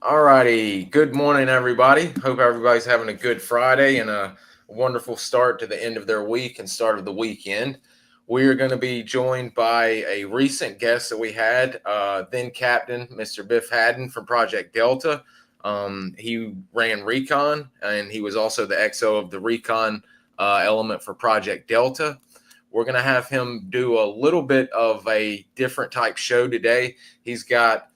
All righty. Good morning, everybody. Hope everybody's having a good Friday and a wonderful start to the end of their week and start of the weekend. We are going to be joined by a recent guest that we had, then Captain Mr. Biff Hadden from Project Delta. He ran Recon, and he was also the XO of the Recon element for Project Delta. We're going to have him do a little bit of a different type show today. He's got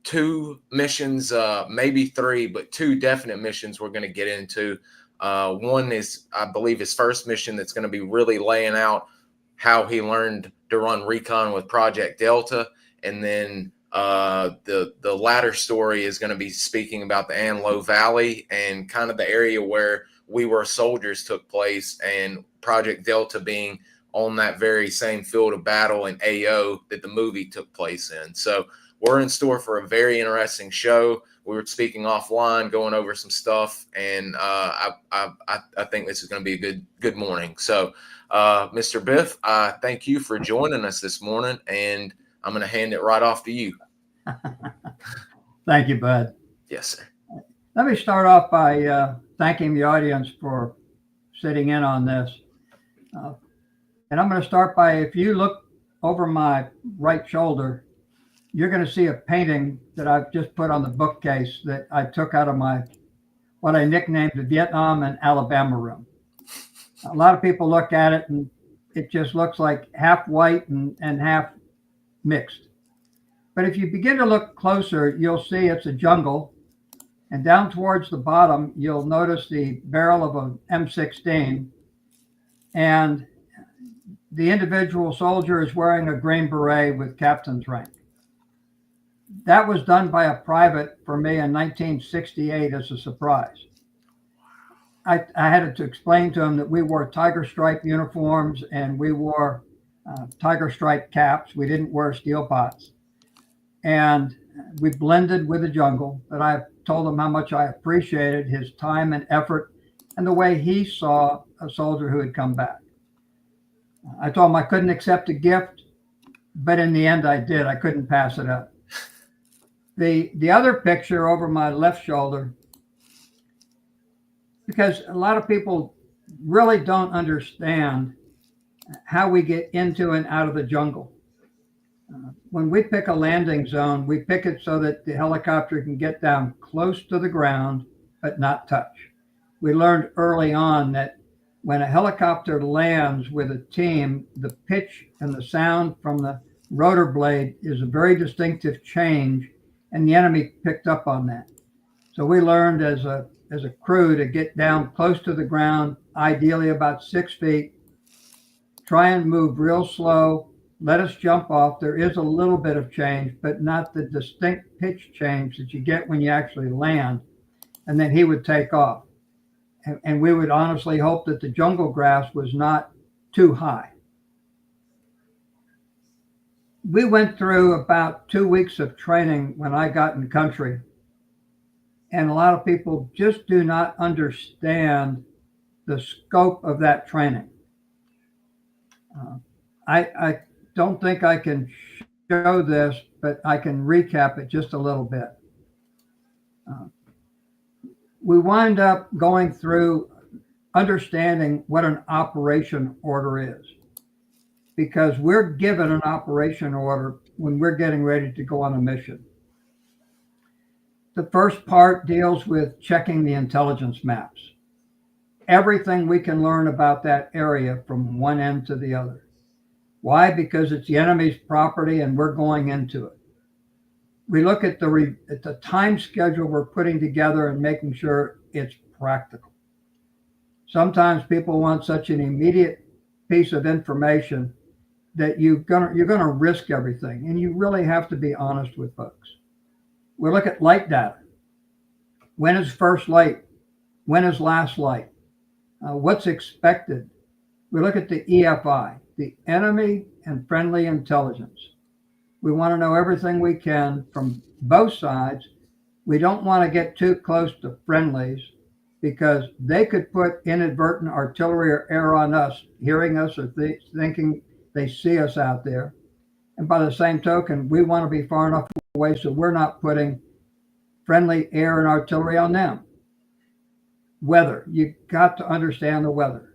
two missions, maybe three, but two definite missions we're going to get into. One is, I believe, his first mission that's going to be really laying out how he learned to run Recon with Project Delta. And then the latter story is going to be speaking about the Antelope Valley and kind of the area where We Were Soldiers took place, and Project Delta being on that very same field of battle in AO that the movie took place in. So we're in store for a very interesting show. We were speaking offline, going over some stuff, and I think this is going to be a good morning. So, Mr. Biff, I thank you for joining us this morning, and I'm going to hand it right off to you. Thank you, Bud. Yes, sir. Let me start off by thanking the audience for sitting in on this. Uh, and I'm going to start by, if you look over my right shoulder, you're going to see a painting that I've just put on the bookcase that I took out of what I nicknamed the Vietnam and Alabama room. A lot of people look at it and it just looks like half white and half mixed. But if you begin to look closer, you'll see it's a jungle. And down towards the bottom, you'll notice the barrel of an M16. And the individual soldier is wearing a green beret with captain's rank. That was done by a private for me in 1968 as a surprise. I had to explain to him that we wore tiger stripe uniforms and we wore tiger stripe caps. We didn't wear steel pots. And we blended with the jungle. But I told him how much I appreciated his time and effort and the way he saw a soldier who had come back. I told him I couldn't accept a gift, but in the end I did. I couldn't pass it up. The other picture over my left shoulder, because a lot of people really don't understand how we get into and out of the jungle. When we pick a landing zone, we pick it so that the helicopter can get down close to the ground, but not touch. We learned early on that when a helicopter lands with a team, the pitch and the sound from the rotor blade is a very distinctive change, and the enemy picked up on that. So we learned as a crew to get down close to the ground, ideally about 6 feet, try and move real slow, let us jump off. There is a little bit of change, but not the distinct pitch change that you get when you actually land. And then he would take off. And we would honestly hope that the jungle grass was not too high. We went through about 2 weeks of training when I got in country. And a lot of people just do not understand the scope of that training. I don't think I can show this, but I can recap it just a little bit. We wind up going through understanding what an operation order is, because we're given an operation order when we're getting ready to go on a mission. The first part deals with checking the intelligence maps. Everything we can learn about that area from one end to the other. Why? Because it's the enemy's property and we're going into it. We look at the time schedule we're putting together and making sure it's practical. Sometimes people want such an immediate piece of information that you're gonna risk everything, and you really have to be honest with folks. We look at light data. When is first light? When is last light? What's expected? We look at the EFI, the enemy and friendly intelligence. We want to know everything we can from both sides. We don't want to get too close to friendlies because they could put inadvertent artillery or air on us, hearing us or thinking they see us out there. And by the same token, we want to be far enough away so we're not putting friendly air and artillery on them. Weather, you've got to understand the weather.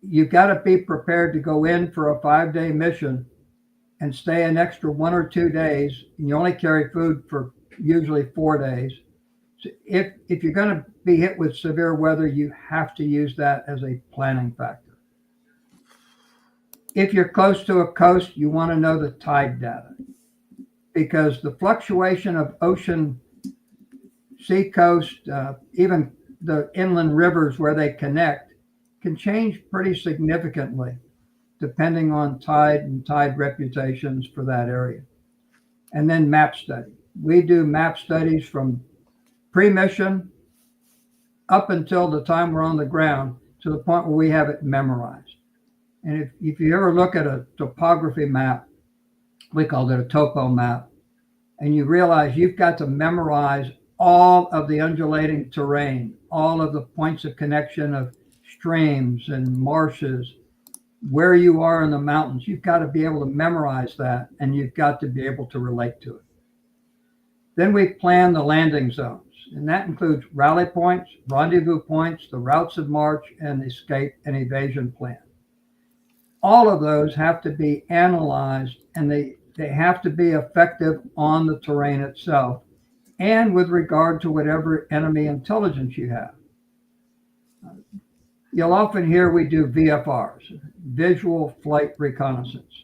You've got to be prepared to go in for a 5-day mission and stay an extra 1 or 2 days, and you only carry food for usually 4 days. So if you're going to be hit with severe weather, you have to use that as a planning factor. If you're close to a coast, you want to know the tide data, because the fluctuation of ocean, sea coast, even the inland rivers where they connect can change pretty significantly depending on tide and tide reputations for that area. And then map study. We do map studies from pre-mission up until the time we're on the ground to the point where we have it memorized. And if you ever look at a topography map, we called it a topo map, and you realize you've got to memorize all of the undulating terrain, all of the points of connection of streams and marshes, where you are in the mountains. You've got to be able to memorize that, and you've got to be able to relate to it. Then we plan the landing zones, and that includes rally points, rendezvous points, the routes of march, and escape and evasion plan. All of those have to be analyzed, and they have to be effective on the terrain itself and with regard to whatever enemy intelligence you have. You'll often hear we do VFRs, visual flight reconnaissance.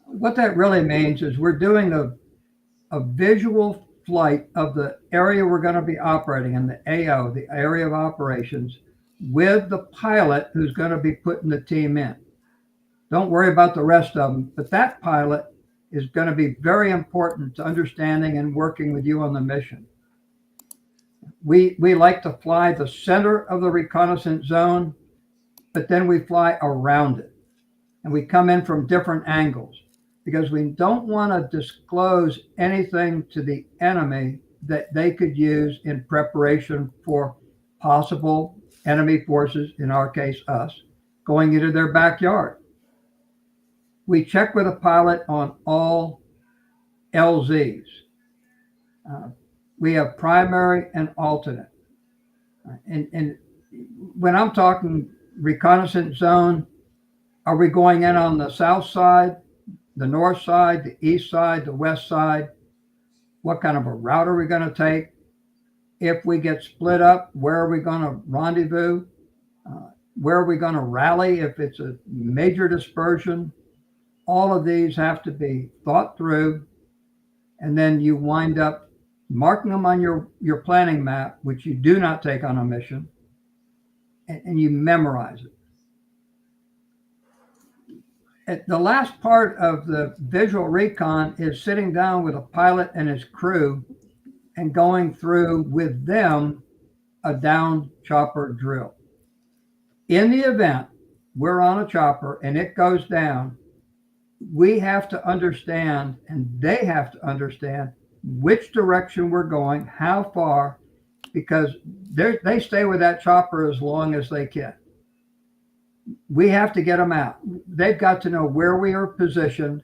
What that really means is we're doing a visual flight of the area we're going to be operating in, the AO, the area of operations, with the pilot who's going to be putting the team in. Don't worry about the rest of them, but that pilot is going to be very important to understanding and working with you on the mission. We like to fly the center of the reconnaissance zone, but then we fly around it. And we come in from different angles because we don't want to disclose anything to the enemy that they could use in preparation for possible enemy forces, in our case us, going into their backyard. We check with a pilot on all LZs. We have primary and alternate. And when I'm talking reconnaissance zone, are we going in on the south side, the north side, the east side, the west side? What kind of a route are we going to take? If we get split up, where are we going to rendezvous? Where are we going to rally if it's a major dispersion? All of these have to be thought through, and then you wind up marking them on your planning map, which you do not take on a mission, and you memorize it. At the last part of the visual recon is sitting down with a pilot and his crew and going through with them a down chopper drill. In the event we're on a chopper and it goes down, we have to understand, and they have to understand, which direction we're going, how far, because they stay with that chopper as long as they can. We have to get them out. They've got to know where we are positioned,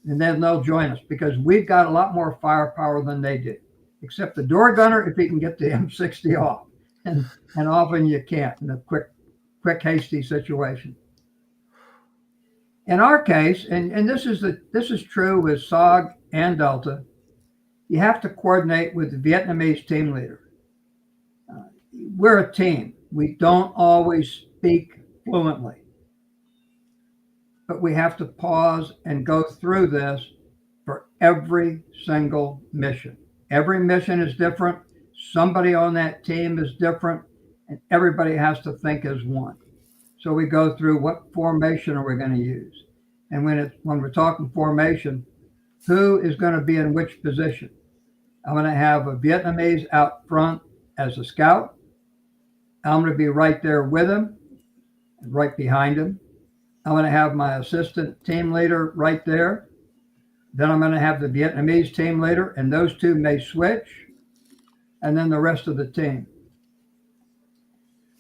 and then they'll join us because we've got a lot more firepower than they do, except the door gunner if he can get the M60 off, and often you can't in a quick hasty situation. In our case, and this is true with SOG and Delta, you have to coordinate with the Vietnamese team leader. We're a team. We don't always speak fluently, but we have to pause and go through this for every single mission. Every mission is different. Somebody on that team is different, and everybody has to think as one. So we go through what formation are we going to use, and when we're talking formation, who is going to be in which position? I'm going to have a Vietnamese out front as a scout. I'm going to be right there with him, right behind him. I'm going to have my assistant team leader right there. Then I'm going to have the Vietnamese team leader, and those two may switch, and then the rest of the team.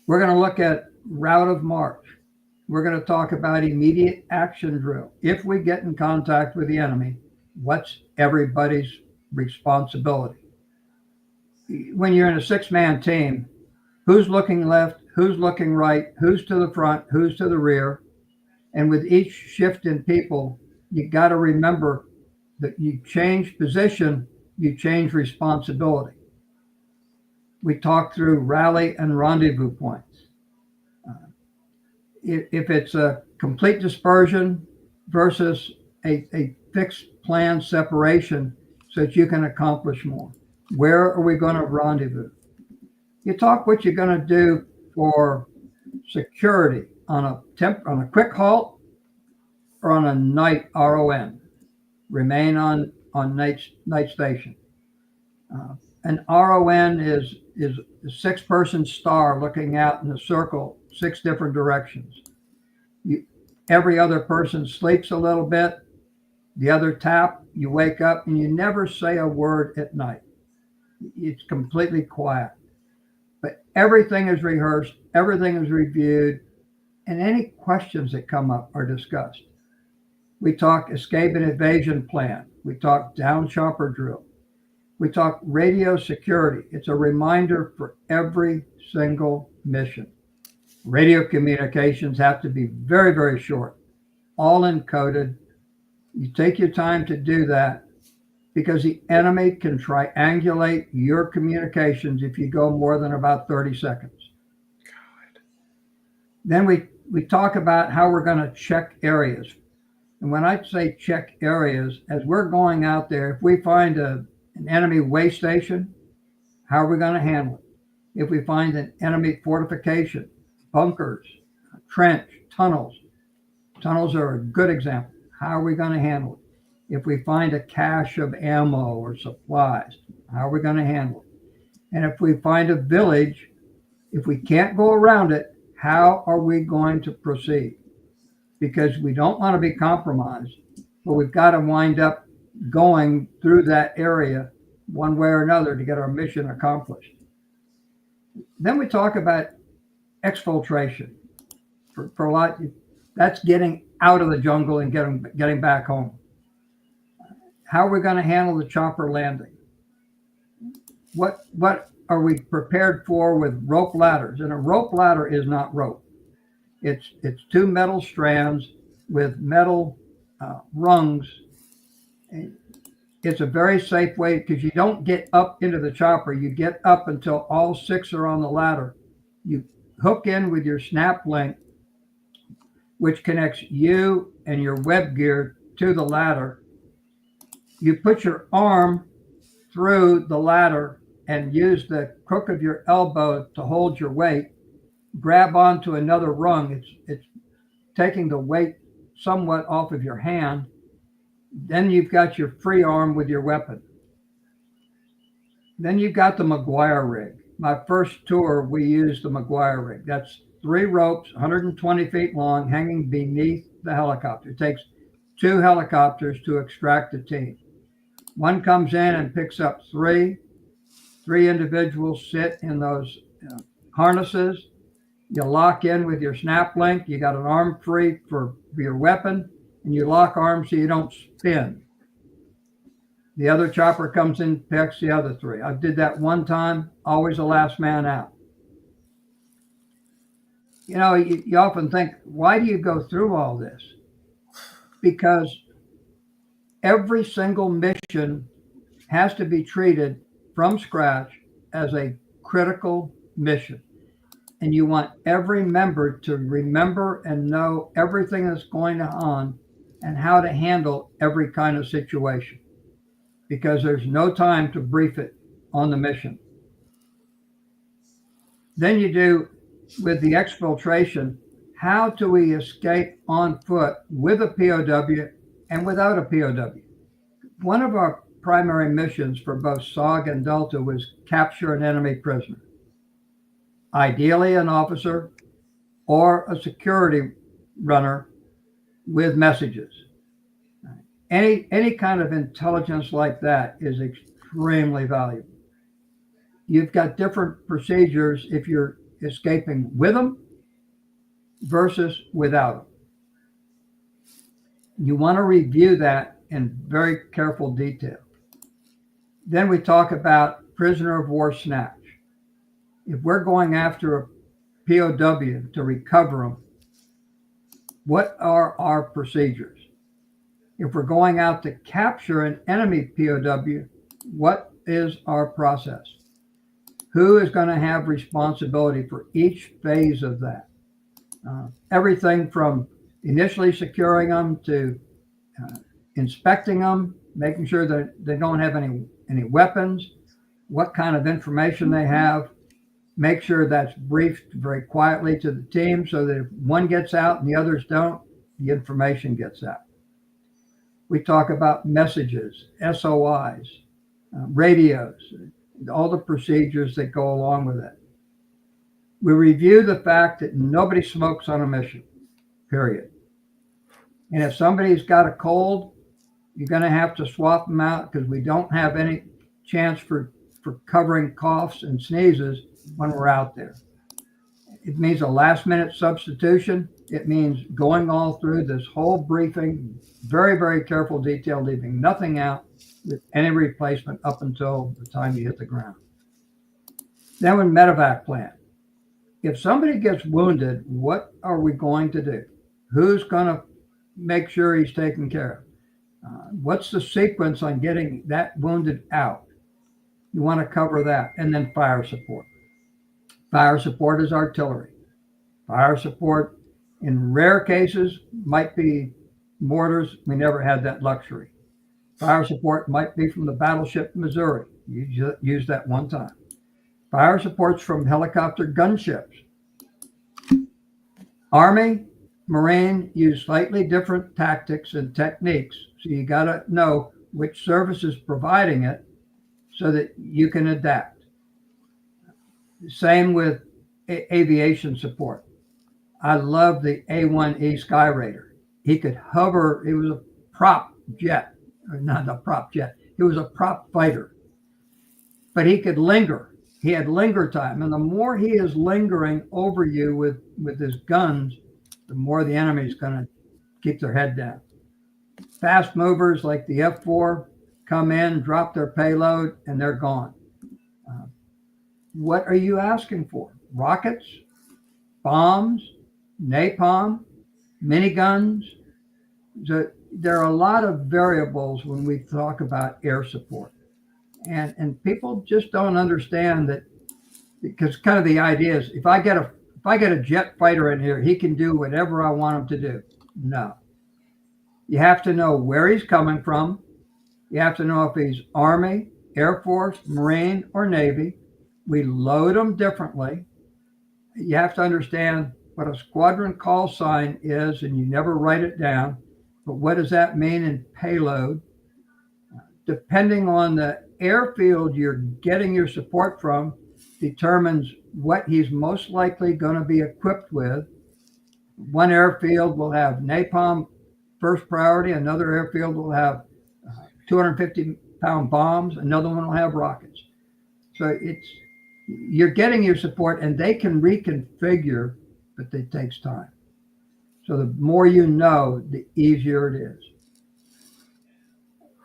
We're going to look at route of march. We're going to talk about immediate action drill. If we get in contact with the enemy, what's everybody's responsibility. When you're in a 6-man team, who's looking left, who's looking right, who's to the front, who's to the rear. And with each shift in people, you got to remember that you change position, you change responsibility. We talked through rally and rendezvous points. If it's a complete dispersion versus a fixed plan separation so that you can accomplish more. Where are we going to rendezvous? You talk what you're going to do for security on a quick halt or on a night RON. Remain on night station. An RON is a 6-person star looking out in a circle, 6 different directions. Every other person sleeps a little bit. The other tap, you wake up, and you never say a word at night. It's completely quiet. But everything is rehearsed, everything is reviewed, and any questions that come up are discussed. We talk escape and evasion plan. We talk down chopper drill. We talk radio security. It's a reminder for every single mission. Radio communications have to be very, very short, all encoded. You take your time to do that because the enemy can triangulate your communications if you go more than about 30 seconds. God. Then we talk about how we're going to check areas. And when I say check areas, as we're going out there, if we find an enemy way station, how are we going to handle it? If we find an enemy fortification, bunkers, trench, tunnels are a good example. How are we going to handle it? If we find a cache of ammo or supplies, how are we going to handle it? And if we find a village, if we can't go around it, how are we going to proceed? Because we don't want to be compromised, but we've got to wind up going through that area one way or another to get our mission accomplished. Then we talk about exfiltration. For a lot, that's getting out of the jungle and getting back home. How are we going to handle the chopper landing? What are we prepared for with rope ladders? And a rope ladder is not rope. It's 2 metal strands with metal rungs. It's a very safe way because you don't get up into the chopper. You get up until all 6 are on the ladder. You hook in with your snap link, which connects you and your web gear to the ladder. You put your arm through the ladder and use the crook of your elbow to hold your weight. Grab onto another rung. It's taking the weight somewhat off of your hand. Then you've got your free arm with your weapon. Then you've got the McGuire rig. My first tour, we used the McGuire rig. That's 3 ropes, 120 feet long, hanging beneath the helicopter. It takes 2 helicopters to extract the team. One comes in and picks up 3. 3 individuals sit in those harnesses. You lock in with your snap link. You got an arm free for your weapon, and you lock arms so you don't spin. The other chopper comes in, picks the other 3. I did that one time, always the last man out. You know, you often think, why do you go through all this? Because every single mission has to be treated from scratch as a critical mission. And you want every member to remember and know everything that's going on and how to handle every kind of situation, because there's no time to brief it on the mission. Then you do, with the exfiltration, how do we escape on foot with a POW and without a POW? One of our primary missions for both SOG and Delta was capture an enemy prisoner. Ideally an officer or a security runner with messages. Any kind of intelligence like that is extremely valuable. You've got different procedures if you're escaping with them versus without them. You want to review that in very careful detail. Then we talk about prisoner of war snatch. If we're going after a POW to recover them, what are our procedures? If we're going out to capture an enemy POW, what is our process? Who is going to have responsibility for each phase of that? Everything from initially securing them to inspecting them, making sure that they don't have any weapons, what kind of information they have. Make sure that's briefed very quietly to the team so that if one gets out and the others don't, the information gets out. We talk about messages, SOIs, radios, all the procedures that go along with it. We review the fact that nobody smokes on a mission, period. And if somebody's got a cold, you're going to have to swap them out because we don't have any chance for covering coughs and sneezes when we're out there. It means a last minute substitution. It means going all through this whole briefing, very, very careful detail, leaving nothing out with any replacement up until the time you hit the ground. Then with medevac plan. If somebody gets wounded, what are we going to do? Who's going to make sure he's taken care of? What's the sequence on getting that wounded out? You want to cover that. And then fire support. Fire support is artillery. Fire support, in rare cases, might be mortars. We never had that luxury. Fire support might be from the battleship Missouri. You used that one time. Fire support's from helicopter gunships. Army, Marine use slightly different tactics and techniques. So you got to know which service is providing it so that you can adapt. Same with aviation support. I love the A1E Sky Raider. He could hover. It was a prop jet, or not a prop jet. It was a prop fighter, but he could linger. He had linger time. And the more he is lingering over you with his guns, the more the enemy is going to keep their head down. Fast movers like the F4 come in, drop their payload, and they're gone. What are you asking for? Rockets, bombs, napalm, miniguns? There are a lot of variables when we talk about air support. And people just don't understand that, because kind of the idea is if I get a jet fighter in here, he can do whatever I want him to do. No. You have to know where he's coming from. You have to know if he's Army, Air Force, Marine, or Navy. We load them differently. You have to understand what a squadron call sign is, and you never write it down. But what does that mean in payload? Depending on the airfield you're getting your support from determines what he's most likely going to be equipped with. One airfield will have napalm first priority. Another airfield will have 250-pound bombs. Another one will have rockets. So you're getting your support, and they can reconfigure, but it takes time. So the more you know, the easier it is.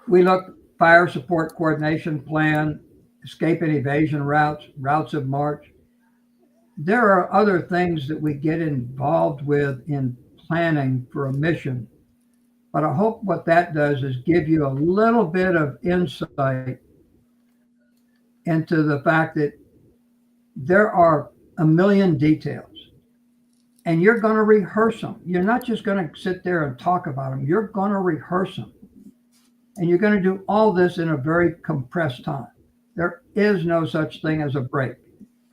We look fire support coordination plan, escape and evasion routes of march. There are other things that we get involved with in planning for a mission, but I hope what that does is give you a little bit of insight into the fact that there are a million details, and you're going to rehearse them. You're not just going to sit there and talk about them. You're going to rehearse them. And you're going to do all this in a very compressed time. There is no such thing as a break.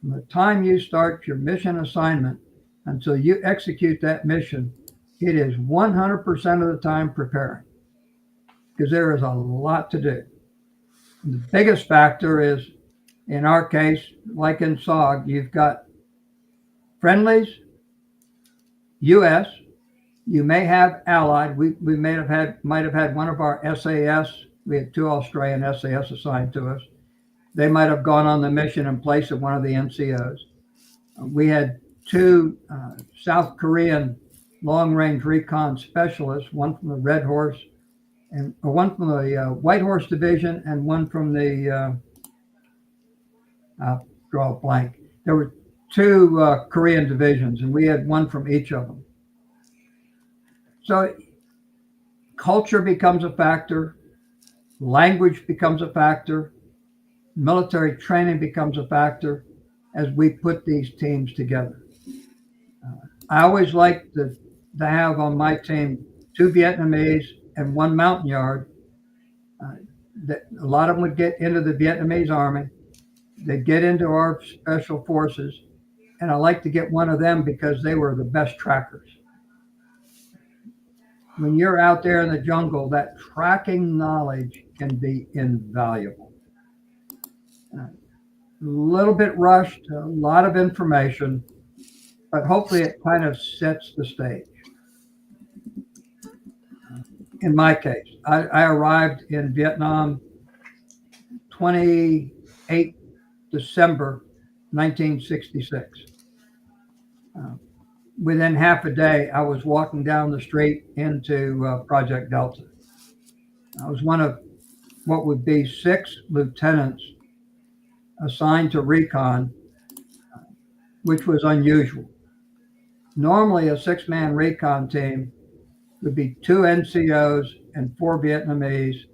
From the time you start your mission assignment until you execute that mission, it is 100% of the time preparing, because there is a lot to do. And the biggest factor is, in our case, like in SOG, you've got friendlies, U.S., you may have allied. We might have had one of our SAS. We had 2 Australian SAS assigned to us. They might have gone on the mission in place of one of the NCOs. We had 2 South Korean long-range recon specialists, one from the Red Horse and one from the White Horse Division and one from the, I'll draw a blank. There were two Korean divisions, and we had one from each of them. So culture becomes a factor, language becomes a factor, military training becomes a factor as we put these teams together. I always like to have on my team 2 Vietnamese and 1 Montagnard. That a lot of them would get into the Vietnamese army. They'd get into our special forces, and I like to get one of them because they were the best trackers. When you're out there in the jungle, that tracking knowledge can be invaluable. A little bit rushed, a lot of information, but hopefully it kind of sets the stage. In my case, I arrived in Vietnam 28 December 1966. Within half a day, I was walking down the street into Project Delta. I was one of what would be 6 lieutenants assigned to Recon, which was unusual. Normally, a 6-man Recon team would be 2 NCOs and 4 Vietnamese.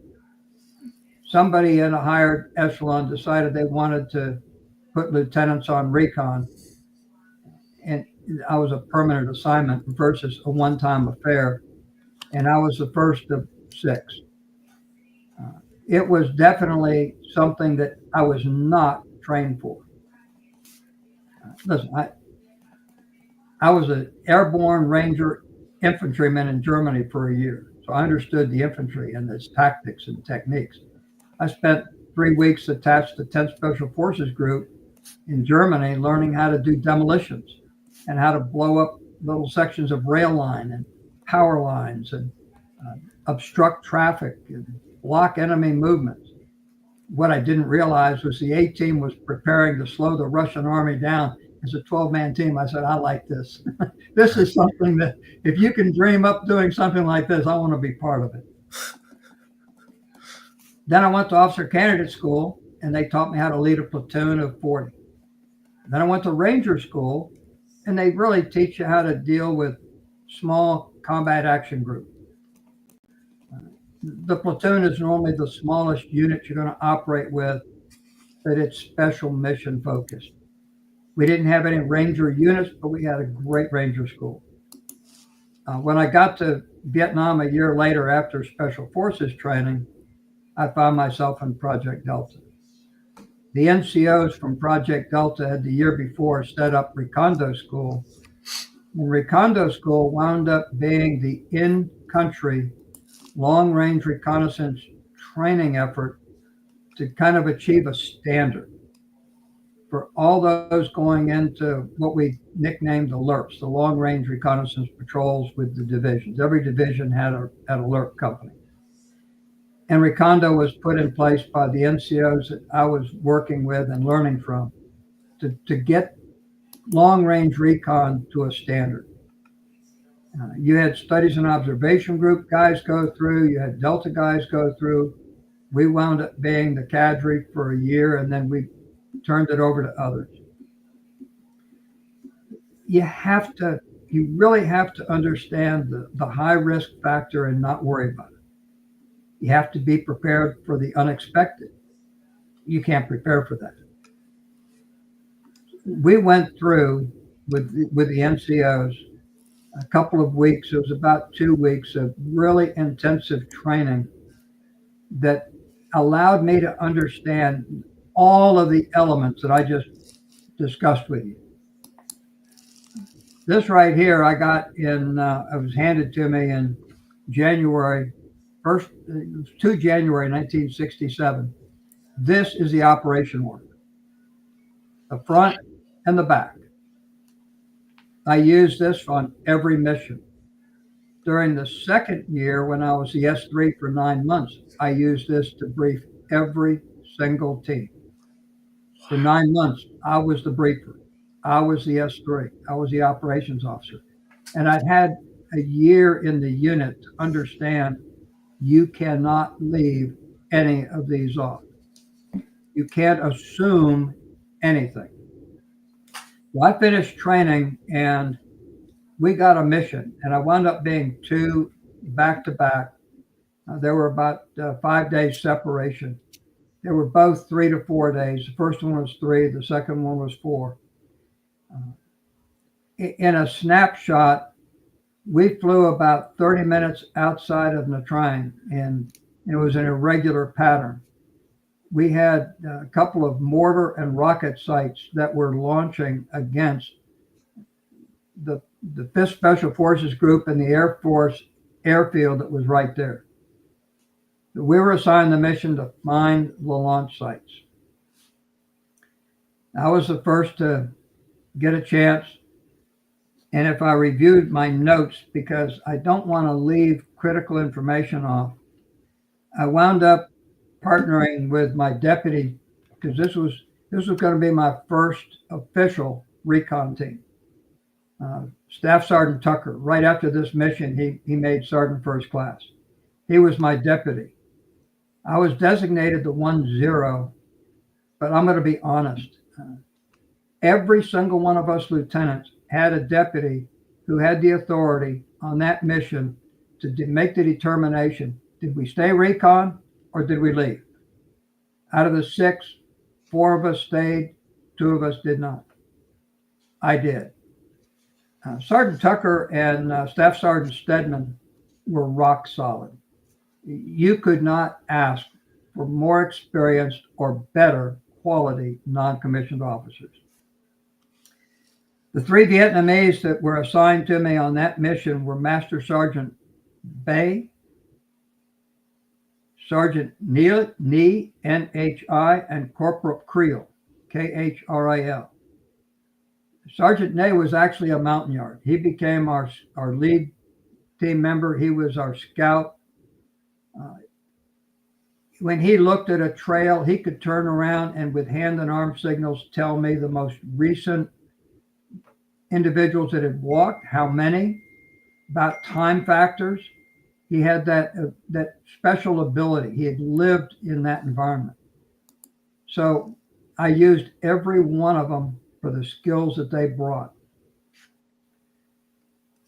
Somebody in a higher echelon decided they wanted to put lieutenants on Recon, and I was a permanent assignment versus a one-time affair, and I was the first of 6. It was definitely something that I was not trained for. Listen, I was an airborne Ranger infantryman in Germany for a year, so I understood the infantry and its tactics and techniques. I spent 3 weeks attached to 10th Special Forces Group in Germany learning how to do demolitions and how to blow up little sections of rail line and power lines and obstruct traffic and block enemy movements. What I didn't realize was the A team was preparing to slow the Russian army down as a 12-man team. I said, I like this. This is something that if you can dream up doing something like this, I want to be part of it. Then I went to officer candidate school, and they taught me how to lead a platoon of 40. Then I went to Ranger school, and they really teach you how to deal with small combat action groups. The platoon is normally the smallest unit you're going to operate with, but it's special mission focused. We didn't have any Ranger units, but we had a great Ranger school. When I got to Vietnam a year later after Special Forces training, I found myself in Project Delta. The NCOs from Project Delta had the year before set up Reconnaissance School. And Reconnaissance School wound up being the in-country long-range reconnaissance training effort to kind of achieve a standard for all those going into what we nicknamed the LRPs, the long-range reconnaissance patrols with the divisions. Every division had a LRP company. And Reconnaissance was put in place by the NCOs that I was working with and learning from to get long-range recon to a standard. You had studies and observation group guys go through, you had Delta guys go through. We wound up being the cadre for a year, and then we turned it over to others. You really have to understand the high risk factor and not worry about it. You have to be prepared for the unexpected. You can't prepare for that. We went through with the NCOs a couple of weeks. It was about 2 weeks of really intensive training that allowed me to understand all of the elements that I just discussed with you. This right here, I got it was handed to me in January 1st, it was 2 January 1967. This is the operation order, the front and the back. I used this on every mission. During the second year, when I was the S3 for 9 months, I used this to brief every single team. For 9 months, I was the briefer. I was the S3. I was the operations officer. And I'd had a year in the unit to understand You cannot leave any of these off. You can't assume anything. Well, I finished training and we got a mission, and I wound up being two back to back. There were about 5 days separation. They were both 3 to 4 days. The first one was 3, the second one was 4. In a snapshot, we flew about 30 minutes outside of Nha Trang, and it was an irregular pattern. We had a couple of mortar and rocket sites that were launching against the 5th Special Forces Group and the Air Force airfield that was right there. We were assigned the mission to find the launch sites. I was the first to get a chance. And if I reviewed my notes, because I don't want to leave critical information off, I wound up partnering with my deputy, because this was going to be my first official recon team. Staff Sergeant Tucker, right after this mission, he made Sergeant First Class. He was my deputy. I was designated the 1-0, but I'm going to be honest. Every single one of us lieutenants had a deputy who had the authority on that mission to make the determination, did we stay recon or did we leave? Out of the 6, 4 of us stayed, 2 of us did not. I did. Sergeant Tucker and Staff Sergeant Stedman were rock solid. You could not ask for more experienced or better quality non-commissioned officers. The 3 Vietnamese that were assigned to me on that mission were Master Sergeant Bay, Sergeant Ni, N-H-I, and Corporal Creel, K-H-R-I-L. Sergeant Ney was actually a mountain yard. He became our lead team member. He was our scout. When he looked at a trail, he could turn around and with hand and arm signals tell me the most recent individuals that had walked, how many, about time factors. He had that special ability. He had lived in that environment. So I used every one of them for the skills that they brought.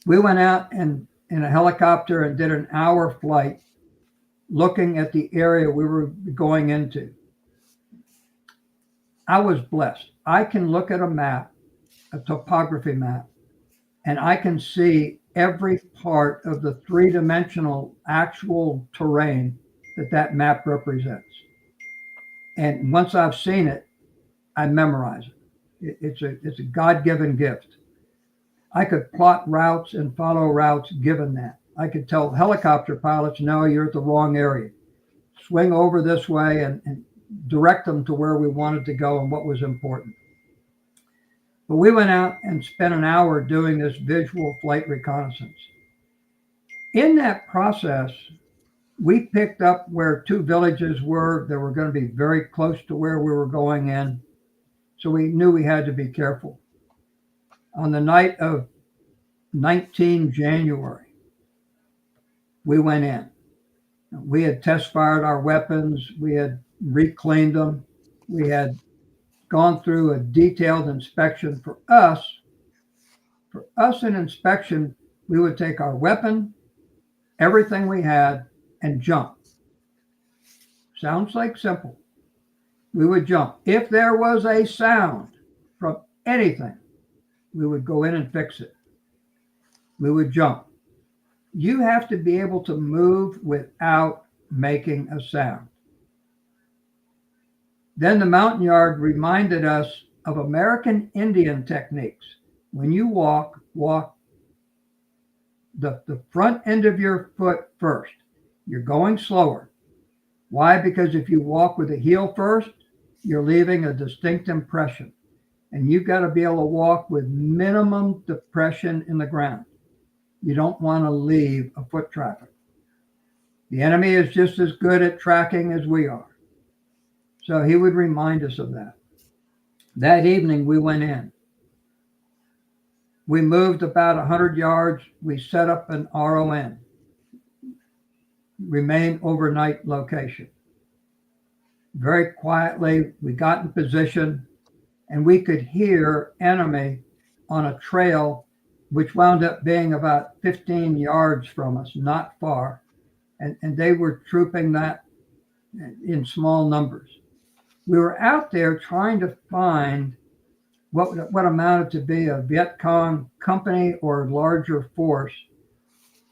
We went out in a helicopter and did an hour flight looking at the area we were going into. I was blessed. I can look at a map, a topography map, and I can see every part of the 3-dimensional actual terrain that map represents. And once I've seen it, I memorize it. It's a God-given gift. I could plot routes and follow routes given that. I could tell helicopter pilots, no, you're at the wrong area. Swing over this way and direct them to where we wanted to go and what was important. But we went out and spent an hour doing this visual flight reconnaissance. In that process, we picked up where 2 villages were that were going to be very close to where we were going in. So we knew we had to be careful. On the night of 19 January, we went in. We had test fired our weapons. We had recleaned them. We had gone through a detailed inspection. For us, an inspection, we would take our weapon, everything we had, and jump. Sounds like simple. We would jump. If there was a sound from anything, we would go in and fix it. We would jump. You have to be able to move without making a sound. Then the mountain yard reminded us of American Indian techniques. When you walk the front end of your foot first. You're going slower. Why? Because if you walk with the heel first, you're leaving a distinct impression. And you've got to be able to walk with minimum depression in the ground. You don't want to leave a foot traffic. The enemy is just as good at tracking as we are. So he would remind us of that. That evening we went in. We moved about 100 yards. We set up an RON. remain overnight location. Very quietly, we got in position, and we could hear enemy on a trail which wound up being about 15 yards from us, not far. And they were trooping that in small numbers. We were out there trying to find what amounted to be a Viet Cong company or larger force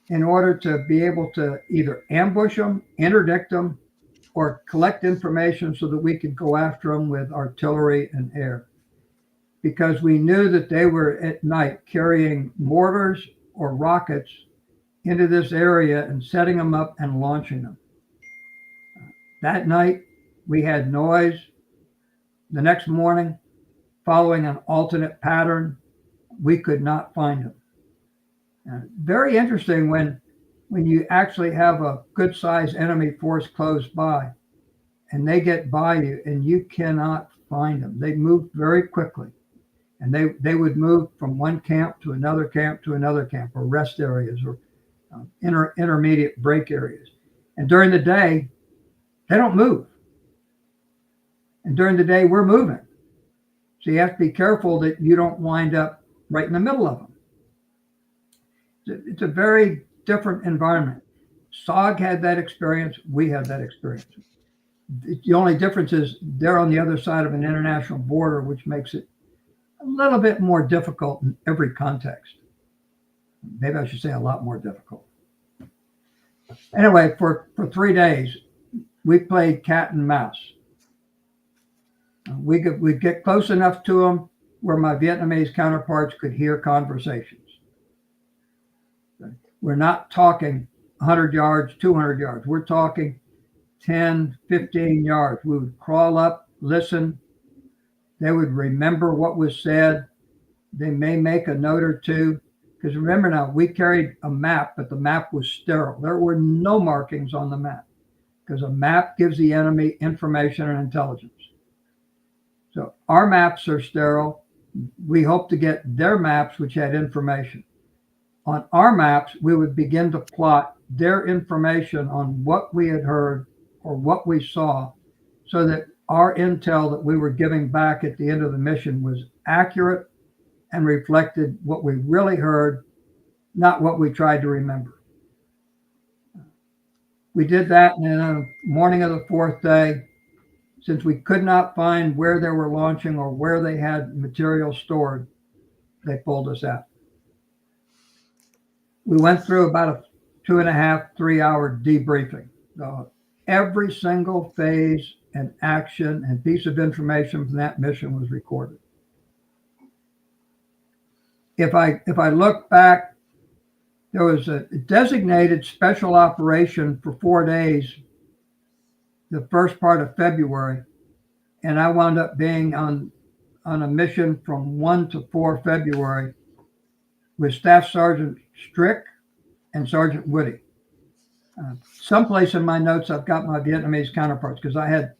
in order to be able to either ambush them, interdict them, or collect information so that we could go after them with artillery and air. Because we knew that they were at night carrying mortars or rockets into this area and setting them up and launching them. That night, we had noise. The next morning, following an alternate pattern, we could not find them. Very interesting when you actually have a good sized enemy force close by and they get by you and you cannot find them. They move very quickly, and they would move from one camp to another camp to another camp, or rest areas, or intermediate break areas. And during the day, they don't move. And during the day, we're moving. So you have to be careful that you don't wind up right in the middle of them. It's a very different environment. SOG had that experience. We had that experience. The only difference is they're on the other side of an international border, which makes it a little bit more difficult in every context. Maybe I should say a lot more difficult. Anyway, for 3 days, we played cat and mouse. We'd get close enough to them where my Vietnamese counterparts could hear conversations. We're not talking 100 yards, 200 yards. We're talking 10, 15 yards. We would crawl up, listen. They would remember what was said. They may make a note or two. Because remember now, we carried a map, but the map was sterile. There were no markings on the map because a map gives the enemy information and intelligence. So our maps are sterile. We hope to get their maps, which had information. On our maps, we would begin to plot their information on what we had heard or what we saw, so that our intel that we were giving back at the end of the mission was accurate and reflected what we really heard, not what we tried to remember. We did that, and then on the morning of the 4th day, since we could not find where they were launching or where they had material stored, they pulled us out. We went through about a 2.5, 3 hour debriefing. Every single phase and action and piece of information from that mission was recorded. If I look back, there was a designated special operation for 4 days, the first part of February, and I wound up being on a mission from 1 to 4 February with Staff Sergeant Strick and Sergeant Woody. Someplace in my notes, I've got my Vietnamese counterparts, because I had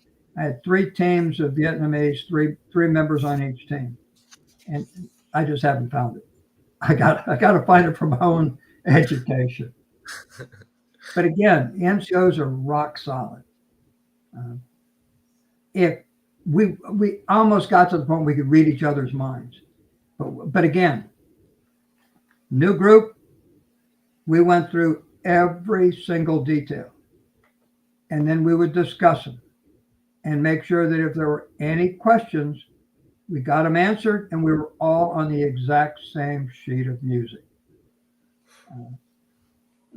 3 teams of Vietnamese, three members on each team, and I just haven't found it. I got to find it for my own education. But again, the NCOs are rock solid. If we almost got to the point we could read each other's minds, but again, new group, we went through every single detail, and then we would discuss them and make sure that if there were any questions, we got them answered, and we were all on the exact same sheet of music.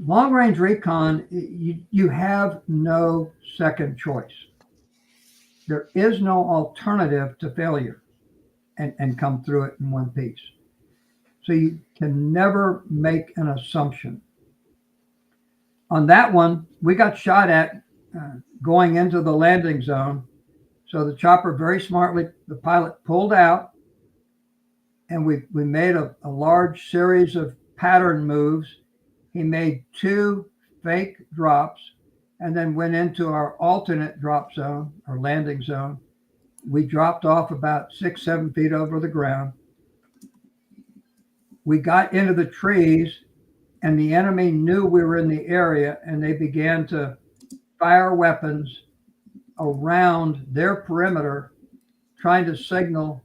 Long range recon, you have no second choice. There is no alternative to failure and come through it in one piece. So you can never make an assumption. On that one, we got shot at going into the landing zone. So the chopper very smartly, the pilot pulled out, and we made a large series of pattern moves. He made 2 fake drops and then went into our alternate drop zone, or landing zone. We dropped off about 6-7 feet over the ground. We got into the trees, and the enemy knew we were in the area, and they began to fire weapons around their perimeter, trying to signal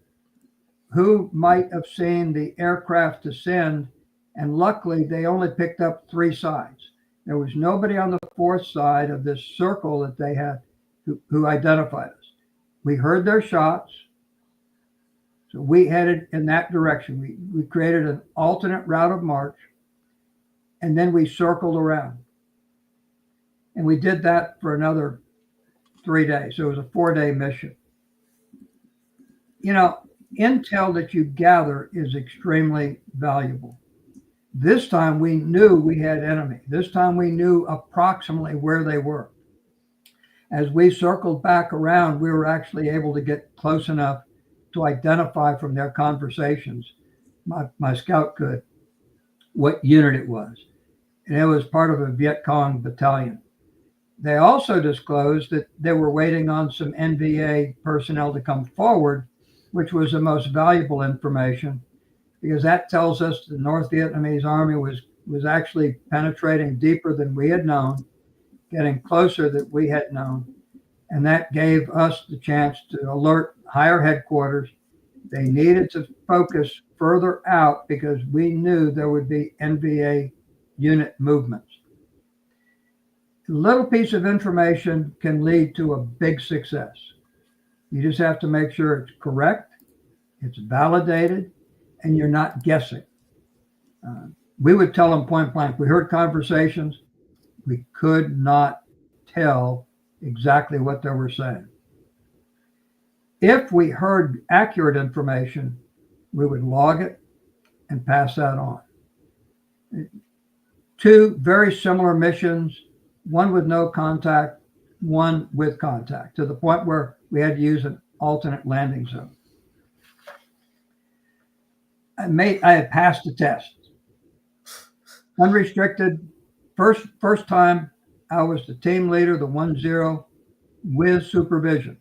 who might have seen the aircraft descend. And luckily, they only picked up 3 sides. There was nobody on the 4th side of this circle that they had who identified us. We heard their shots, so we headed in that direction. We created an alternate route of march, and then we circled around. And we did that for another 3 days. So it was a 4-day mission. You know, intel that you gather is extremely valuable. This time we knew we had enemy. This time we knew approximately where they were. As we circled back around, we were actually able to get close enough to identify from their conversations, my scout could, what unit it was. And it was part of a Viet Cong battalion. They also disclosed that they were waiting on some NVA personnel to come forward, which was the most valuable information, because that tells us the North Vietnamese army was actually penetrating deeper than we had known, getting closer than we had known. And that gave us the chance to alert higher headquarters. They needed to focus further out because we knew there would be NVA unit movements. A little piece of information can lead to a big success. You just have to make sure it's correct, it's validated, and you're not guessing. We would tell them point blank. We heard conversations. We could not tell exactly what they were saying. If we heard accurate information, we would log it and pass that on. 2 very similar missions, one with no contact, one with contact, to the point where we had to use an alternate landing zone. I had passed the test. Unrestricted, first time I was the team leader, the 1-0 with supervision.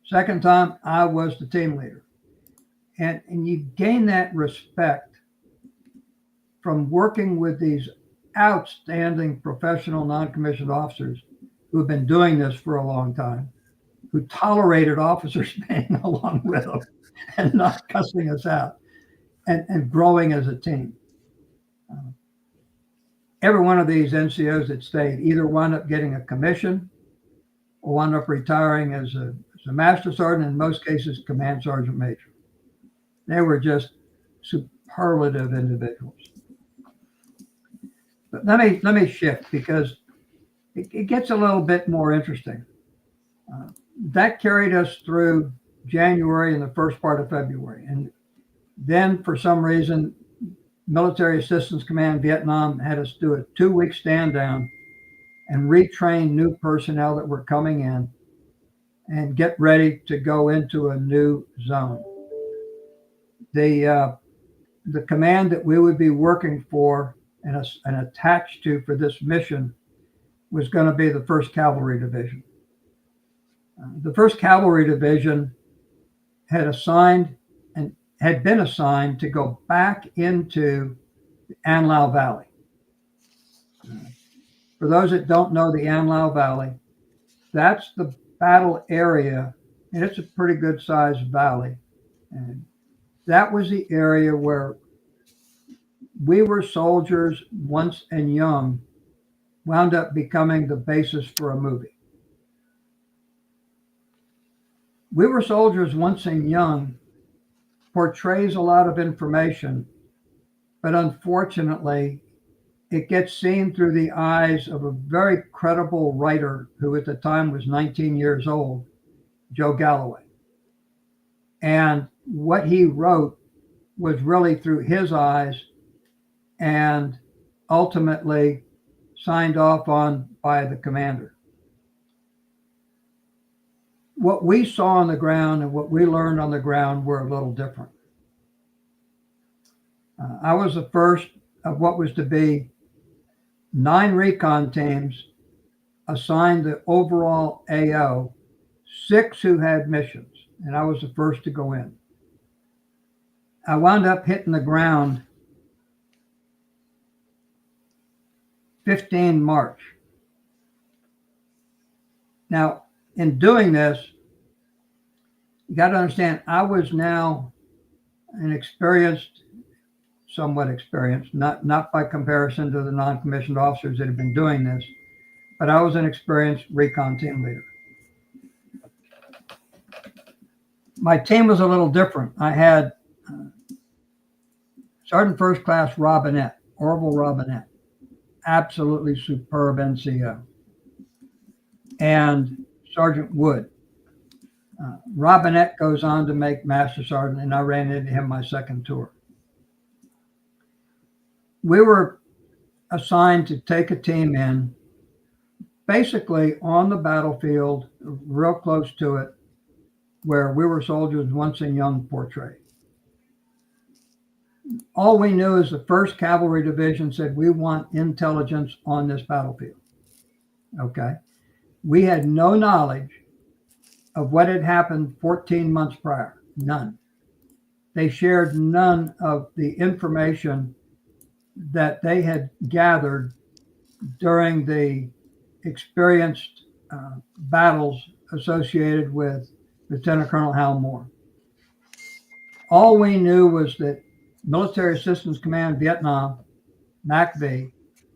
Second time I was the team leader. And you gain that respect from working with these outstanding professional non-commissioned officers who have been doing this for a long time, who tolerated officers being along with them and not cussing us out, and growing as a team. Every one of these NCOs that stayed either wound up getting a commission or wound up retiring as a master sergeant, in most cases, command sergeant major. They were just superlative individuals. But let me shift, because it gets a little bit more interesting. That carried us through January and the first part of February. And then for some reason, Military Assistance Command Vietnam had us do a 2-week stand down and retrain new personnel that were coming in and get ready to go into a new zone. The command that we would be working for and attached to for this mission was going to be the 1st Cavalry Division. The 1st Cavalry Division had been assigned to go back into the An Lao Valley. For those that don't know the An Lao Valley, that's the battle area, and it's a pretty good sized valley. And that was the area where We Were Soldiers Once and Young wound up becoming the basis for a movie. We Were Soldiers Once and Young portrays a lot of information, but unfortunately, it gets seen through the eyes of a very credible writer who at the time was 19 years old, Joe Galloway. And what he wrote was really through his eyes and ultimately signed off on by the commander. What we saw on the ground and what we learned on the ground were a little different. I was the first of what was to be 9 recon teams assigned the overall AO, 6 who had missions, and I was the first to go in. I wound up hitting the ground 15 March. Now, in doing this, you got to understand, I was now an experienced, somewhat experienced, not by comparison to the non-commissioned officers that have been doing this, but I was an experienced recon team leader. My team was a little different. I had Sergeant First Class Robinette, Orville Robinette, absolutely superb NCO, and Sergeant Wood. Robinette goes on to make Master Sergeant, and I ran into him my second tour. We were assigned to take a team in, basically on the battlefield, real close to it, where we were soldiers once and young portrayed. All we knew is the 1st Cavalry Division said, we want intelligence on this battlefield. Okay. We had no knowledge of what had happened 14 months prior. None. They shared none of the information that they had gathered during the experienced battles associated with Lieutenant Colonel Hal Moore. All we knew was that Military Assistance Command Vietnam, MACV,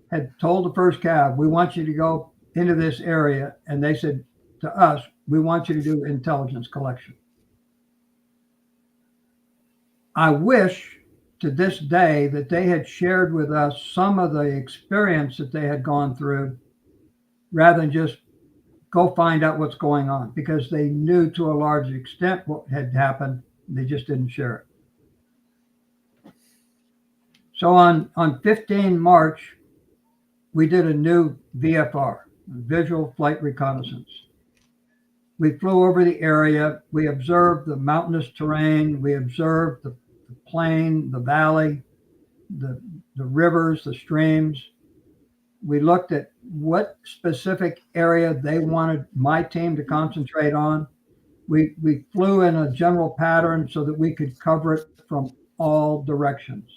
had told the 1st Cav, we want you to go into this area. And they said to us, we want you to do intelligence collection. I wish to this day that they had shared with us some of the experience that they had gone through rather than just go find out what's going on, because they knew to a large extent what had happened. They just didn't share it. So on 15 March, we did a new VFR, Visual Flight Reconnaissance. We flew over the area. We observed the mountainous terrain. We observed the plain, the valley, the rivers, the streams. We looked at what specific area they wanted my team to concentrate on. We flew in a general pattern so that we could cover it from all directions.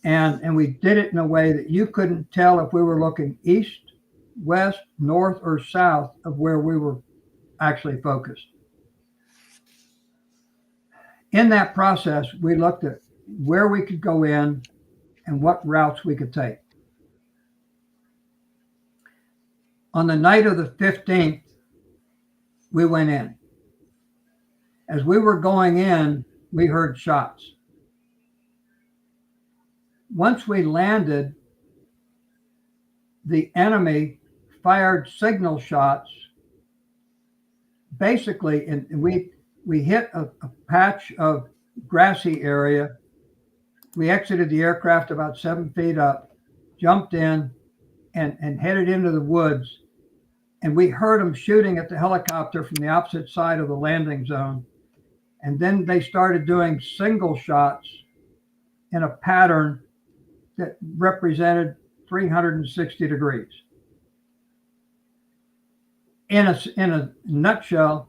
And we did it in a way that you couldn't tell if we were looking east, west, north, or south of where we were actually focused. In that process, we looked at where we could go in and what routes we could take. On the night of the 15th, we went in. As we were going in, we heard shots. Once we landed, the enemy fired signal shots. Basically, and we hit a patch of grassy area. We exited the aircraft about 7 feet up, jumped in, and headed into the woods. And we heard them shooting at the helicopter from the opposite side of the landing zone. And then they started doing single shots in a pattern that represented 360 degrees. In a nutshell,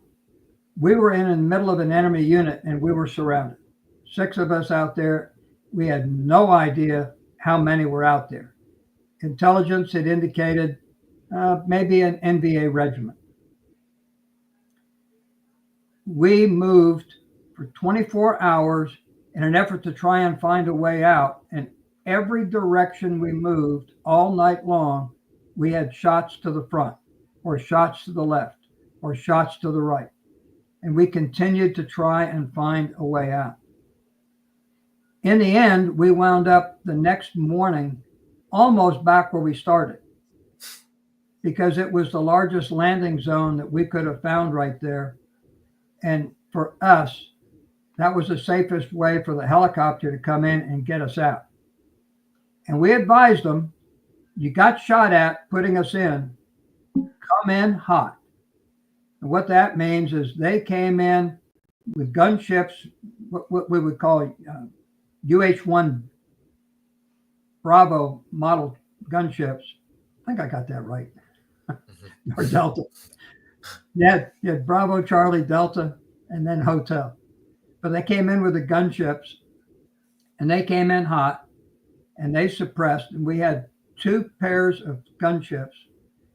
we were in the middle of an enemy unit and we were surrounded. 6 of us out there. We had no idea how many were out there. Intelligence had indicated maybe an NVA regiment. We moved for 24 hours in an effort to try and find a way out. And every direction we moved all night long, we had shots to the front, or shots to the left, or shots to the right. And we continued to try and find a way out. In the end, we wound up the next morning almost back where we started, because it was the largest landing zone that we could have found right there. And for us, that was the safest way for the helicopter to come in and get us out. And we advised them, you got shot at putting us in, come in hot. And what that means is they came in with gunships, what we would call UH-1 Bravo model gunships. I think I got that right. Or Delta. You had Bravo, Charlie, Delta, and then Hotel. But they came in with the gunships, and they came in hot, and they suppressed. And we had 2 pairs of gunships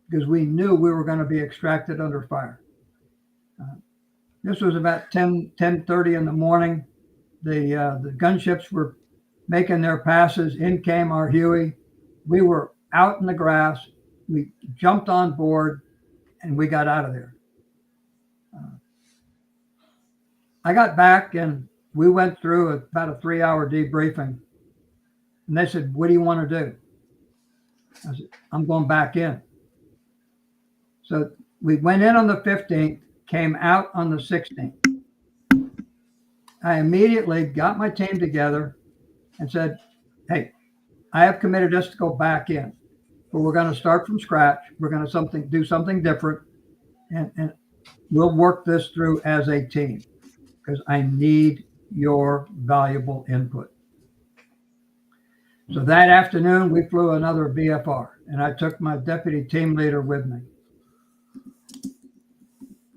because we knew we were going to be extracted under fire. This was about 10:30 in the morning. The gunships were making their passes. In came our Huey. We were out in the grass. We jumped on board and we got out of there. I got back and we went through about a 3-hour debriefing. And they said, "What do you want to do?" I said, "I'm going back in." So we went in on the 15th, came out on the 16th. I immediately got my team together and said, "Hey, I have committed us to go back in, but we're going to start from scratch. We're going to do something different, and we'll work this through as a team because I need your valuable input." So that afternoon, we flew another VFR, and I took my deputy team leader with me.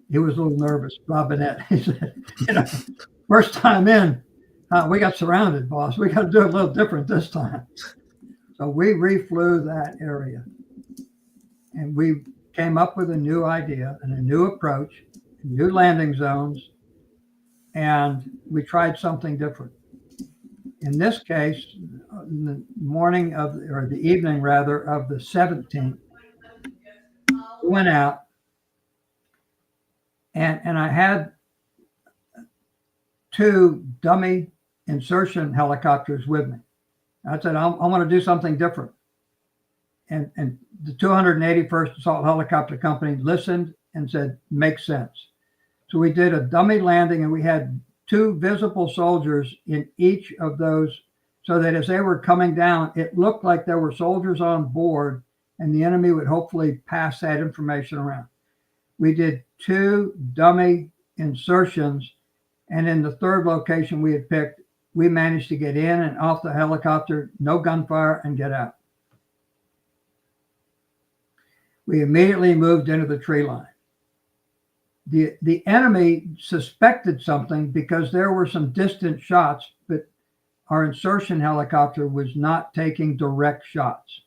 He was a little nervous, Robinette. He said, "First time in, we got surrounded, boss. We got to do it a little different this time." So we reflew that area, and we came up with a new idea and a new approach, new landing zones, and we tried something different. In this case, in the morning of, or the evening rather, of the 17th, we went out, and I had 2 dummy insertion helicopters with me. I said, I want to do something different. And the 281st Assault Helicopter Company listened and said, "Makes sense." So we did a dummy landing, and we had 2 visible soldiers in each of those, so that as they were coming down, it looked like there were soldiers on board and the enemy would hopefully pass that information around. We did 2 dummy insertions, and in the 3rd location we had picked, we managed to get in and off the helicopter, no gunfire, and get out. We immediately moved into the tree line. The enemy suspected something because there were some distant shots, but our insertion helicopter was not taking direct shots.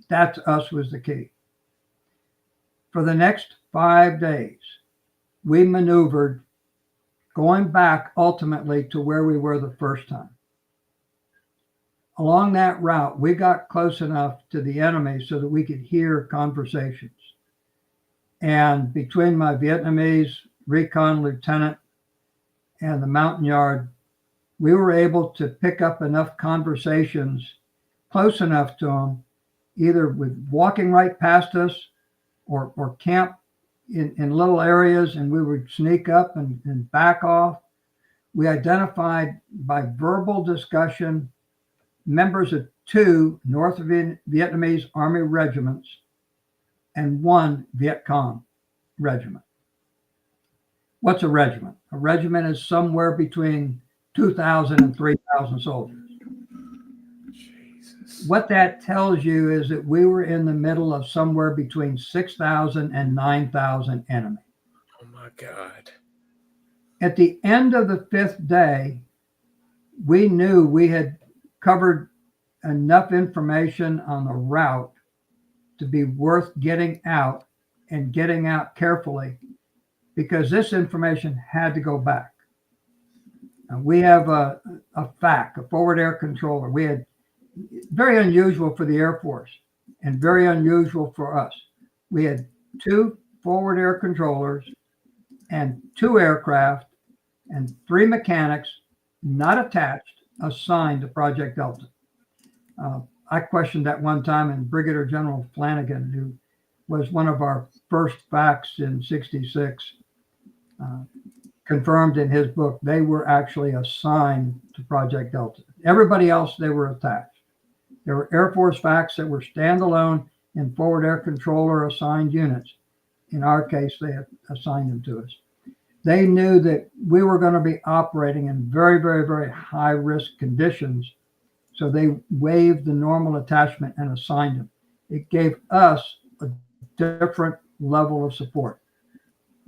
That to us was the key. For the next 5 days, we maneuvered going back ultimately to where we were the first time. Along that route, we got close enough to the enemy so that we could hear conversations. And between my Vietnamese Recon lieutenant and the mountain yard, we were able to pick up enough conversations close enough to them, either with walking right past us or camp in little areas, and we would sneak up and back off. We identified by verbal discussion members of 2 North Vietnamese Army regiments and 1 Viet Cong regiment. What's a regiment? A regiment is somewhere between 2,000 and 3,000 soldiers. Jesus. What that tells you is that we were in the middle of somewhere between 6,000 and 9,000 enemy. Oh my God. At the end of the 5th day, we knew we had covered enough information on the route to be worth getting out, and getting out carefully, because this information had to go back. We have a FAC, a forward air controller. We had, very unusual for the Air Force and very unusual for us. We had 2 forward air controllers and 2 aircraft and 3 mechanics not attached, assigned to Project Delta. I questioned that one time, and Brigadier General Flanagan, who was one of our first FACs in '66, confirmed in his book they were actually assigned to Project Delta. Everybody else, they were attached. There were Air Force FACs that were standalone in forward air controller assigned units. In our case, they assigned them to us. They knew that we were going to be operating in very, very, very high risk conditions. So they waived the normal attachment and assigned them. It gave us a different level of support.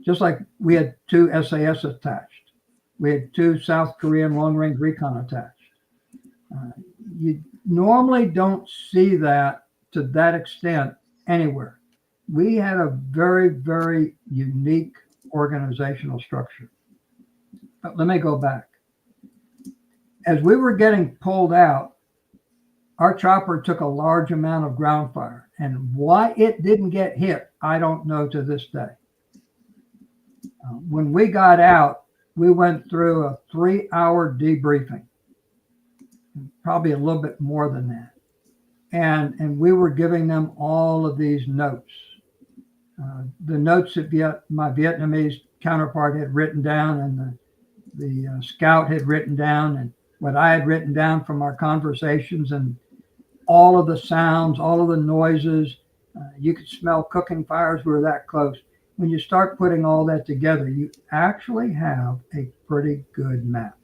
Just like we had 2 SAS attached. We had 2 South Korean long-range recon attached. normally don't see that to that extent anywhere. We had a very, very unique organizational structure. But let me go back. As we were getting pulled out, our chopper took a large amount of ground fire. And why it didn't get hit, I don't know to this day. When we got out, we went through a 3-hour debriefing, probably a little bit more than that. And we were giving them all of these notes. The notes that my Vietnamese counterpart had written down, and the scout had written down, and what I had written down from our conversations, and all of the sounds, all of the noises. You could smell cooking fires. We were that close. When you start putting all that together, you actually have a pretty good map.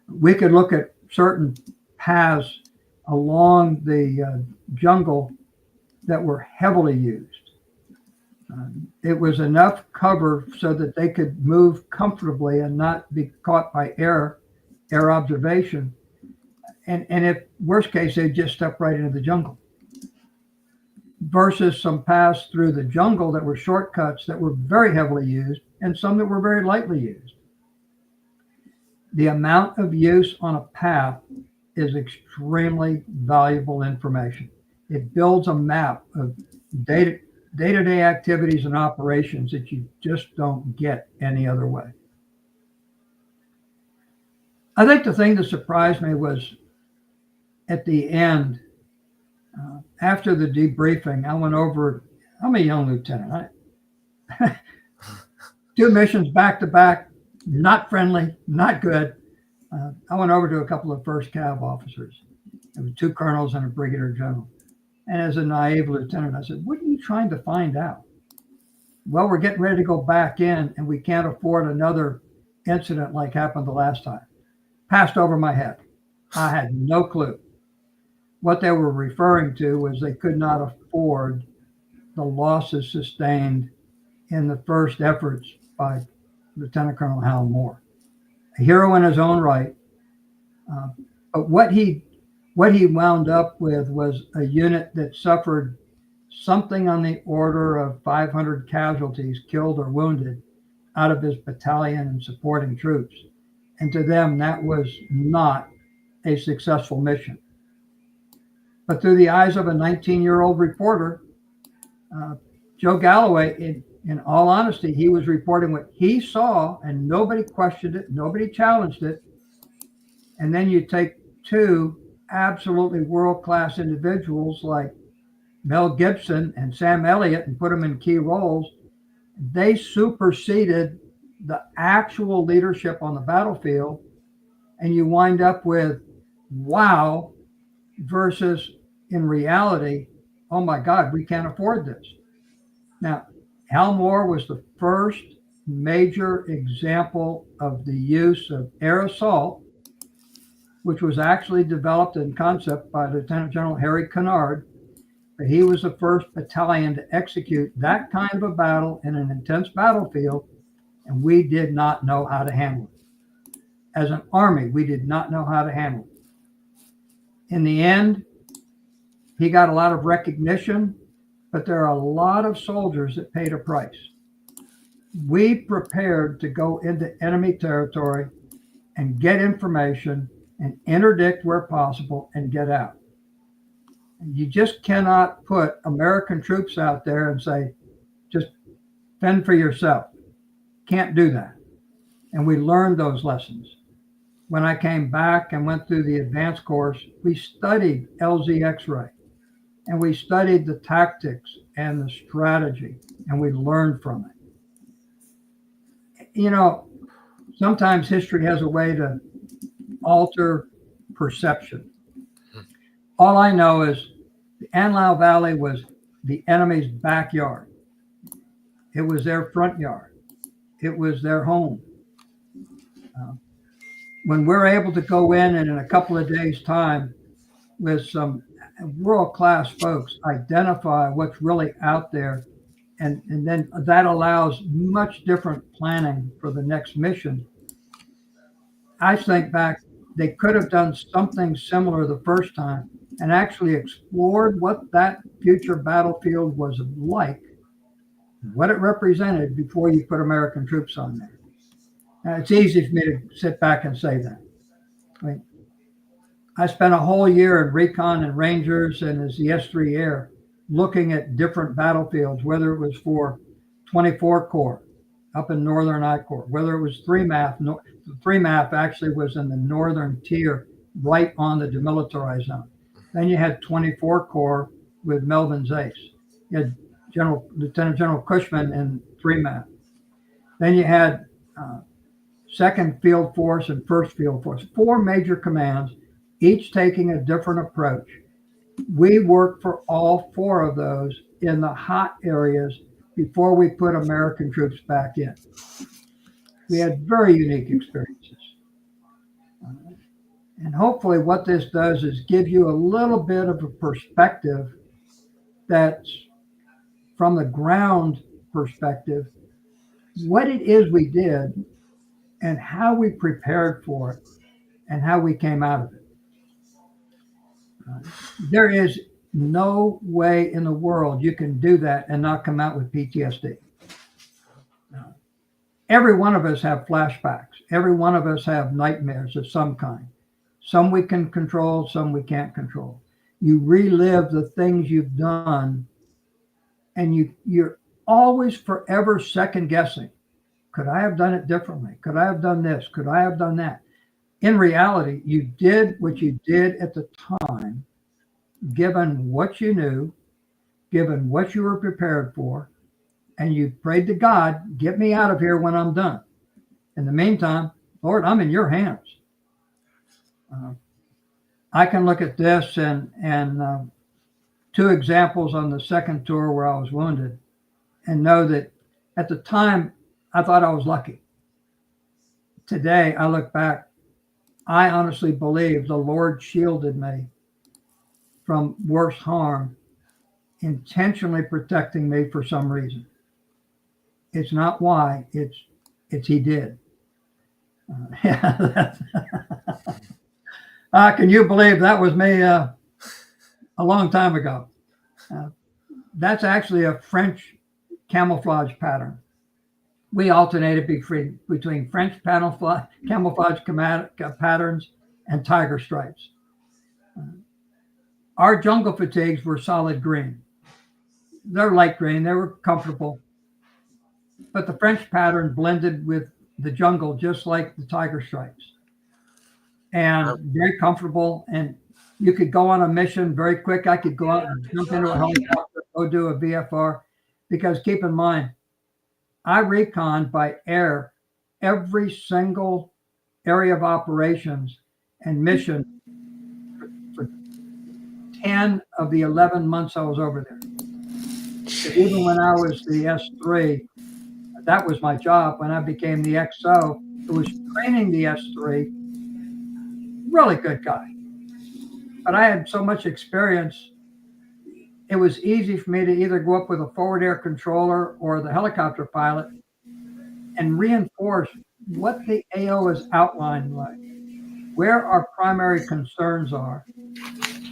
We could look at certain paths along the jungle that were heavily used. It was enough cover so that they could move comfortably and not be caught by air observation. And if worst case, they'd just step right into the jungle. Versus some paths through the jungle that were shortcuts that were very heavily used, and some that were very lightly used. The amount of use on a path is extremely valuable information. It builds a map of day-to-day activities and operations that you just don't get any other way. I think the thing that surprised me was at the end, after the debriefing, I went over. I'm a young lieutenant. 2 missions back to back, not friendly, not good. I went over to a couple of first cav officers. There were 2 colonels and a brigadier general. And as a naive lieutenant, I said, "What are you trying to find out?" "Well, we're getting ready to go back in, and we can't afford another incident like happened the last time." Passed over my head. I had no clue. What they were referring to was they could not afford the losses sustained in the first efforts by Lieutenant Colonel Hal Moore, a hero in his own right. But what he wound up with was a unit that suffered something on the order of 500 casualties, killed or wounded, out of his battalion and supporting troops. And to them, that was not a successful mission. But through the eyes of a 19-year-old reporter, Joe Galloway, in all honesty, he was reporting what he saw, and nobody questioned it, nobody challenged it. And then you take 2 absolutely world-class individuals like Mel Gibson and Sam Elliott and put them in key roles. They superseded the actual leadership on the battlefield, and you wind up with wow versus in reality, oh my God, we can't afford this. Now, Hal Moore was the first major example of the use of air assault, which was actually developed in concept by Lieutenant General Harry Kennard. But he was the first battalion to execute that kind of a battle in an intense battlefield, and we did not know how to handle it. As an Army, we did not know how to handle it. In the end, he got a lot of recognition, but there are a lot of soldiers that paid a price. We prepared to go into enemy territory and get information and interdict where possible and get out. You just cannot put American troops out there and say, just fend for yourself. Can't do that. And we learned those lessons. When I came back and went through the advanced course, we studied LZ X-ray, and we studied the tactics and the strategy, and we learned from it. You know, sometimes history has a way to alter perception. All I know is the Anlau Valley was the enemy's backyard. It was their front yard. It was their home. When we're able to go in and in a couple of days' time with some world-class folks, identify what's really out there, and then that allows much different planning for the next mission. I think back they could have done something similar the first time and actually explored what that future battlefield was like, what it represented before you put American troops on there. Now, it's easy for me to sit back and say that. I spent a whole year in Recon and Rangers and as the S3 Air looking at different battlefields, whether it was for 24 Corps up in Northern I Corps, whether it was 3MAF. 3MAF actually was in the northern tier, right on the demilitarized zone. Then you had 24 Corps with Melvin Zace. You had Lieutenant General Cushman in 3MAF. Then you had 2nd Field Force and 1st Field Force, 4 major commands, each taking a different approach. We worked for all 4 of those in the hot areas before we put American troops back in. We had very unique experiences. And hopefully what this does is give you a little bit of a perspective that's from the ground perspective, what it is we did and how we prepared for it and how we came out of it. There is no way in the world you can do that and not come out with PTSD. Every one of us have flashbacks. Every one of us have nightmares of some kind. Some we can control, some we can't control. You relive the things you've done, and you're always forever second guessing. Could I have done it differently? Could I have done this? Could I have done that? In reality, you did what you did at the time, given what you knew, given what you were prepared for, and you prayed to God, get me out of here when I'm done. In the meantime, Lord, I'm in your hands. I can look at this and 2 examples on the second tour where I was wounded and know that at the time, I thought I was lucky. Today, I look back, I honestly believe the Lord shielded me from worse harm, intentionally protecting me for some reason. It's not why, it's he did. Can you believe that was me a long time ago? That's actually a French camouflage pattern. We alternated between French camouflage patterns and tiger stripes. Our jungle fatigues were solid green. They're light green, they were comfortable. But the French pattern blended with the jungle just like the tiger stripes. And very comfortable, and you could go on a mission very quick. I could go out and jump into a helicopter, go do a VFR, because keep in mind, I reconned by air every single area of operations and mission for 10 of the 11 months I was over there. Even when I was the S3, that was my job. When I became the XO, it was training the S3. Really good guy. But I had so much experience, it was easy for me to either go up with a forward air controller or the helicopter pilot and reinforce what the AO is outlined like, where our primary concerns are,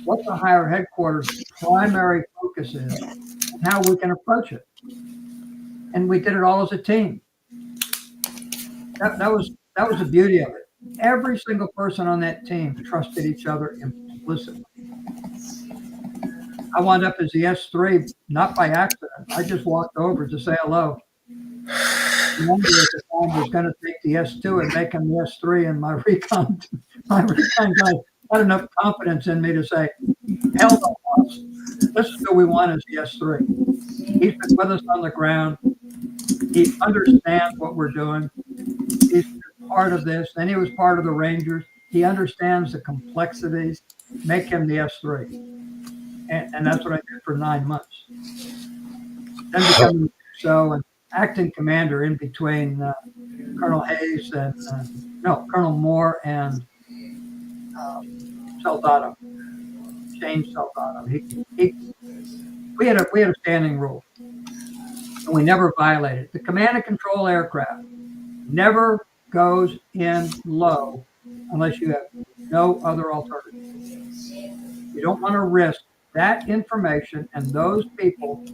what the higher headquarters primary focus is, and how we can approach it. And we did it all as a team. That was the beauty of it. Every single person on that team trusted each other implicitly. I wound up as the S3, not by accident. I just walked over to say hello. The number at the time was going to take the S2 and make him the S3, and my recon guy had enough confidence in me to say, hell no, boss. This is who we want as the S3. He's been with us on the ground. He understands what we're doing. He's part of this. Then he was part of the Rangers. He understands the complexities. Make him the S3. And that's what I did for 9 months. Then becoming so and acting commander in between Colonel Hayes and Colonel Moore and Soldado, James Soldado. We had a standing rule, and we never violated it. The command and control aircraft never goes in low unless you have no other alternative. You don't want to risk that information and those people,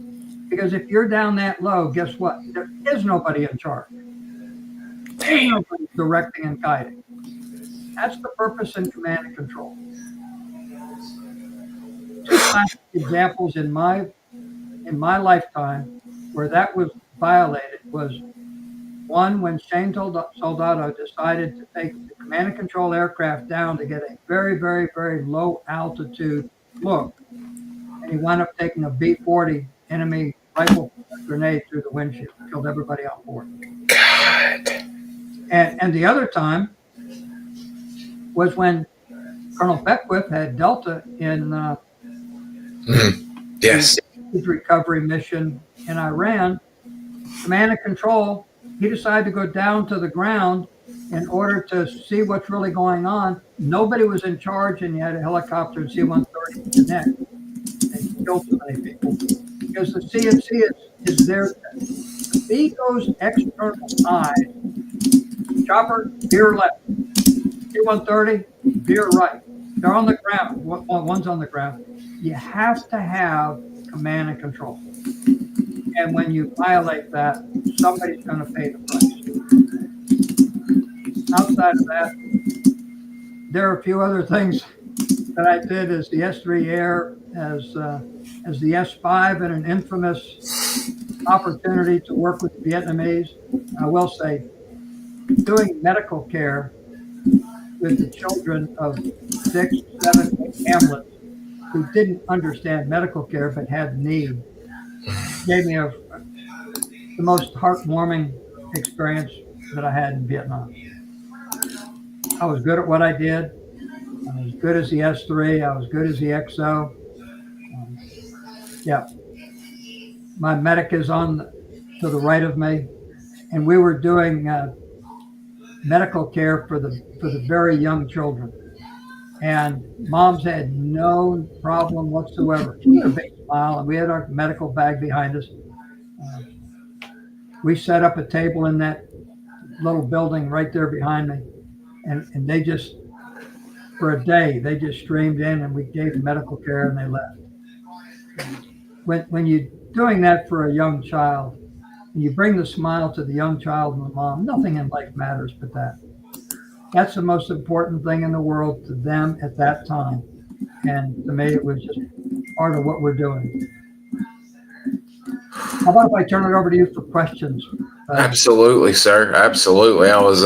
because if you're down that low, guess what? There is nobody in charge. There is nobody directing and guiding. That's the purpose in command and control. Two classic examples in my lifetime where that was violated was one when Shane Soldado decided to take the command and control aircraft down to get a very, very, very low altitude look. And he wound up taking a B-40 enemy rifle grenade through the windshield, killed everybody on board. God. And the other time was when Colonel Beckwith had Delta in Yes. his recovery mission in Iran. Command and control, he decided to go down to the ground in order to see what's really going on. Nobody was in charge, and you had a helicopter and C-130 connect. And killed so many people because the CNC is there. The B goes external eyes. Chopper, veer left. C-130, veer right. They're on the ground. One's on the ground. You have to have command and control. And when you violate that, somebody's going to pay the price. Outside of that, there are a few other things that I did as the S-3 Air, as the S-5 in an infamous opportunity to work with the Vietnamese. I will say, doing medical care with the children of 6, 7, 8 hamlets who didn't understand medical care but had need gave me the most heartwarming experience that I had in Vietnam. I was good at what I did. I was good as the S-3. I was good as the XO. Yeah. My medic is to the right of me, and we were doing medical care for the very young children. And moms had no problem whatsoever. We had a big smile, and we had our medical bag behind us. We set up a table in that little building right there behind me, and they just, for a day, they just streamed in, and we gave them medical care, and they left. When you're doing that for a young child, and you bring the smile to the young child and the mom, nothing in life matters but that. That's the most important thing in the world to them at that time. And to me, it was just part of what we're doing. How about if I turn it over to you for questions? Absolutely, sir. Absolutely. I was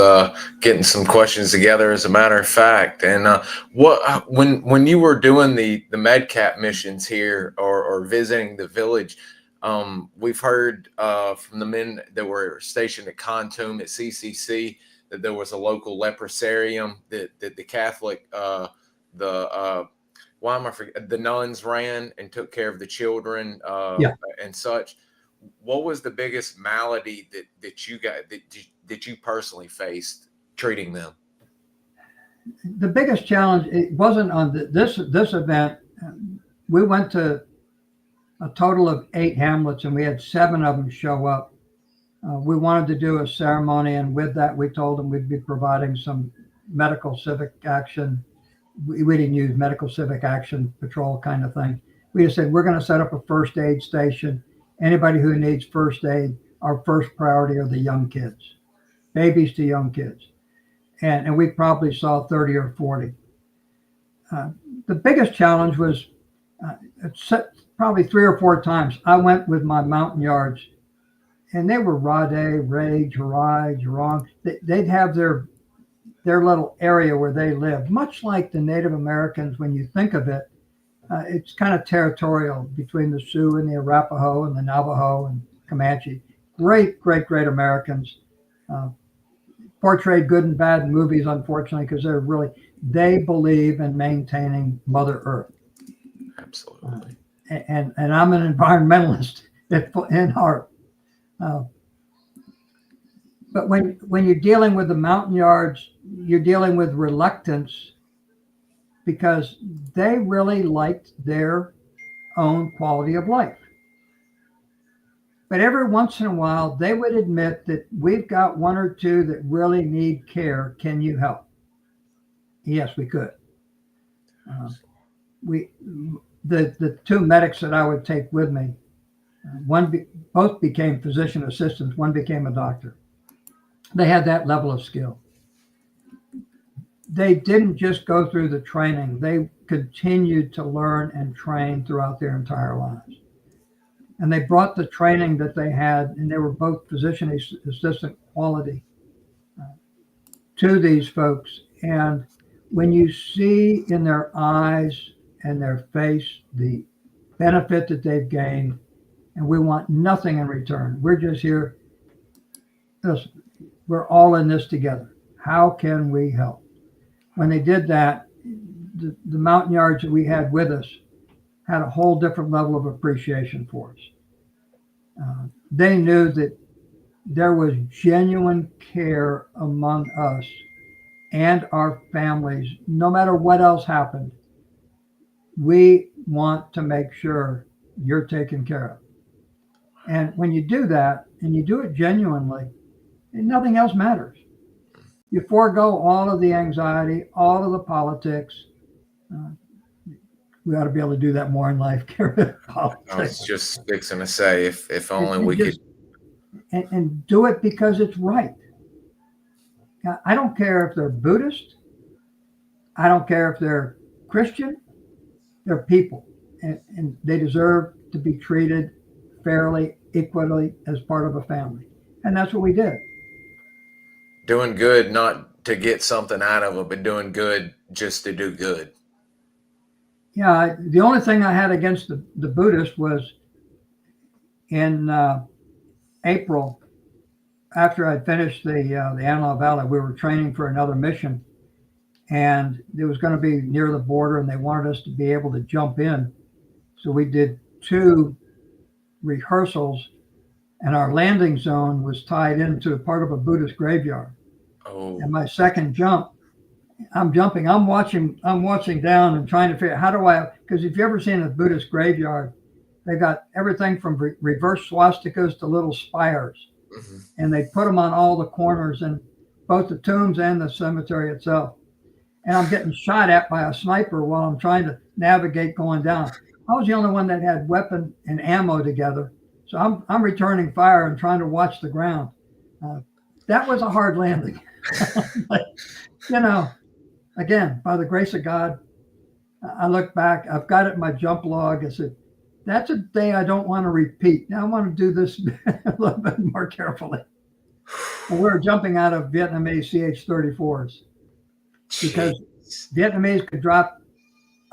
getting some questions together, as a matter of fact. And when you were doing the MedCap missions here or visiting the village, we've heard from the men that were stationed at Khartoum at CCC that there was a local leprosarium that the Catholic the nuns ran and took care of the children and such. What was the biggest malady that you got that you personally faced treating them? The biggest challenge, it wasn't on this event. We went to a total of 8 hamlets, and we had 7 of them show up. We wanted to do a ceremony, and with that, we told them we'd be providing some medical civic action. We didn't use medical civic action patrol kind of thing. We just said, we're going to set up a first aid station. Anybody who needs first aid, our first priority are the young kids, babies to young kids. And we probably saw 30 or 40. The biggest challenge was probably 3 or 4 times I went with my mountain yards, and they were Rade, Ray, Jirai, Jurong. They'd have their little area where they live, much like the Native Americans. When you think of it, it's kind of territorial between the Sioux and the Arapaho and the Navajo and Comanche. Great, great, great Americans. Portrayed good and bad in movies, unfortunately, because they believe in maintaining Mother Earth. Absolutely. And I'm an environmentalist in heart. But when you're dealing with the mountain yards, you're dealing with reluctance, because they really liked their own quality of life. But every once in a while, they would admit that we've got 1 or 2 that really need care. Can you help? Yes, we could. The two medics that I would take with me, both became physician assistants. One became a doctor. They had that level of skill. They didn't just go through the training. They continued to learn and train throughout their entire lives. And they brought the training that they had, and they were both physician assistant quality, to these folks. And when you see in their eyes and their face the benefit that they've gained, and we want nothing in return. We're just here. Listen, we're all in this together. How can we help? When they did that, the Montagnards that we had with us had a whole different level of appreciation for us. They knew that there was genuine care among us and our families. No matter what else happened, we want to make sure you're taken care of. And when you do that, and you do it genuinely, nothing else matters. You forego all of the anxiety, all of the politics. We ought to be able to do that more in life. Get rid of politics. I was just fixing to say, if only we could. And do it because it's right. Now, I don't care if they're Buddhist. I don't care if they're Christian. They're people, and they deserve to be treated fairly, equally as part of a family. And that's what we did. Doing good, not to get something out of it, but doing good just to do good. Yeah, the only thing I had against the Buddhists was in April, after I'd finished the Antelope Valley, we were training for another mission, and it was going to be near the border, and they wanted us to be able to jump in. So we did 2 rehearsals, and our landing zone was tied into a part of a Buddhist graveyard. Oh. And my second jump, I'm jumping, I'm watching down and trying to figure out how do I, because if you've ever seen a Buddhist graveyard, they've got everything from reverse swastikas to little spires. Mm-hmm. And they put them on all the corners in both the tombs and the cemetery itself. And I'm getting shot at by a sniper while I'm trying to navigate going down. I was the only one that had weapon and ammo together. So I'm returning fire and trying to watch the ground. That was a hard landing. But, again, by the grace of God, I look back, I've got it in my jump log. I said, that's a day I don't want to repeat. Now I want to do this a little bit more carefully. And we were jumping out of Vietnamese CH-34s because Vietnamese could drop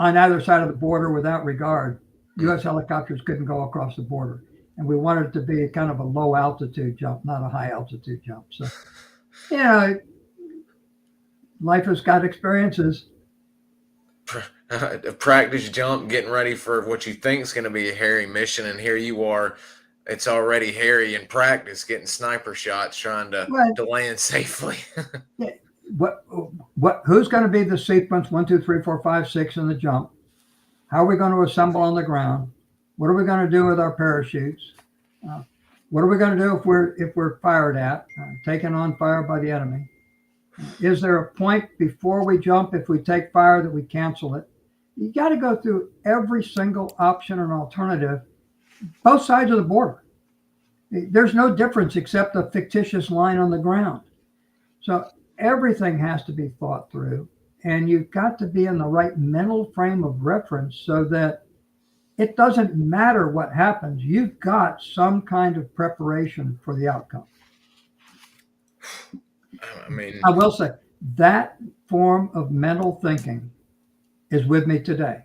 on either side of the border without regard. U.S. helicopters couldn't go across the border. And we wanted it to be kind of a low altitude jump, not a high altitude jump. So, life has got experiences. A practice jump, getting ready for what you think is going to be a hairy mission, and here you are. It's already hairy in practice, getting sniper shots, trying to land safely. Who's going to be the sequence 1, 2, 3, 4, 5, 6 in the jump? How are we going to assemble on the ground? What are we going to do with our parachutes? What are we going to do if we're fired at, taken on fire by the enemy? Is there a point before we jump, if we take fire, that we cancel it? You got to go through every single option and alternative, both sides of the border. There's no difference except a fictitious line on the ground. So everything has to be thought through, and you've got to be in the right mental frame of reference so that it doesn't matter what happens. You've got some kind of preparation for the outcome. I will say that form of mental thinking is with me today.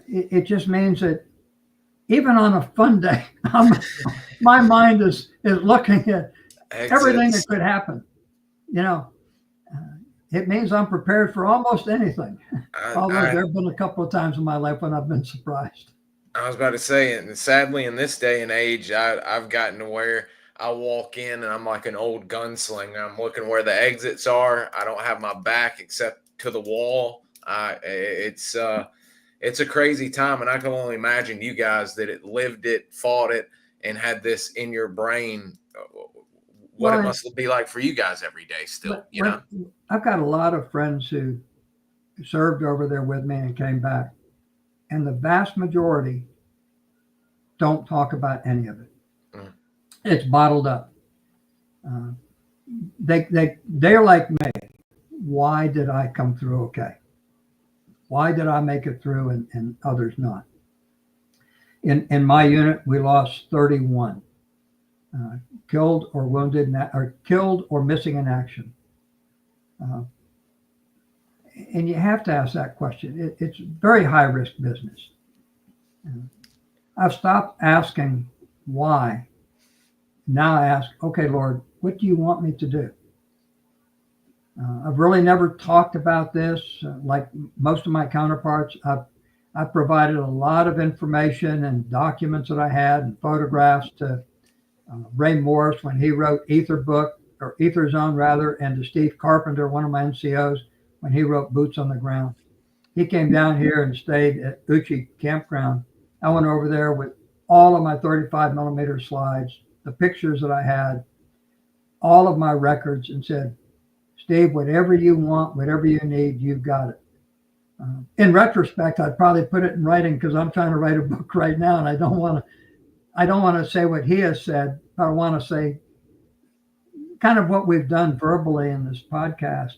It just means that even on a fun day, my mind is looking at everything that could happen. It means I'm prepared for almost anything. Although there have been a couple of times in my life when I've been surprised. I was about to say, and sadly in this day and age, I've gotten to where I walk in and I'm like an old gunslinger. I'm looking where the exits are. I don't have my back except to the wall. It's a crazy time, and I can only imagine you guys that lived it, fought it, and had this in your brain what it must be like for you guys every day still, you know? I've got a lot of friends who served over there with me and came back, and the vast majority don't talk about any of it. Mm. It's bottled up. They're like me. Why did I come through okay? Why did I make it through and others not? In my unit, we lost 31 killed or wounded, or killed or missing in action. And you have to ask that question. It's very high risk business. I've stopped asking why. Now I ask, okay, Lord, what do you want me to do? I've really never talked about this like most of my counterparts. I've provided a lot of information and documents that I had and photographs to Ray Morris when he wrote Ether Zone rather, and to Steve Carpenter, one of my NCOs, when he wrote Boots on the Ground. He came down here and stayed at Uchi Campground. I went over there with all of my 35 millimeter slides, the pictures that I had, all of my records, and said, Steve, whatever you want, whatever you need, you've got it. In retrospect, I'd probably put it in writing because I'm trying to write a book right now, and I don't want to say what he has said. I want to say kind of what we've done verbally in this podcast.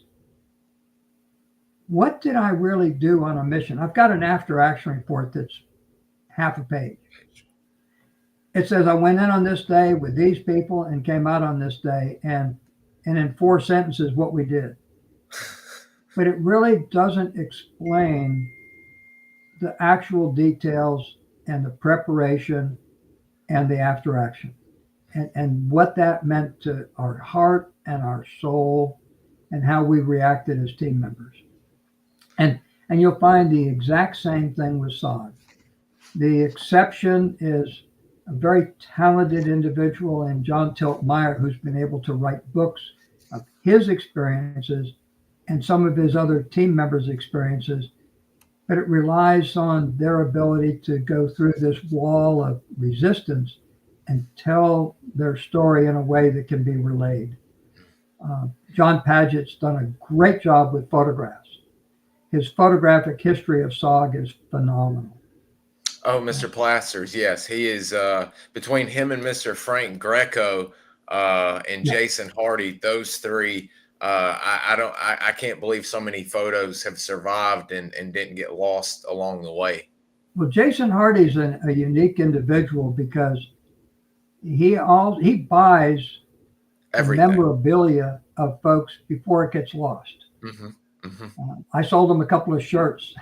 What did I really do on a mission? I've got an after action report that's half a page. It says I went in on this day with these people and came out on this day, and in 4 sentences what we did. But it really doesn't explain the actual details and the preparation and the after action and what that meant to our heart and our soul and how we reacted as team members. And you'll find the exact same thing with SOG. The exception is a very talented individual in John Tiltmeyer, who's been able to write books of his experiences and some of his other team members' experiences, but it relies on their ability to go through this wall of resistance and tell their story in a way that can be relayed. John Padgett's done a great job with photographs. His photographic history of SOG is phenomenal. Oh, Mr. Plasters, yes, he is. Between him and Mr. Frank Greco and Jason Hardy, those three, I can't believe so many photos have survived and didn't get lost along the way. Well, Jason Hardy's a unique individual because he buys everything, memorabilia of folks before it gets lost. Mm-hmm. Mm-hmm. I sold him a couple of shirts,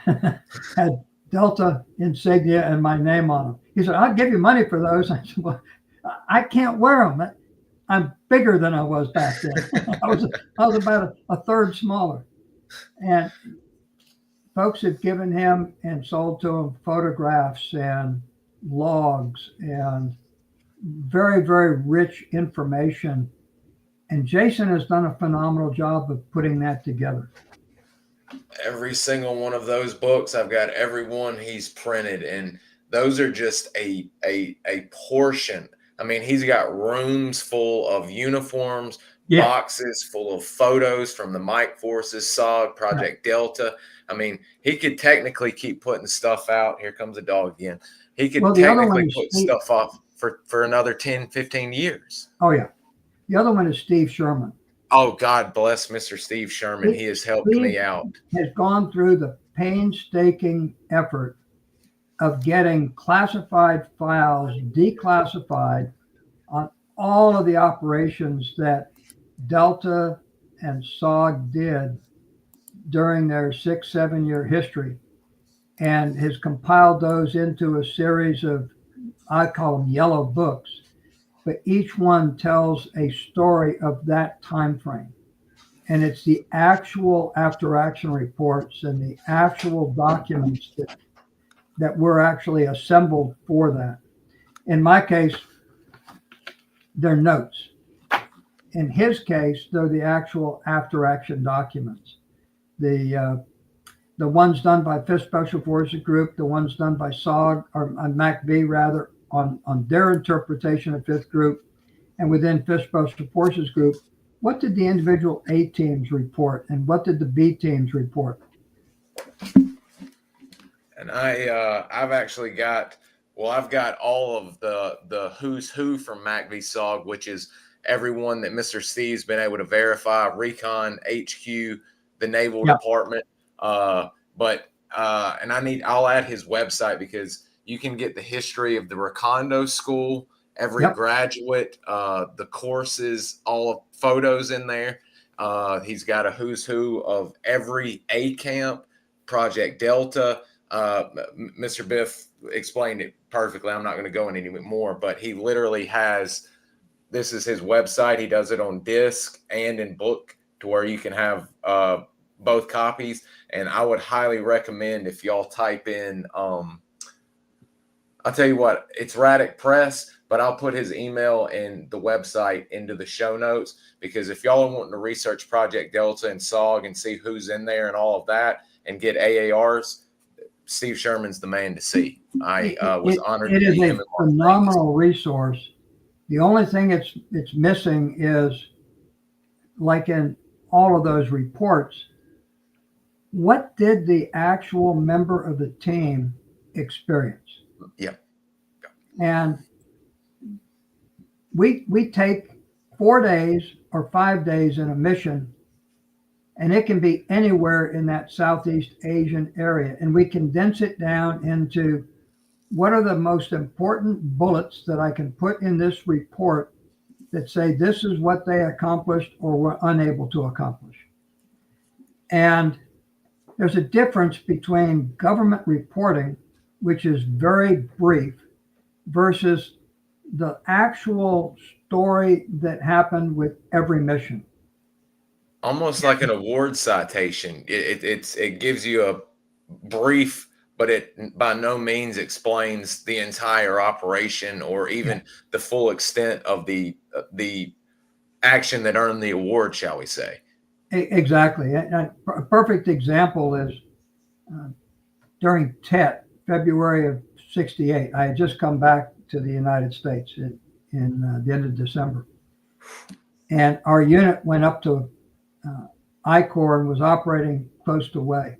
had Delta insignia and my name on them. He said, I'll give you money for those. I said, well, I can't wear them. I'm bigger than I was back then. I was about a third smaller. And folks have given him and sold to him photographs and logs and very, very rich information. And Jason has done a phenomenal job of putting that together. Every single one of those books, I've got every one he's printed, and those are just a portion. I mean, he's got rooms full of uniforms, boxes full of photos from the Mike Forces, SOG, Project Delta. I mean, he could technically keep putting stuff out. Here comes a dog again. He could technically put stuff off for another 10, 15 years. Oh, yeah. The other one is Steve Sherman. Oh, God bless Mr. Steve Sherman. He has helped me out. Has gone through the painstaking effort of getting classified files declassified on all of the operations that Delta and SOG did during their 6-7 year history, and has compiled those into a series of, I call them yellow books, but each one tells a story of that time frame. And it's the actual after action reports and the actual documents that were actually assembled for that. In my case, they're notes. In his case, they're the actual after action documents. The ones done by 5th Special Forces Group, the ones done by SOG, or MACV rather, on their interpretation of 5th Group, And within Fifth Special Forces Group, what did the individual A teams report and what did the B teams report? And I've actually got, well, I've got all of the who's who from MACV-SOG, which is everyone that Mr. Steve's been able to verify: Recon, HQ, the Naval Department. And I'll add his website because you can get the history of the Recondo School, every graduate, the courses, all of photos in there. He's got a who's who of every A camp, Project Delta. Mr. Biff explained it perfectly. I'm not going to go into any more, but he literally has, this is his website. He does it on disc and in book to where you can have both copies. And I would highly recommend if y'all type in, I'll tell you what, it's Radic Press, but I'll put his email and the website into the show notes, because if y'all are wanting to research Project Delta and SOG and see who's in there and all of that and get AARs, Steve Sherman's the man to see. I was honored to be him. It is a phenomenal resource. The only thing it's missing is, like in all of those reports, what did the actual member of the team experience? Yeah. And we take 4 days or 5 days in a mission, and it can be anywhere in that Southeast Asian area. And we condense it down into what are the most important bullets that I can put in this report that say this is what they accomplished or were unable to accomplish. And there's a difference between government reporting, which is very brief, versus the actual story that happened with every mission. Almost like an award citation. It gives you a brief, but it by no means explains the entire operation or even the full extent of the action that earned the award, shall we say. Exactly. A perfect example is during TET, February of '68. I had just come back to the United States in the end of December. And our unit went up to I-Corps and was operating close to Way.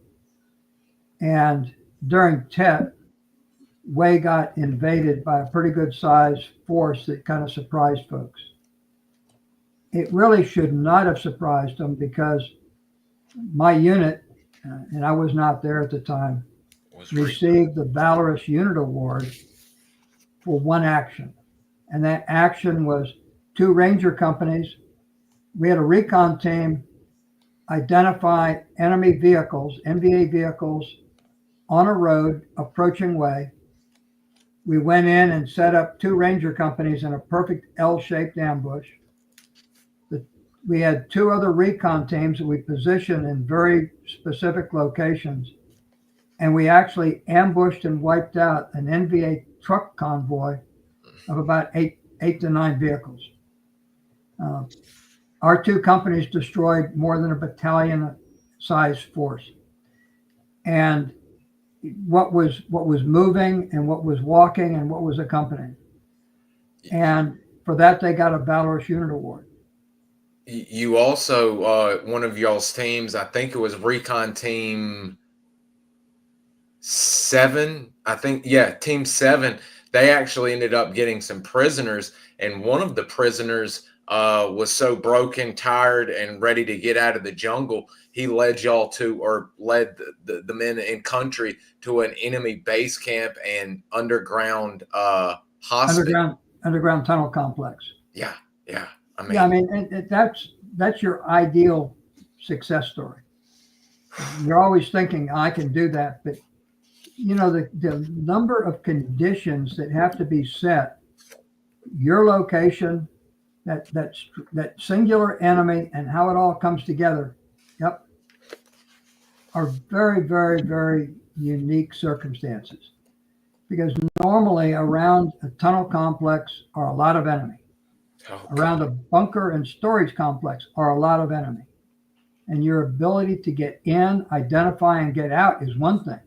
And during TET, Way got invaded by a pretty good sized force that kind of surprised folks. It really should not have surprised them, because my unit, and I was not there at the time, received the Valorous Unit Award for one action. And that action was 2 Ranger companies. We had a recon team identify enemy vehicles, NVA vehicles, on a road approaching Way. We went in and set up 2 Ranger companies in a perfect L-shaped ambush. We had 2 other recon teams that we positioned in very specific locations. And we actually ambushed and wiped out an NVA truck convoy of about 8 to 9 vehicles. Our 2 companies destroyed more than a battalion-sized force. And what was moving and what was walking and what was accompanying. And for that, they got a Valorous Unit Award. You also, one of y'all's teams, I think it was Recon Team 7, I think, Team 7, they actually ended up getting some prisoners, and one of the prisoners was so broken, tired, and ready to get out of the jungle, he led y'all to, or led the men in country to an enemy base camp and underground hospital. Underground tunnel complex. Yeah. I mean, that's your ideal success story. You're always thinking, I can do that, but the number of conditions that have to be set, your location, that singular enemy, and how it all comes together, are very, very, very unique circumstances. Because normally around a tunnel complex are a lot of enemy. Around a bunker and storage complex are a lot of enemy. And your ability to get in, identify, and get out is one thing.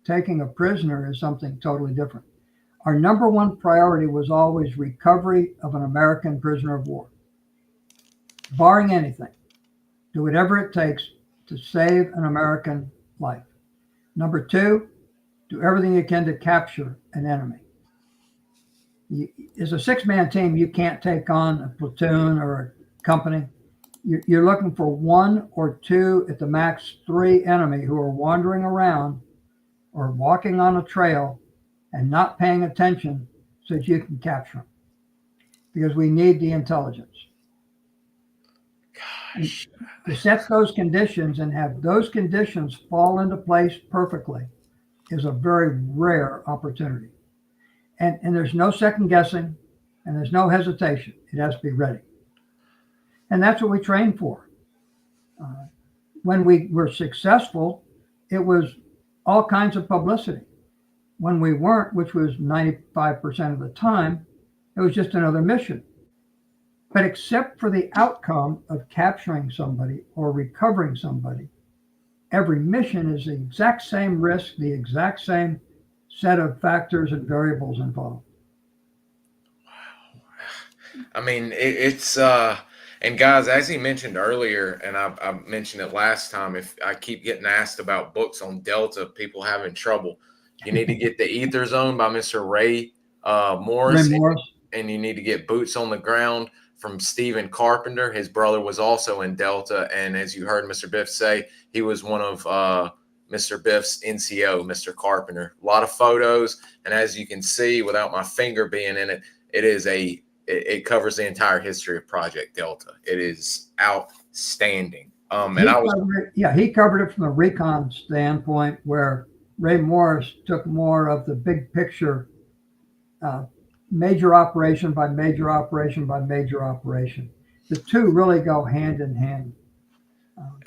Taking a prisoner is something totally different. our number one priority was always recovery of an American prisoner of war. Barring anything, do whatever it takes to save an American life. Number two, do everything you can to capture an enemy. As a six-man team, you can't take on a platoon or a company. You're looking for one or two, at the max three enemy who are wandering around or walking on a trail and not paying attention so that you can capture them. Because we need the intelligence. Gosh. To set those conditions and have those conditions fall into place perfectly is a very rare opportunity. And there's no second guessing and there's no hesitation. It has to be ready. And that's what we train for. When we were successful, it was all kinds of publicity. When we weren't, which was 95% of the time, it was just another mission. But except for the outcome of capturing somebody or recovering somebody, every mission is the exact same risk, the exact same set of factors and variables involved. Wow. I mean, it's and guys, as he mentioned earlier, and I mentioned it last time, if I keep getting asked about books on Delta, people having trouble, you need to get The Ether Zone by Mr. Ray Morris. And you need to get Boots on the Ground from Stephen Carpenter. His brother was also in Delta, and as you heard Mr. Biff say, he was one of Mr. Biff's NCO, Mr. Carpenter. A lot of photos, and as you can see, without my finger being in it, it covers the entire history of Project Delta. It is outstanding. He covered it from a Recon standpoint, where Ray Morris took more of the big picture, major operation by major operation by major operation. The two really go hand in hand.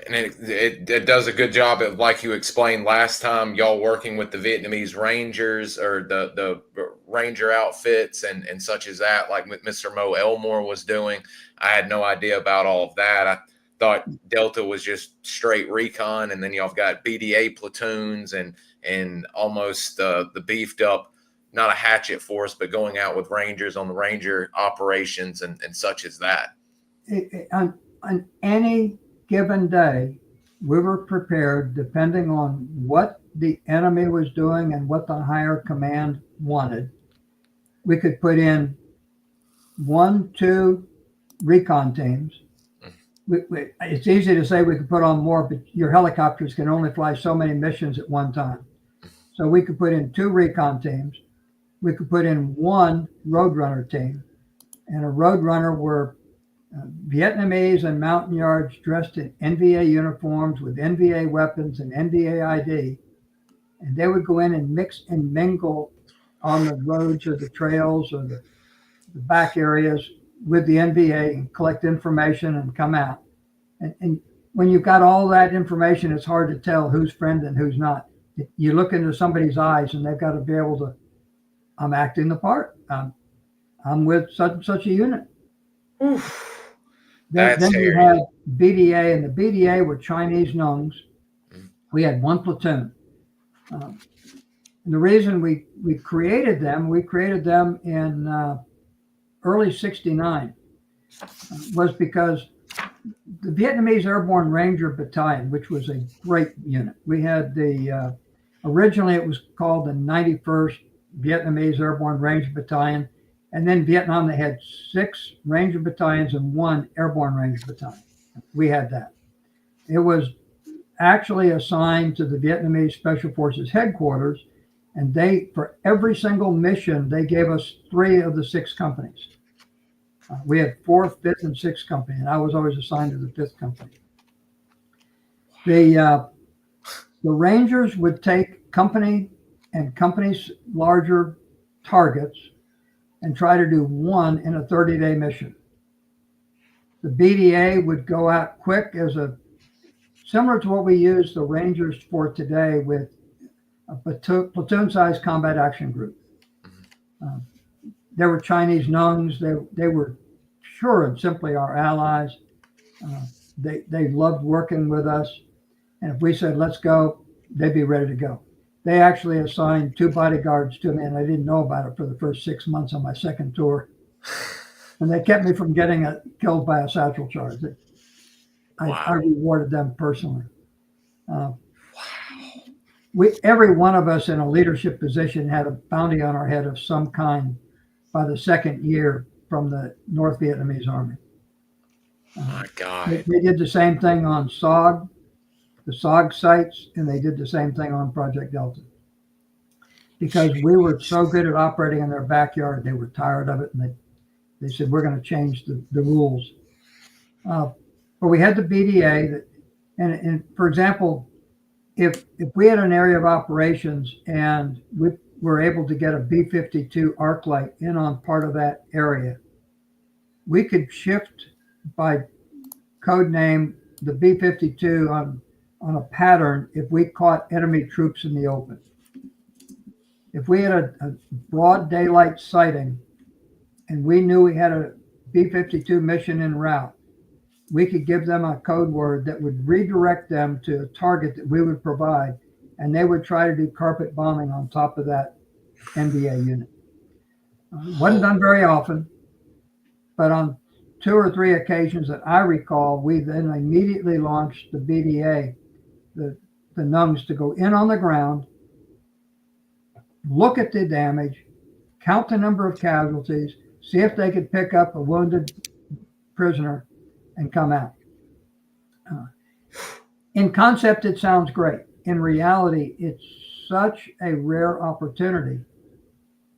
And it does a good job of, like you explained last time, y'all working with the Vietnamese Rangers or the Ranger outfits and such as that, like Mr. Mo Elmore was doing. I had no idea about all of that. I thought Delta was just straight recon, and then y'all got BDA platoons and almost the beefed up, not a hatchet force, but going out with Rangers on the Ranger operations and such as that. On any given day, we were prepared, depending on what the enemy was doing and what the higher command wanted. We could put in 1-2 recon teams. It's easy to say we could put on more, but your helicopters can only fly so many missions at one time. So we could put in 2 recon teams. We could put in 1 Roadrunner team, and a Roadrunner were Vietnamese and Montagnards dressed in NVA uniforms with NVA weapons and NVA ID, and they would go in and mix and mingle on the roads or the trails or the back areas with the NVA and collect information and come out. And when you've got all that information, it's hard to tell who's friend and who's not. You look into somebody's eyes and they've got to be able to, I'm acting the part. I'm with such and such a unit. Oof. Then you had BDA, and the BDA were Chinese Nungs. We had 1 platoon. The reason we created them in early '69 was because the Vietnamese Airborne Ranger Battalion, which was a great unit. We had originally it was called the 91st Vietnamese Airborne Ranger Battalion. And then Vietnam, they had 6 Ranger battalions and 1 Airborne Ranger battalion. We had that. It was actually assigned to the Vietnamese Special Forces headquarters, and they, for every single mission, they gave us 3 of the 6 companies. We had 4th, 5th, and 6th company, and I was always assigned to the 5th company. The Rangers would take company and company's larger targets and try to do 1 in a 30-day mission. The BDA would go out quick similar to what we use the Rangers for today, with a platoon-sized combat action group. There were Chinese Nungs. They were sure and simply our allies. They loved working with us. And if we said, let's go, they'd be ready to go. they actually assigned 2 bodyguards to me, and I didn't know about it for the first 6 months on my second tour. And they kept me from getting killed by a satchel charge. I rewarded them personally. Every one of us in a leadership position had a bounty on our head of some kind by the second year from the North Vietnamese Army. My God. They did the same thing on SOG, the SOG sites, and they did the same thing on Project Delta. Because we were so good at operating in their backyard, they were tired of it, and they said, we're going to change the rules. But we had the BDA, and for example, if we had an area of operations and we were able to get a B-52 arc light in on part of that area, we could shift by code name the B-52 on a pattern if we caught enemy troops in the open. If we had a broad daylight sighting and we knew we had a B-52 mission en route, we could give them a code word that would redirect them to a target that we would provide, and they would try to do carpet bombing on top of that NVA unit. Wasn't done very often, but on 2 or 3 occasions that I recall, we then immediately launched the BDA, the NUNGs, to go in on the ground, look at the damage, count the number of casualties, see if they could pick up a wounded prisoner, and come out. In concept, it sounds great. In reality, it's such a rare opportunity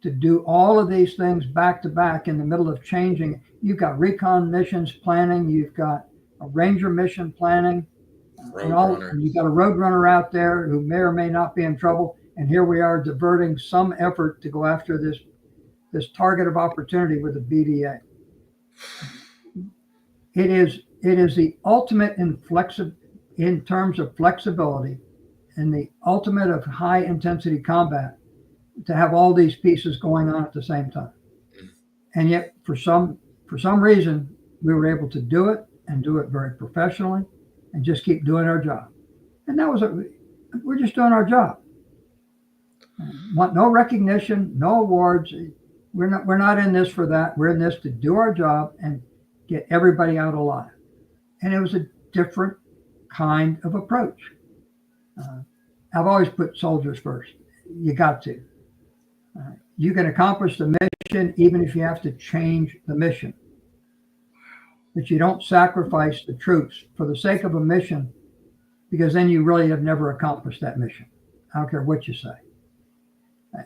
to do all of these things back to back in the middle of changing. You've got recon missions planning, you've got a ranger mission planning, and you've got a road runner out there who may or may not be in trouble. And here we are diverting some effort to go after this target of opportunity with a BDA. It is the ultimate in terms of flexibility and the ultimate of high intensity combat to have all these pieces going on at the same time. And yet for some reason, we were able to do it and do it very professionally and just keep doing our job. And we're just doing our job. Want no recognition, no awards. We're not in this for that. We're in this to do our job and get everybody out alive. And it was a different kind of approach. I've always put soldiers first. You got to. You can accomplish the mission even if you have to change the mission. But you don't sacrifice the troops for the sake of a mission, because then you really have never accomplished that mission. I don't care what you say.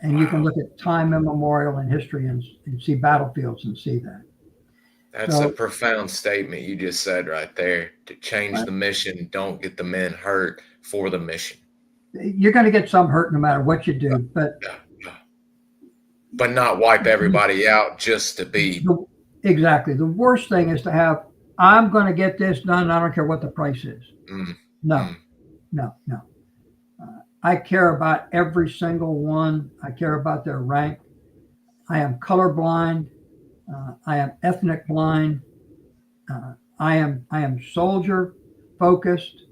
And you can look at time immemorial in history and see battlefields and see that. That's a profound statement you just said right there. To change the mission, don't get the men hurt for the mission. You're going to get some hurt no matter what you do, but not wipe everybody out just to be. Exactly. The worst thing is to have, I'm going to get this done. I don't care what the price is. No. I care about every single one. I care about their rank. I am colorblind. I am ethnic blind. I am soldier focused,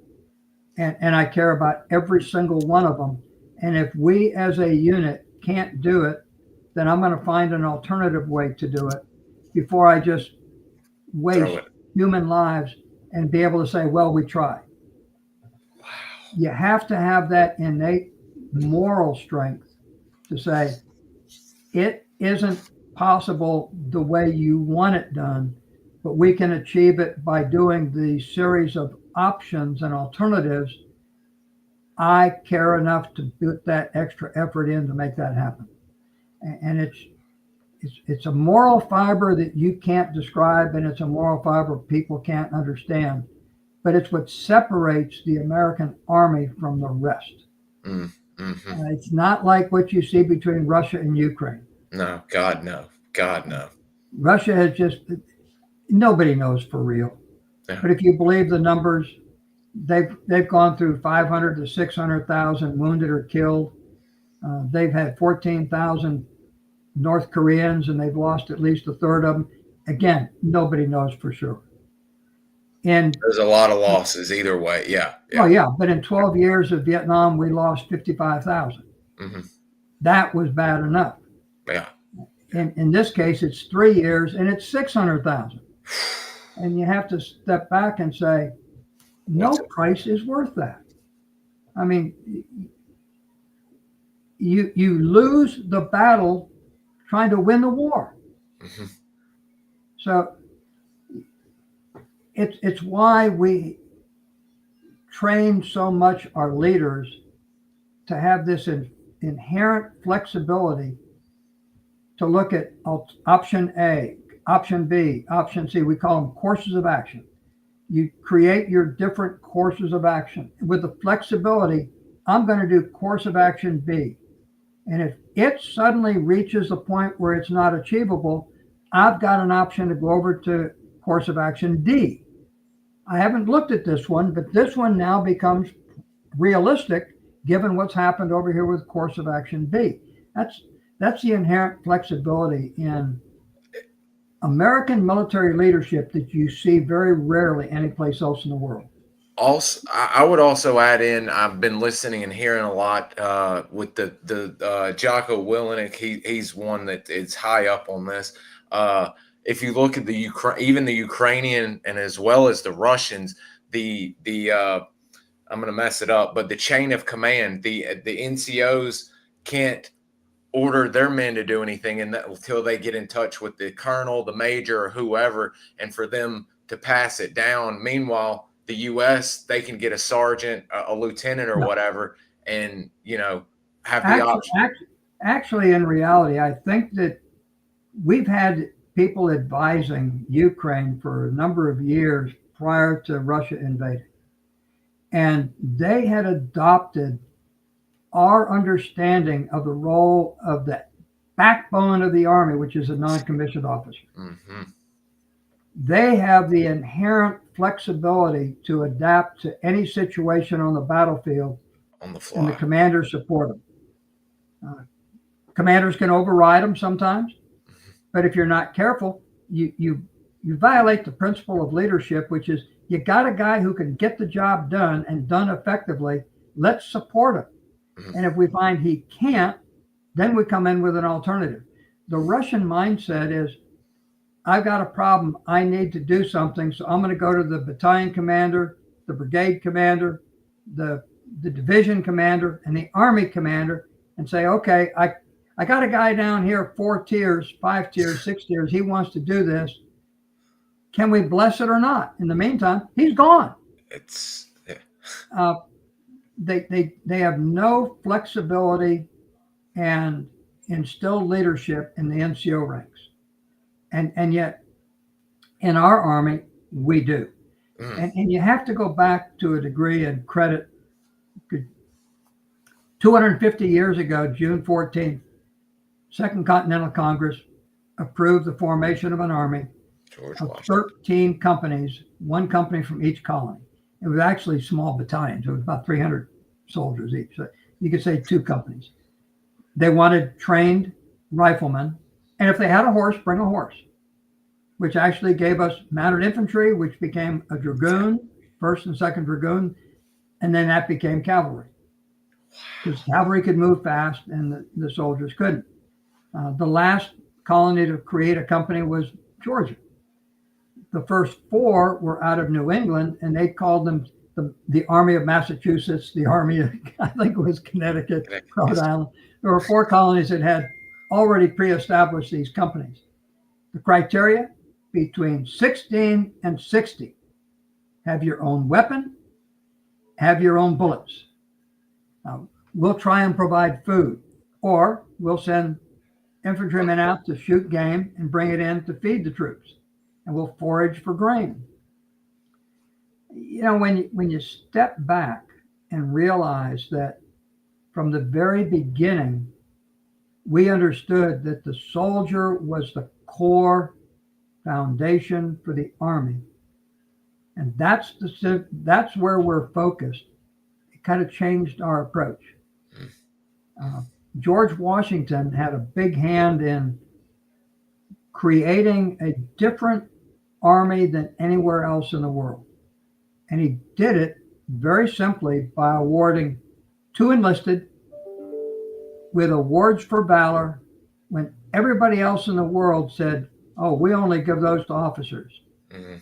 and I care about every single one of them. And if we as a unit can't do it, then I'm going to find an alternative way to do it before I just waste human lives and be able to say, well, we tried. Wow. You have to have that innate moral strength to say, it isn't possible the way you want it done, but we can achieve it by doing the series of options and alternatives. I care enough to put that extra effort in to make that happen. And it's a moral fiber that you can't describe, and it's a moral fiber people can't understand, but it's what separates the American army from the rest. It's not like what you see between Russia and Ukraine. No, God, no. God, no. Russia has nobody knows for real. Yeah. But if you believe the numbers, they've gone through 500 to 600,000 wounded or killed. They've had 14,000 North Koreans, and they've lost at least a third of them. Again, nobody knows for sure. And there's a lot of losses either way. Yeah. Oh, yeah. But in 12 years of Vietnam, we lost 55,000. Mm-hmm. That was bad enough. Yeah. In this case, it's 3 years and it's 600,000. And you have to step back and say, no price is worth that. I mean, you lose the battle trying to win the war. Mm-hmm. So it's why we train so much our leaders to have this inherent flexibility to look at option A, option B, option C. We call them courses of action. You create your different courses of action with the flexibility. I'm going to do course of action B. And if it suddenly reaches a point where it's not achievable, I've got an option to go over to course of action D. I haven't looked at this one, but this one now becomes realistic given what's happened over here with course of action B. That's the inherent flexibility in American military leadership that you see very rarely anyplace else in the world. Also, I would also add in, I've been listening and hearing a lot with the Jocko Willenick. He's one that is high up on this. If you look at even the Ukrainian and as well as the Russians, the I'm going to mess it up, but the chain of command, the NCOs can't order their men to do anything until they get in touch with the colonel, the major, or whoever, and for them to pass it down. Meanwhile, the U.S., they can get a sergeant, a lieutenant, or whatever, and have the option. Actually, in reality, I think that we've had people advising Ukraine for a number of years prior to Russia invading, and they had adopted our understanding of the role of the backbone of the Army, which is a non-commissioned officer. Mm-hmm. They have the inherent flexibility to adapt to any situation on the battlefield on the fly, and the commanders support them. Commanders can override them sometimes, but if you're not careful, you violate the principle of leadership, which is you got a guy who can get the job done and done effectively. Let's support him. Mm-hmm. And if we find he can't, then we come in with an alternative. The Russian mindset is, I've got a problem. I need to do something. So I'm going to go to the battalion commander, the brigade commander, the division commander, and the army commander and say, okay, I got a guy down here, 4 tiers, 5 tiers, 6 tiers. He wants to do this. Can we bless it or not? In the meantime, he's gone. They have no flexibility and instilled leadership in the NCO ranks. And yet in our Army, we do. Mm. And you have to go back to a degree and credit 250 years ago, June 14th, Second Continental Congress approved the formation of an army of 13 companies, 1 company from each colony. It was actually small battalions. It was about 300 soldiers each. So you could say 2 companies. They wanted trained riflemen. And if they had a horse, bring a horse, which actually gave us mounted infantry, which became a dragoon, 1st and 2nd Dragoon. And then that became cavalry. Because cavalry could move fast and the soldiers couldn't. The last colony to create a company was Georgia. The first 4 were out of New England, and they called them the Army of Massachusetts, the Army of, I think it was Connecticut, Rhode Island. There were 4 colonies that had already pre-established these companies. The criteria, between 16 and 60, have your own weapon, have your own bullets. We'll try and provide food, or we'll send infantrymen out to shoot game and bring it in to feed the troops, and we'll forage for grain. When you step back and realize that from the very beginning, we understood that the soldier was the core foundation for the Army, and that's where we're focused. It kind of changed our approach. George Washington had a big hand in creating a different army than anywhere else in the world. And he did it very simply by awarding 2 enlisted with awards for valor when everybody else in the world said, oh, we only give those to officers. Mm-hmm.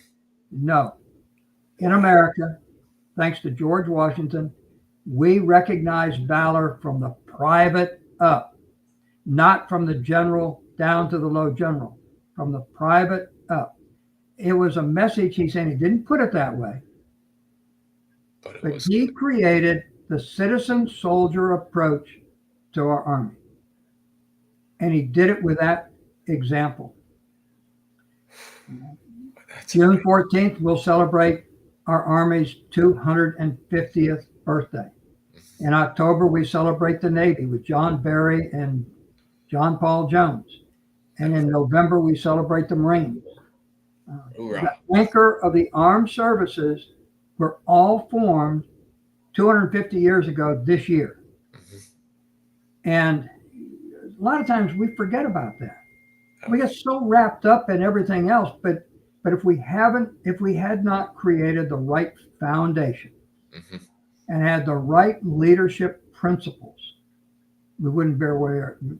No. In America, thanks to George Washington, we recognize valor from the private up, not from the general down to the low general, from the private up. It was a message he said. He didn't put it that way, but he created the citizen soldier approach to our Army. And he did it with that example. June 14th, we'll celebrate our Army's 250th birthday. In October, we celebrate the Navy with John Berry and John Paul Jones. And in November, we celebrate the Marines. The anchor of the armed services were all formed 250 years ago this year. Mm-hmm. And a lot of times we forget about that. We get so wrapped up in everything else, but if we had not created the right foundation mm-hmm. and had the right leadership principles, we wouldn't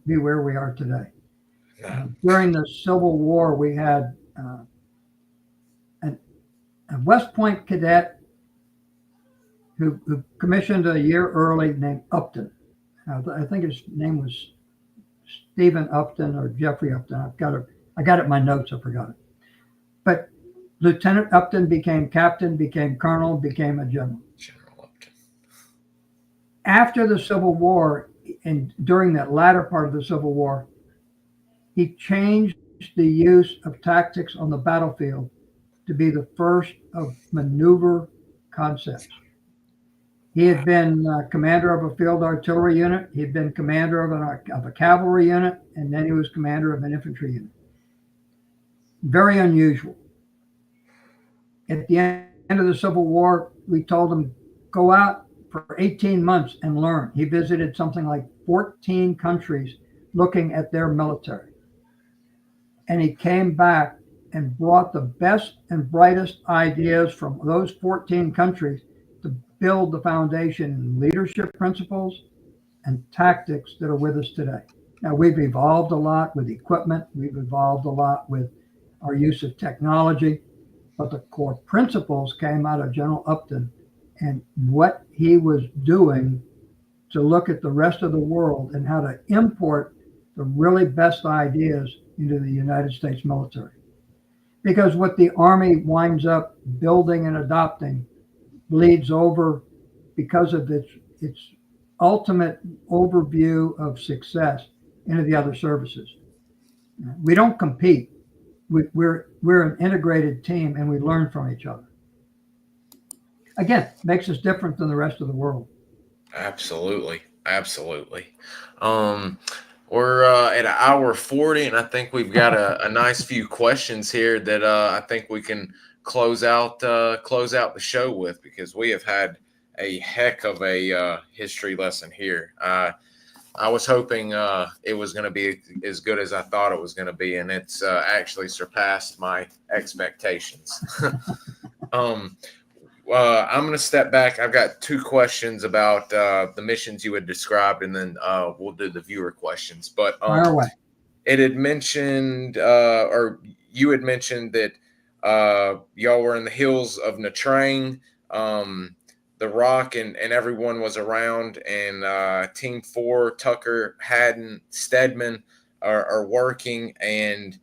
be where we are today. No. During the Civil War, we had a West Point cadet who commissioned a year early named Upton. I think his name was Stephen Upton or Jeffrey Upton. I got it in my notes. I forgot it. But Lieutenant Upton became captain, became colonel, became a general. General Upton. After the Civil War, and during that latter part of the Civil War, he changed the use of tactics on the battlefield to be the first of maneuver concepts. He had been commander of a field artillery unit. He had been commander of a cavalry unit, and then he was commander of an infantry unit. Very unusual. At the end of the Civil War, we told him, go out for 18 months and learn. He visited something like 14 countries looking at their military. And he came back and brought the best and brightest ideas from those 14 countries to build the foundation in leadership principles and tactics that are with us today. Now, we've evolved a lot with equipment. We've evolved a lot with our use of technology, but the core principles came out of General Upton and what he was doing to look at the rest of the world and how to import the really best ideas into the United States military. Because what the Army winds up building and adopting bleeds over because of its ultimate overview of success into the other services. We don't compete. We're an integrated team, and we learn from each other. Again, makes us different than the rest of the world. Absolutely. We're at an hour 40, and I think we've got a nice few questions here that I think we can close out the show with, because we have had a heck of a history lesson here. I was hoping it was going to be as good as I thought it was going to be, and it's actually surpassed my expectations. I'm going to step back. I've got two questions about the missions you had described, and then we'll do the viewer questions. But it had mentioned, or you had mentioned that y'all were in the hills of Natrang, the Rock, and everyone was around, and Team 4, Tucker, Hadden, Stedman are working, and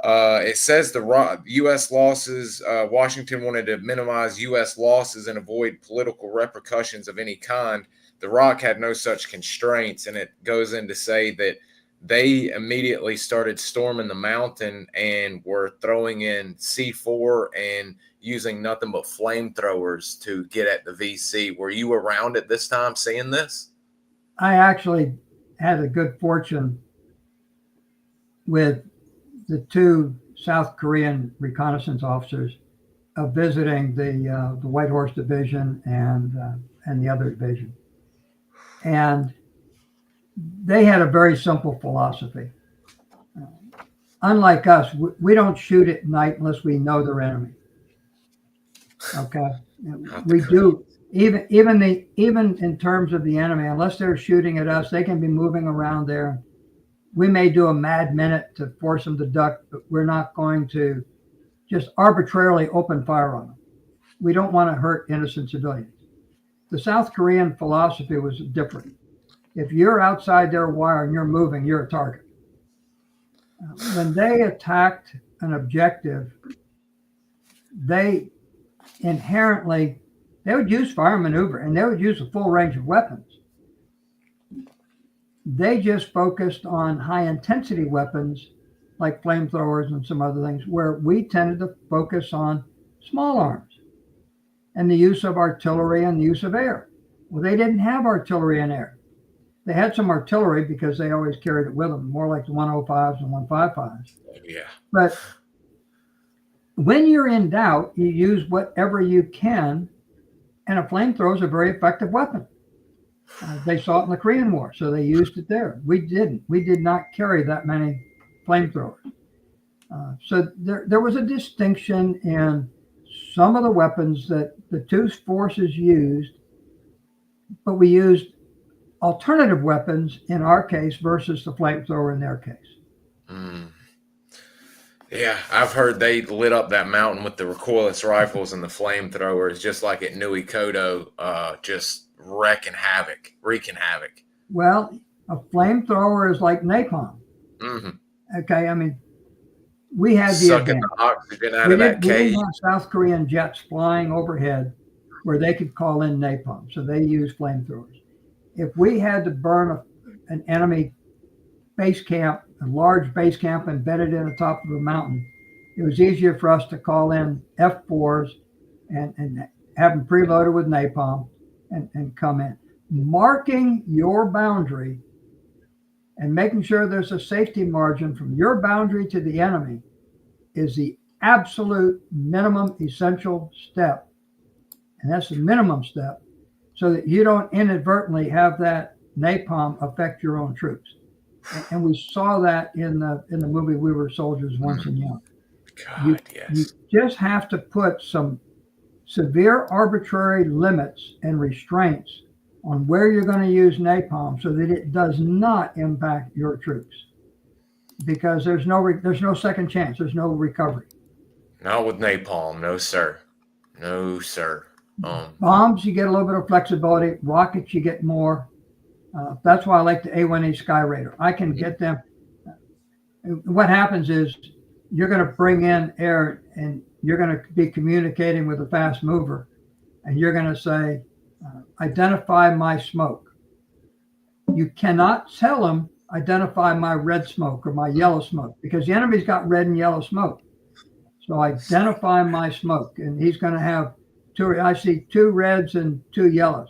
it says the U.S. losses, Washington wanted to minimize U.S. losses and avoid political repercussions of any kind. The Rock had no such constraints, and it goes in to say that they immediately started storming the mountain and were throwing in C4 and using nothing but flamethrowers to get at the VC. Were you around at this time seeing this? I actually had a good fortune with the two South Korean reconnaissance officers of visiting the White Horse Division and the other division. And they had a very simple philosophy. Unlike us, we don't shoot at night unless we know they're enemy. Okay, we do even in terms of the enemy, unless they're shooting at us, they can be moving around there. We may do a mad minute to force them to duck, but we're not going to just arbitrarily open fire on them. We don't want to hurt innocent civilians. The South Korean philosophy was different. If you're outside their wire and you're moving, you're a target. When they attacked an objective, they would use fire maneuver, and they would use a full range of weapons. They just focused on high intensity weapons like flamethrowers and some other things, where we tended to focus on small arms and the use of artillery and the use of air. Well, they didn't have artillery and air. They had some artillery because they always carried it with them, more like the 105s and 155s. Yeah. But when you're in doubt, you use whatever you can, and a flamethrower is a very effective weapon. They saw it in the Korean War, so they used it there. We didn't. We did not carry that many flamethrowers. So there was a distinction in some of the weapons that the two forces used, but we used alternative weapons in our case versus the flamethrower in their case. Yeah, I've heard they lit up that mountain with the recoilless rifles and the flamethrowers, just like at Nui Kodo, just wreaking havoc. Well, a flamethrower is like napalm. Mm-hmm. Okay, I mean, we had the sucking advantage. The oxygen out of that cage. We didn't have South Korean jets flying overhead where they could call in napalm, so they used flamethrowers. If we had to burn an enemy base camp, a large base camp embedded in the top of a mountain, it was easier for us to call in F4s and have them preloaded with napalm and come in. Marking your boundary and making sure there's a safety margin from your boundary to the enemy is the absolute minimum essential step. And that's the minimum step, so that you don't inadvertently have that napalm affect your own troops. And we saw that in the movie We Were Soldiers Once and Young. God, yes. You just have to put some severe arbitrary limits and restraints on where you're going to use napalm so that it does not impact your troops. Because there's no second chance. There's no recovery. Not with napalm. No, sir. No, sir. Bombs, you get a little bit of flexibility. Rockets, you get more. That's why I like the A1E Sky Raider. I can get them. What happens is you're going to bring in air and you're going to be communicating with a fast mover, and you're going to say, identify my smoke. You cannot tell them, identify my red smoke or my yellow smoke, because the enemy's got red and yellow smoke. So identify my smoke, and he's going to have I see 2 reds and 2 yellows.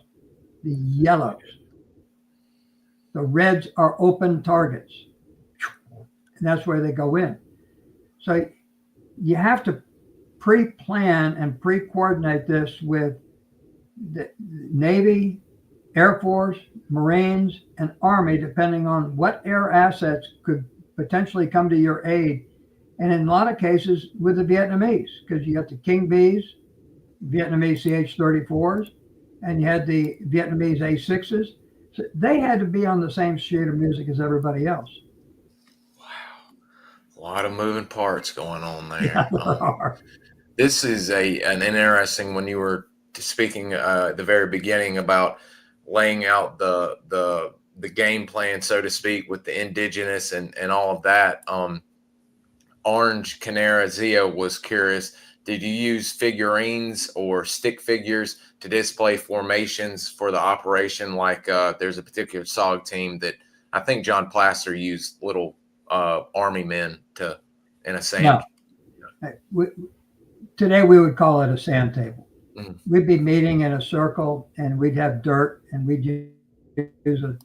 The yellows. The reds are open targets. And that's where they go in. So you have to pre-plan and pre-coordinate this with the Navy, Air Force, Marines, and Army, depending on what air assets could potentially come to your aid. And in a lot of cases with the Vietnamese, because you got the King Bs, Vietnamese CH-34s, and you had the Vietnamese A-6s. So they had to be on the same sheet of music as everybody else. Wow. A lot of moving parts going on there. Yeah, this is an interesting, when you were speaking at the very beginning about laying out the game plan, so to speak, with the indigenous and all of that. Orange Canara Zia was curious, did you use figurines or stick figures to display formations for the operation? Like there's a particular SOG team that I think John Plaster used little army men in a sand. No. Today we would call it a sand table. Mm-hmm. We'd be meeting in a circle, and we'd have dirt, and we'd use a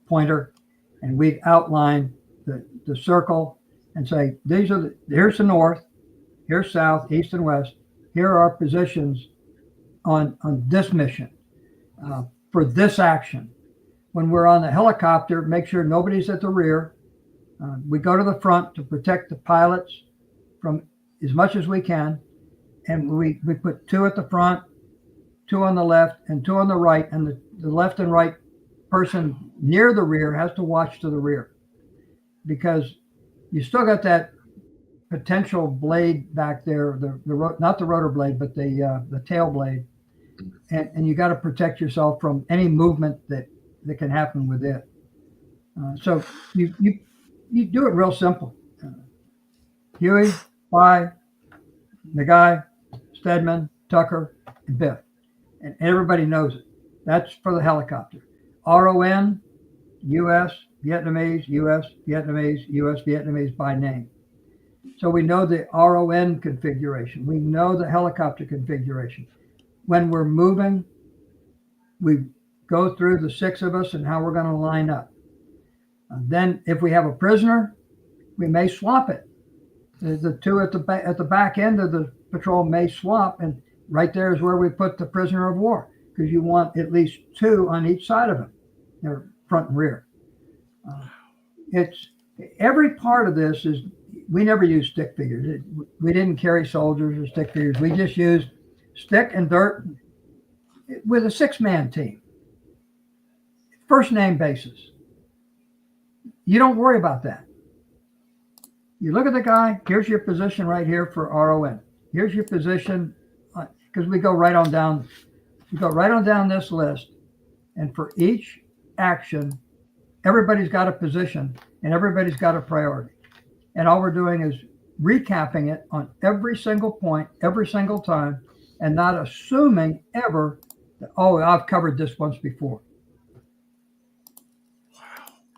pointer, and we'd outline the circle and say, here's the north, here's south, east, and west. Here are our positions on this mission for this action. When we're on the helicopter, make sure nobody's at the rear. We go to the front to protect the pilots from as much as we can. And we put 2 at the front, two on the left, and two on the right, and the left and right person near the rear has to watch to the rear, because you still got that potential blade back there, not the rotor blade, but the tail blade, and you got to protect yourself from any movement that can happen with it. So you do it real simple. Huey, Fly, the guy, Stedman, Tucker, and Biff, and everybody knows it. That's for the helicopter. RON, U.S. Vietnamese, U.S. Vietnamese, U.S. Vietnamese by name. So we know the RON configuration. We know the helicopter configuration. When we're moving, we go through the six of us and how we're going to line up. Then if we have a prisoner, we may swap it. The two at the back end of the patrol may swap, and right there is where we put the prisoner of war, because you want at least two on each side of him, their front and rear. It's every part of this is, we never use stick figures. We didn't carry soldiers or stick figures. We just used stick and dirt with a 6-man team. First name basis. You don't worry about that. You look at the guy, here's your position right here for RON. Here's your position, because we go right on down this list, and for each action, everybody's got a position and everybody's got a priority. And all we're doing is recapping it on every single point, every single time, and not assuming ever that, oh, I've covered this once before. Wow.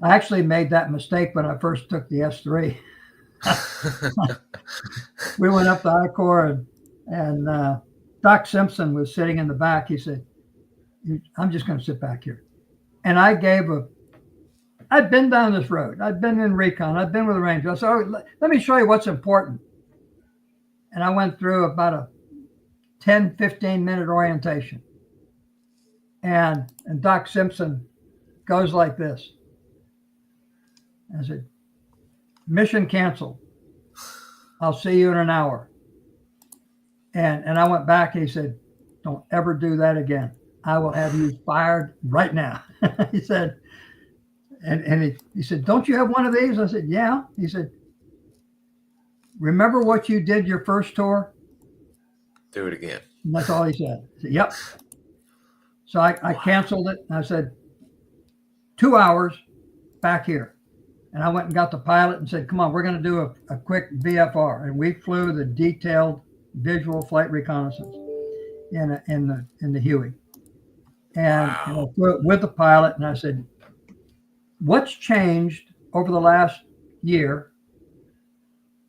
I actually made that mistake when I first took the S3. We went up to I Corps, and Doc Simpson was sitting in the back. He said, I'm just going to sit back here. And I'd been down this road. I'd been in Recon. I'd been with the Rangers. So let me show you what's important. And I went through about a 10, 15-minute orientation. And Doc Simpson goes like this. I said, mission canceled. I'll see you in an hour. And I went back, and he said, don't ever do that again. I will have you fired right now. He said, and he said, don't you have one of these? I said, yeah. He said, remember what you did your first tour? Do it again. And that's all he said. I said, yep. So I canceled it. And I said, 2 hours back here. And I went and got the pilot and said, come on, we're going to do a quick VFR. And we flew the detailed visual flight reconnaissance in the Huey. And, wow. And I flew it with the pilot, and I said, what's changed over the last year?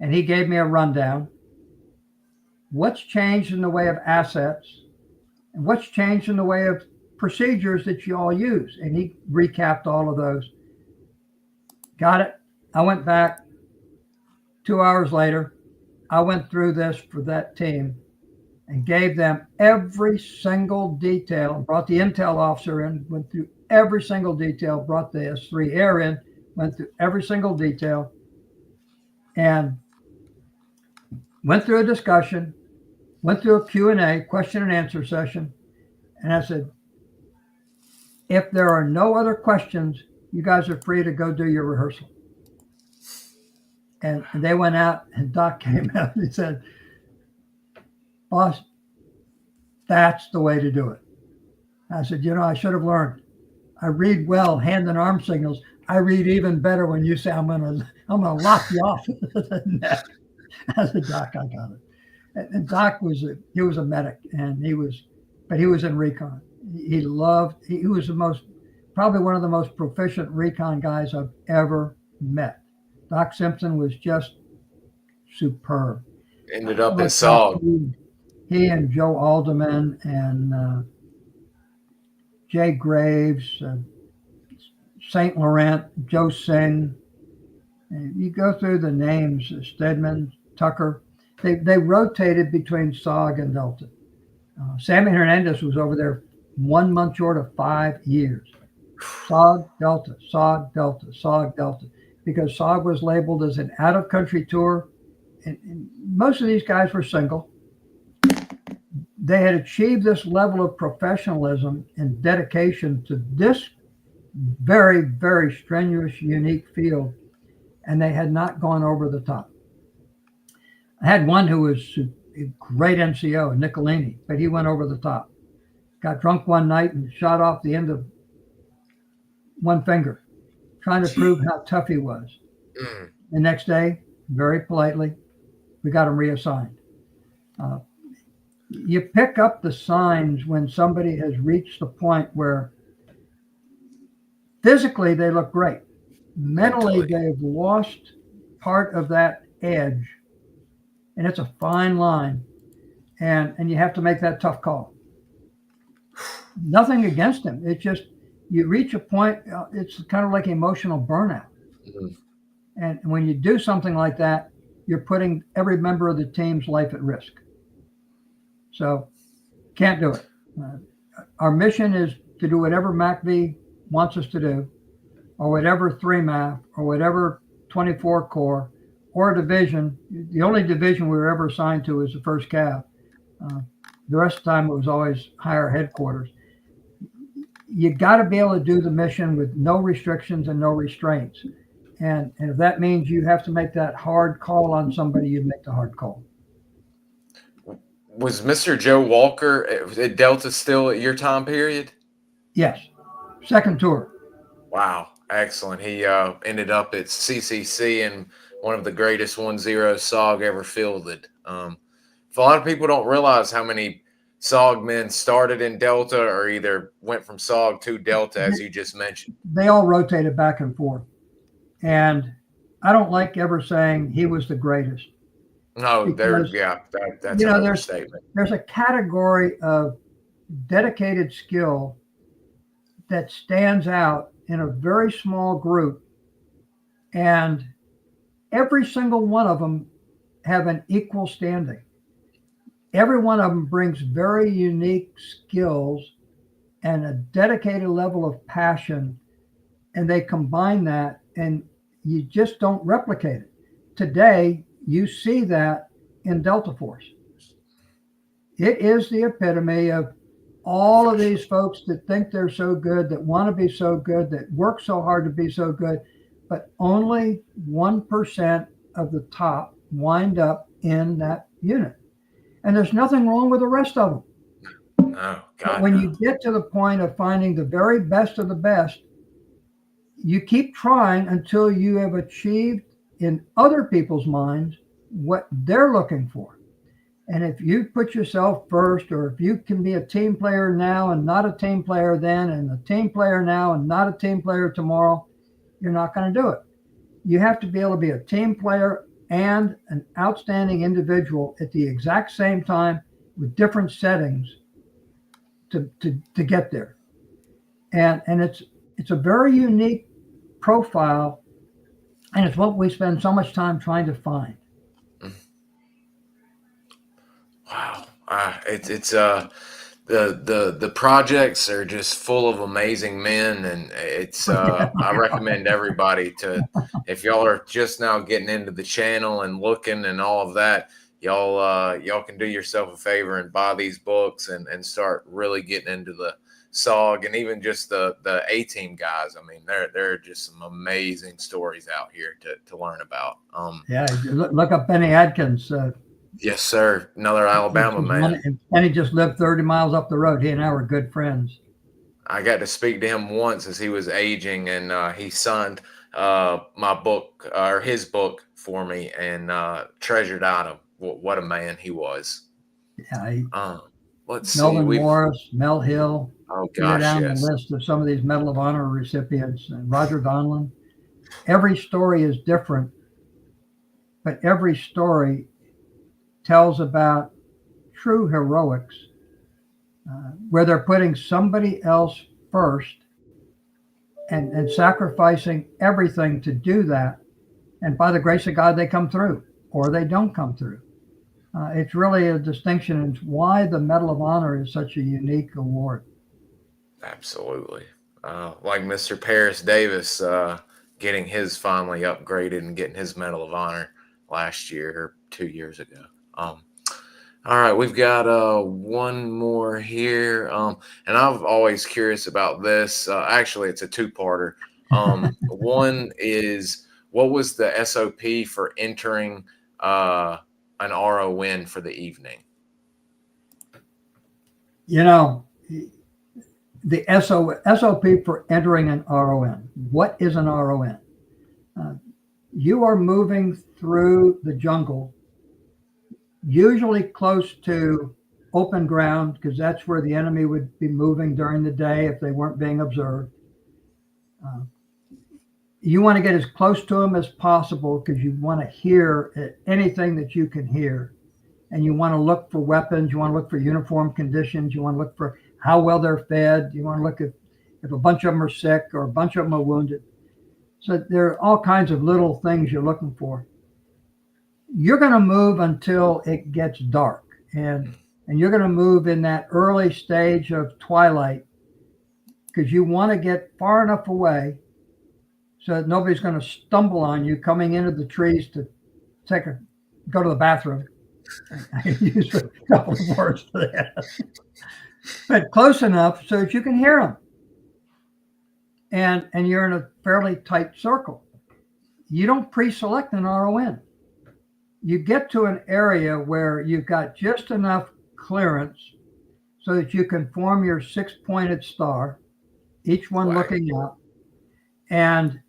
And he gave me a rundown. What's changed in the way of assets? And what's changed in the way of procedures that you all use? And he recapped all of those. Got it. I went back 2 hours later. I went through this for that team and gave them every single detail, brought the intel officer in, went through every single detail, brought the S3 Air in, went through every single detail, and went through a discussion, went through a Q&A, question and answer session. And I said, if there are no other questions, you guys are free to go do your rehearsal. And they went out, and Doc came out and he said, boss, that's the way to do it. I said, I should have learned. I read well, hand and arm signals. I read even better when you say I'm gonna lock you off. I said, Doc, I got it. And Doc was a medic, and he was in Recon. He was probably one of the most proficient Recon guys I've ever met. Doc Simpson was just superb. Ended up in SOG. He and Joe Alderman and Jay Graves, St. Laurent, Joe Singh. And you go through the names, Stedman, Tucker. They rotated between SOG and Delta. Sammy Hernandez was over there 1 month short of 5 years. SOG, Delta, SOG, Delta, SOG, Delta. Because SOG was labeled as an out-of-country tour. And most of these guys were single. they had achieved this level of professionalism and dedication to this very, very strenuous, unique field, and they had not gone over the top. I had one who was a great NCO, Nicolini, but he went over the top. Got drunk one night and shot off the end of one finger, trying to prove how tough he was. The next day, very politely, we got him reassigned. You pick up the signs when somebody has reached the point where physically they look great. Mentally, they've lost part of that edge, and it's a fine line, and you have to make that tough call. Nothing against him. It's just you reach a point, it's kind of like emotional burnout. And when you do something like that, you're putting every member of the team's life at risk. So can't do it. Our mission is to do whatever MACV wants us to do, or whatever 3 MAF, or whatever 24 Corps, or a division. The only division we were ever assigned to is the 1st Cav. The rest of the time it was always higher headquarters. You got to be able to do the mission with no restrictions and no restraints. And if that means you have to make that hard call on somebody, you make the hard call. Was Mr. Joe Walker at Delta still at your time period? Yes. 2nd tour. Wow. Excellent. He ended up at CCC and one of the greatest 1-0 SOG ever fielded. A lot of people don't realize how many SOG men started in Delta or either went from SOG to Delta, as you just mentioned. They all rotated back and forth. And I don't like ever saying he was the greatest. No, that's another statement. There's a category of dedicated skill that stands out in a very small group, and every single one of them have an equal standing. Every one of them brings very unique skills and a dedicated level of passion, and they combine that, and you just don't replicate it. Today, you see that in Delta Force. It is the epitome of all of these folks that think they're so good, that want to be so good, that work so hard to be so good, but only 1% of the top wind up in that unit. And there's nothing wrong with the rest of them. No, but when you get to the point of finding the very best of the best, you keep trying until you have achieved in other people's minds what they're looking for. And if you put yourself first, or if you can be a team player now and not a team player then, and a team player now and not a team player tomorrow, you're not going to do it. You have to be able to be a team player and an outstanding individual at the exact same time with different settings to get there. And it's a very unique profile, and it's what we spend so much time trying to find. Wow. It's the projects are just full of amazing men, and it's I recommend everybody to, if y'all are just now getting into the channel and looking and all of that, y'all can do yourself a favor and buy these books and start really getting into the SOG and even just the A-team guys. I mean, there are just some amazing stories out here to learn about. Yeah, look up Benny Adkins. Yes, sir. Another Alabama man. And he just lived 30 miles up the road. He and I were good friends. I got to speak to him once as he was aging, and he signed my book, or his book, for me, and treasured out of what a man he was. Yeah. Let's Melvin see. Morris, Mel Hill. Oh, gosh, down yes. the list of some of these Medal of Honor recipients. And Roger Donlin. Every story is different, but every story tells about true heroics, where they're putting somebody else first and sacrificing everything to do that. And by the grace of God, they come through, or they don't come through. It's really a distinction, and it's why the Medal of Honor is such a unique award. Absolutely. Like Mr. Paris Davis getting his finally upgraded and getting his Medal of Honor last year or 2 years ago. All right, we've got one more here. And I'm always curious about this. Actually, it's a two-parter. One is, what was the SOP for entering an RON for the evening? You know, the SOP for entering an RON. What is an RON? You are moving through the jungle, usually close to open ground, because that's where the enemy would be moving during the day if they weren't being observed. You want to get as close to them as possible because you want to hear anything that you can hear. And you want to look for weapons. You want to look for uniform conditions. You want to look for how well they're fed. You want to look at if a bunch of them are sick or a bunch of them are wounded. So there are all kinds of little things you're looking for. You're going to move until it gets dark. And you're going to move in that early stage of twilight because you want to get far enough away so that nobody's going to stumble on you coming into the trees to go to the bathroom. I use a couple of words for that. But close enough so that you can hear them. And you're in a fairly tight circle. You don't pre-select an RON. You get to an area where you've got just enough clearance so that you can form your six-pointed star, each one looking up. And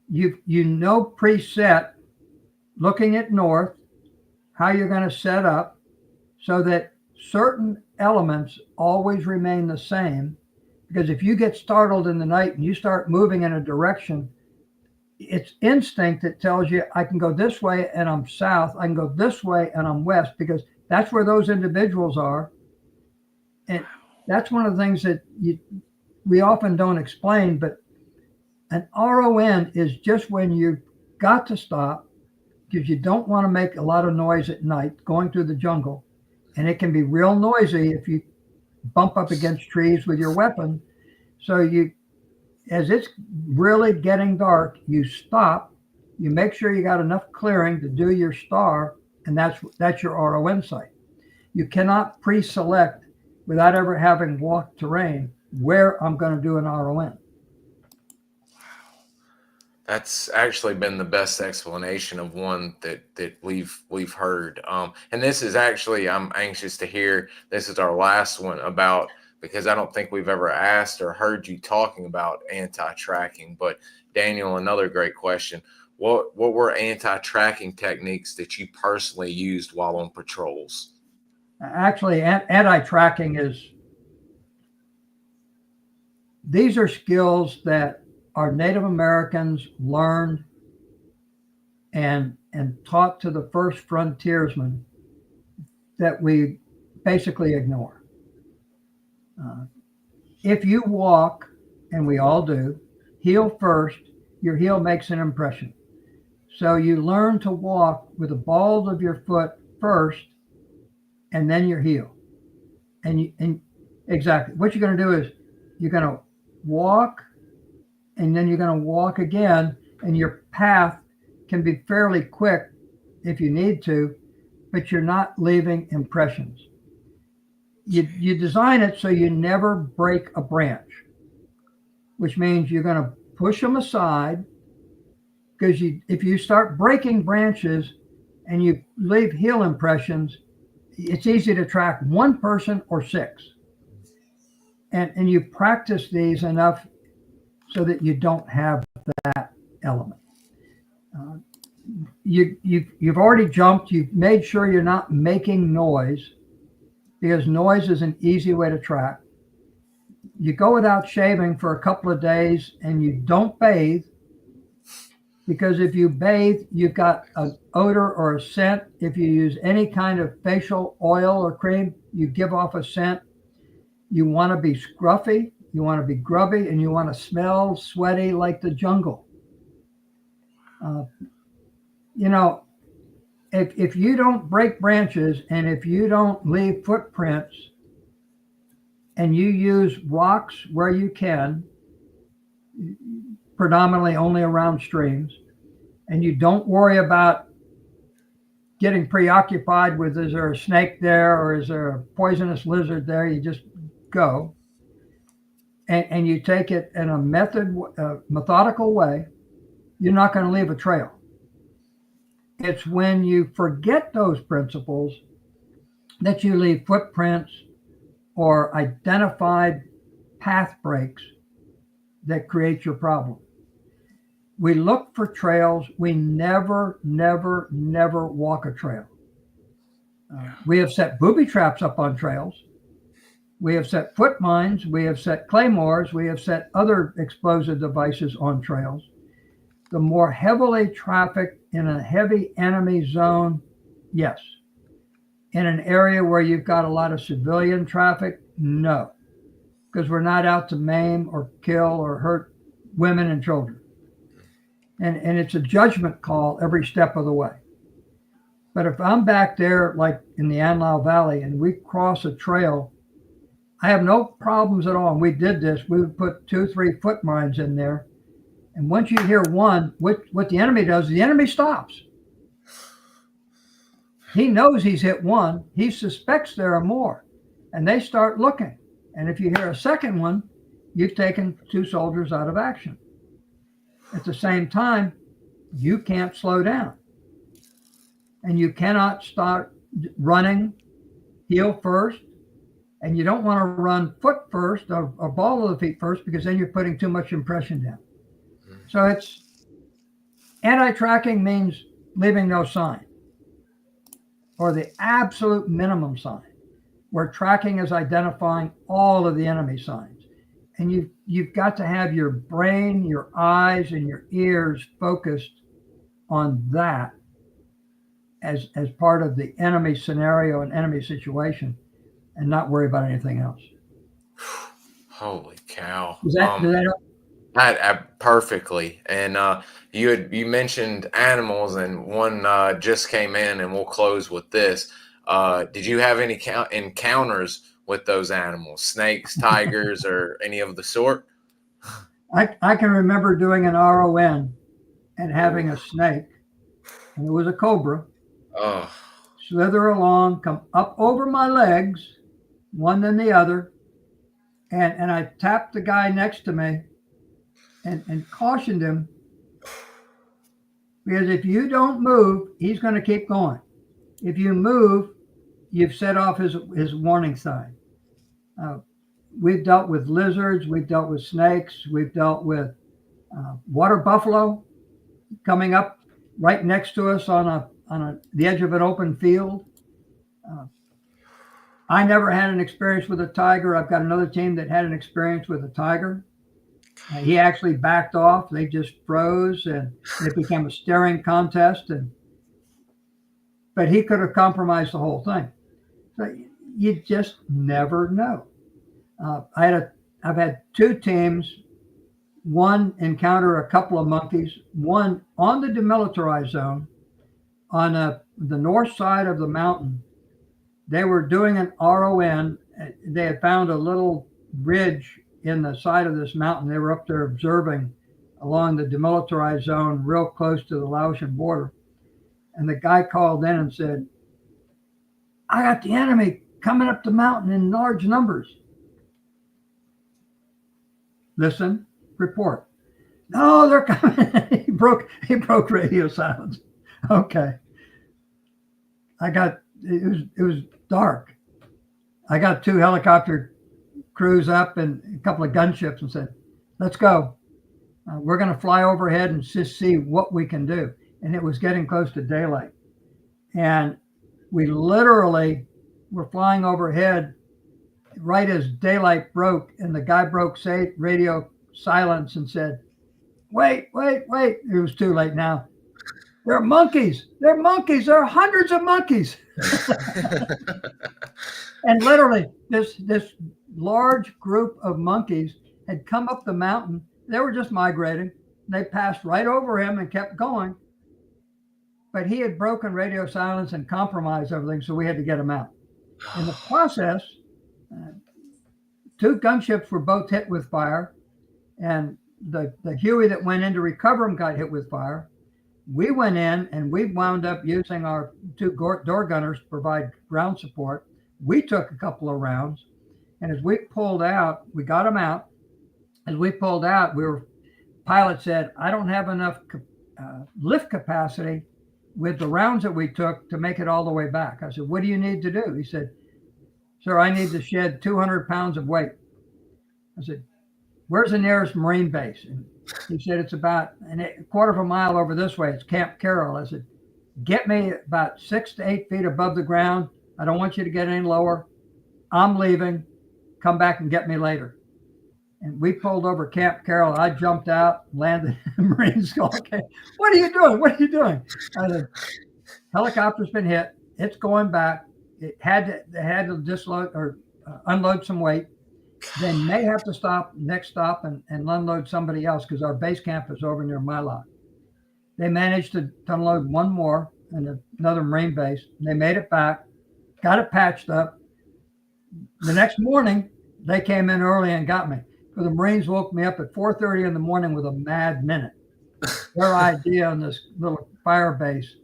you know preset, looking at north, how you're going to set up so that certain elements always remain the same. Because if you get startled in the night and you start moving in a direction, it's instinct that tells you I can go this way and I'm south. I can go this way and I'm west, because that's where those individuals are. And that's one of the things that we often don't explain, but an RON is just when you've got to stop because you don't want to make a lot of noise at night going through the jungle. And it can be real noisy if you bump up against trees with your weapon. So as it's really getting dark, you stop, you make sure you got enough clearing to do your star, and that's your RON site. You cannot pre-select without ever having walked terrain where I'm going to do an RON. That's actually been the best explanation of one that we've heard. And this is actually, I'm anxious to hear. This is our last one about, because I don't think we've ever asked or heard you talking about anti-tracking. But Daniel, another great question. What were anti-tracking techniques that you personally used while on patrols? Actually, anti-tracking these are skills that our Native Americans learned and taught to the first frontiersmen that we basically ignore. If you walk, and we all do, heel first, your heel makes an impression. So you learn to walk with the balls of your foot first, and then your heel. And exactly what you're going to do is you're going to walk, and then you're going to walk again, and your path can be fairly quick if you need to, but you're not leaving impressions. You design it so you never break a branch, which means you're going to push them aside, because if you start breaking branches and you leave heel impressions, it's easy to track one person or six. And you practice these enough so that you don't have that element. You've already jumped. You've made sure you're not making noise, because noise is an easy way to track. You go without shaving for a couple of days, and you don't bathe, because if you bathe, you've got an odor or a scent. If you use any kind of facial oil or cream, you give off a scent. You want to be scruffy, you want to be grubby, and you want to smell sweaty like the jungle. If you don't break branches, and if you don't leave footprints, and you use rocks where you can, predominantly only around streams, and you don't worry about getting preoccupied with, is there a snake there or is there a poisonous lizard there? You just go. And you take it in a methodical way. You're not going to leave a trail. It's when you forget those principles that you leave footprints or identified path breaks that create your problem. We look for trails. We never walk a trail. We have set booby traps up on trails. We have set foot mines. We have set claymores. We have set other explosive devices on trails. The more heavily trafficked in a heavy enemy zone, yes. In an area where you've got a lot of civilian traffic, no. Because we're not out to maim or kill or hurt women and children. And it's a judgment call every step of the way. But if I'm back there, like in the Anlau Valley, and we cross a trail, I have no problems at all. And we did this. We would put 2-3 foot mines in there. And once you hear one, what the enemy does, the enemy stops. He knows he's hit one. He suspects there are more. And they start looking. And if you hear a second one, you've taken 2 soldiers out of action. At the same time, you can't slow down. And you cannot start running heel first. And you don't want to run foot first or ball of the feet first, because then you're putting too much impression down. So it's anti-tracking means leaving no sign, or the absolute minimum sign, where tracking is identifying all of the enemy signs. And you've got to have your brain, your eyes, and your ears focused on that as part of the enemy scenario and enemy situation, and not worry about anything else. Holy cow! Does that help? That perfectly. And you mentioned animals, and one just came in, and we'll close with this. Did you have any encounters with those animals, snakes, tigers, or any of the sort? I can remember doing an RON and having a snake, and it was a cobra, slither along, come up over my legs, one then the other, and I tapped the guy next to me and cautioned him, because if you don't move, he's going to keep going. If you move, you've set off his warning sign. We've dealt with lizards, we've dealt with snakes, we've dealt with water buffalo coming up right next to us on the edge of an open field. I never had an experience with a tiger. I've got another team that had an experience with a tiger. He actually backed off. They just froze, and it became a staring contest. But he could have compromised the whole thing. So you just never know. I've had 2 teams, one encounter a couple of monkeys, one on the demilitarized zone on the north side of the mountain. They were doing an RON. They had found a little ridge in the side of this mountain. They were up there observing along the demilitarized zone, real close to the Laotian border. And the guy called in and said, "I got the enemy coming up the mountain in large numbers." Listen, report. "No, they're coming." He broke radio silence. Okay. It was dark. I got 2 helicopter crews up and a couple of gunships and said, "Let's go. We're going to fly overhead and just see what we can do." And it was getting close to daylight. And we literally were flying overhead right as daylight broke, and the guy broke radio silence and said, wait. It was too late now. "They're monkeys. They're monkeys. There are hundreds of monkeys." And literally this large group of monkeys had come up the mountain. They were just migrating. They passed right over him and kept going. But he had broken radio silence and compromised everything, so we had to get him out. In the process, 2 gunships were both hit with fire, and the Huey that went in to recover him got hit with fire. We went in and we wound up using our two door gunners to provide ground support. We took a couple of rounds, and as we pulled out, we got them out. As we pulled out, pilot said, I don't have enough lift capacity with the rounds that we took to make it all the way back. I said, what do you need to do? He said, sir, I need to shed 200 pounds of weight. I said, where's the nearest Marine base? And he said, it's about a quarter of a mile over this way. It's Camp Carroll. I said, get me about 6 to 8 feet above the ground. I don't want you to get any lower. I'm leaving. Come back and get me later. And we pulled over Camp Carroll. I jumped out, landed in the Marine School. Okay, what are you doing? What are you doing? I said, helicopter's been hit. It's going back. They had to disload or unload some weight. They may have to stop next stop and unload somebody else because our base camp is over near Mylock. They managed to unload one more in another Marine base. They made it back, got it patched up. The next morning, they came in early and got me. So the Marines woke me up at 4:30 in the morning with a mad minute. Their idea on this little fire base.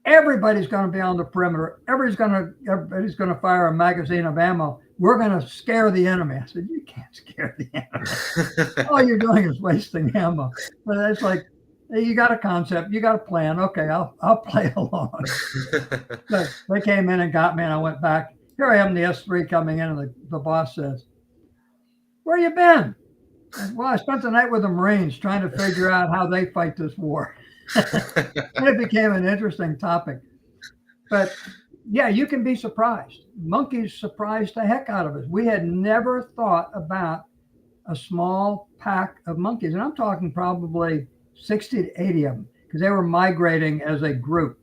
Everybody's going to be on the perimeter. Everybody's going to fire a magazine of ammo. We're going to scare the enemy. I said, you can't scare the enemy. All you're doing is wasting ammo. But it's like, hey, you got a concept, you got a plan. Okay, I'll play along. So they came in and got me, and I went back. Here I am, the S3 coming in, and the boss says, where you been? Well, I spent the night with the Marines trying to figure out how they fight this war. And it became an interesting topic. But yeah, you can be surprised. Monkeys surprised the heck out of us. We had never thought about a small pack of monkeys. And I'm talking probably 60 to 80 of them because they were migrating as a group.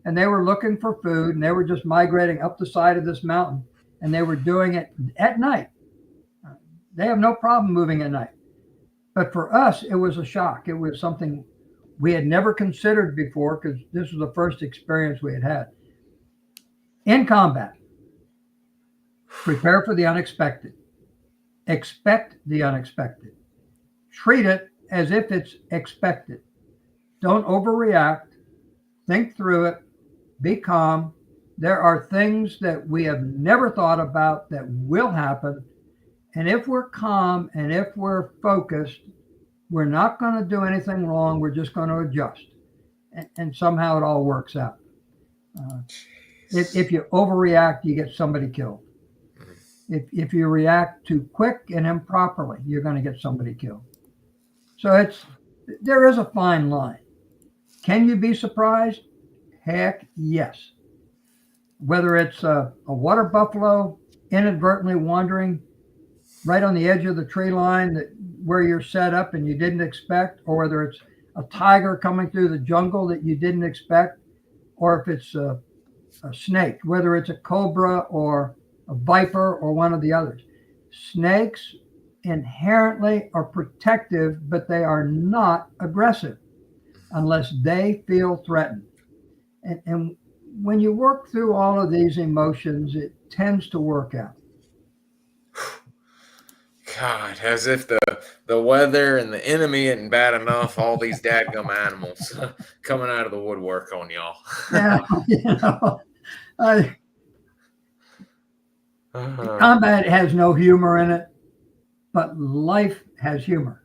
And they were looking for food, and they were just migrating up the side of this mountain. And they were doing it at night. They have no problem moving at night. But for us, it was a shock. It was something we had never considered before because this was the first experience we had had. In combat, prepare for the unexpected. Expect the unexpected. Treat it as if it's expected. Don't overreact. Think through it. Be calm. There are things that we have never thought about that will happen. And if we're calm and if we're focused, we're not going to do anything wrong. We're just going to adjust. And somehow it all works out. If you overreact, you get somebody killed. If you react too quick and improperly, you're going to get somebody killed. So there is a fine line. Can you be surprised? Heck yes. Whether it's a water buffalo inadvertently wandering right on the edge of the tree line where you're set up and you didn't expect, or whether it's a tiger coming through the jungle that you didn't expect, or if it's a snake, whether it's a cobra or a viper or one of the others. Snakes inherently are protective, but they are not aggressive unless they feel threatened. And when you work through all of these emotions, it tends to work out. God, as if the weather and the enemy isn't bad enough, all these dadgum animals coming out of the woodwork on y'all. Yeah, combat has no humor in it, but life has humor.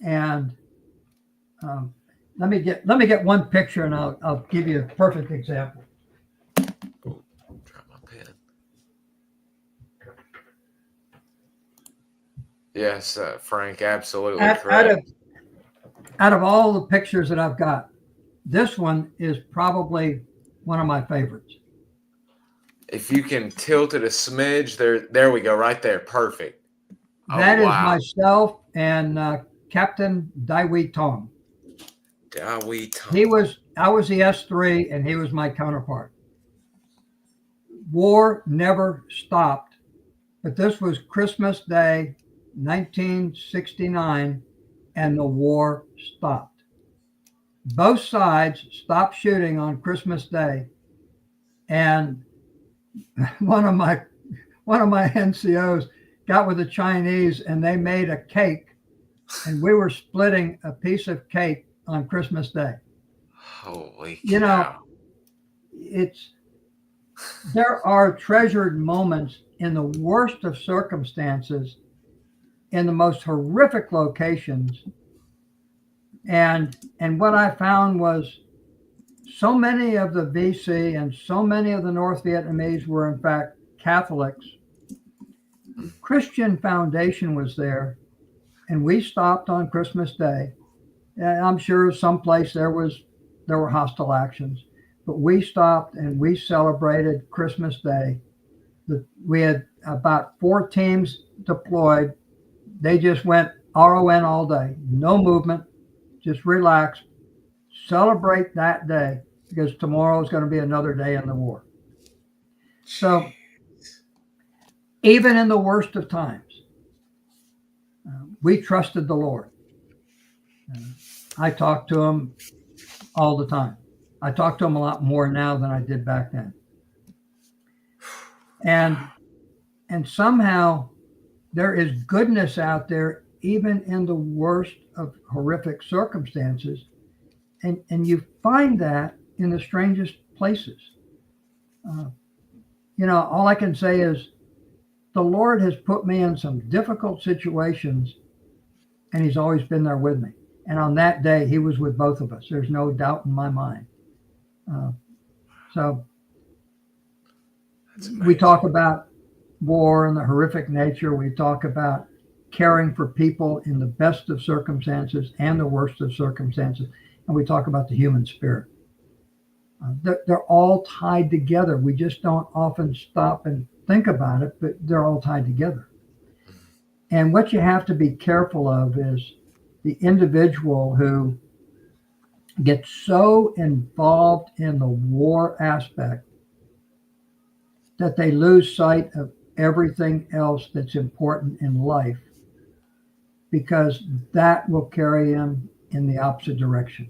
And let me get one picture, and I'll give you a perfect example. Ooh, drop my pen. Yes, Frank, absolutely correct. Out of all the pictures that I've got, this one is probably one of my favorites. If you can tilt it a smidge, there we go, right there, perfect. That is myself and Captain Dai Tong. Dai Tong. I was the S3, and he was my counterpart. War never stopped, but this was Christmas Day, 1969, and the war stopped. Both sides stopped shooting on Christmas Day, and one of my NCOs got with the Chinese, and they made a cake, and we were splitting a piece of cake on Christmas Day. Holy You cow. know, there are treasured moments in the worst of circumstances, in the most horrific locations. And what I found was so many of the VC and so many of the North Vietnamese were in fact Catholics. Christian Foundation was there, and we stopped on Christmas Day. And I'm sure someplace there were hostile actions, but we stopped and we celebrated Christmas Day. We had about 4 teams deployed. They just went RON all day, no movement, just relax, celebrate that day, because tomorrow is going to be another day in the war. So even in the worst of times, we trusted the Lord. I talk to him all the time. I talk to him a lot more now than I did back then. And somehow there is goodness out there, even in the worst of horrific circumstances. And you find that in the strangest places. All I can say is the Lord has put me in some difficult situations, and he's always been there with me. And on that day, he was with both of us. There's no doubt in my mind. So we talk about war and the horrific nature. We talk about caring for people in the best of circumstances and the worst of circumstances. And we talk about the human spirit. They're all tied together. We just don't often stop and think about it, but they're all tied together. And what you have to be careful of is the individual who gets so involved in the war aspect that they lose sight of everything else that's important in life, because that will carry them in the opposite direction.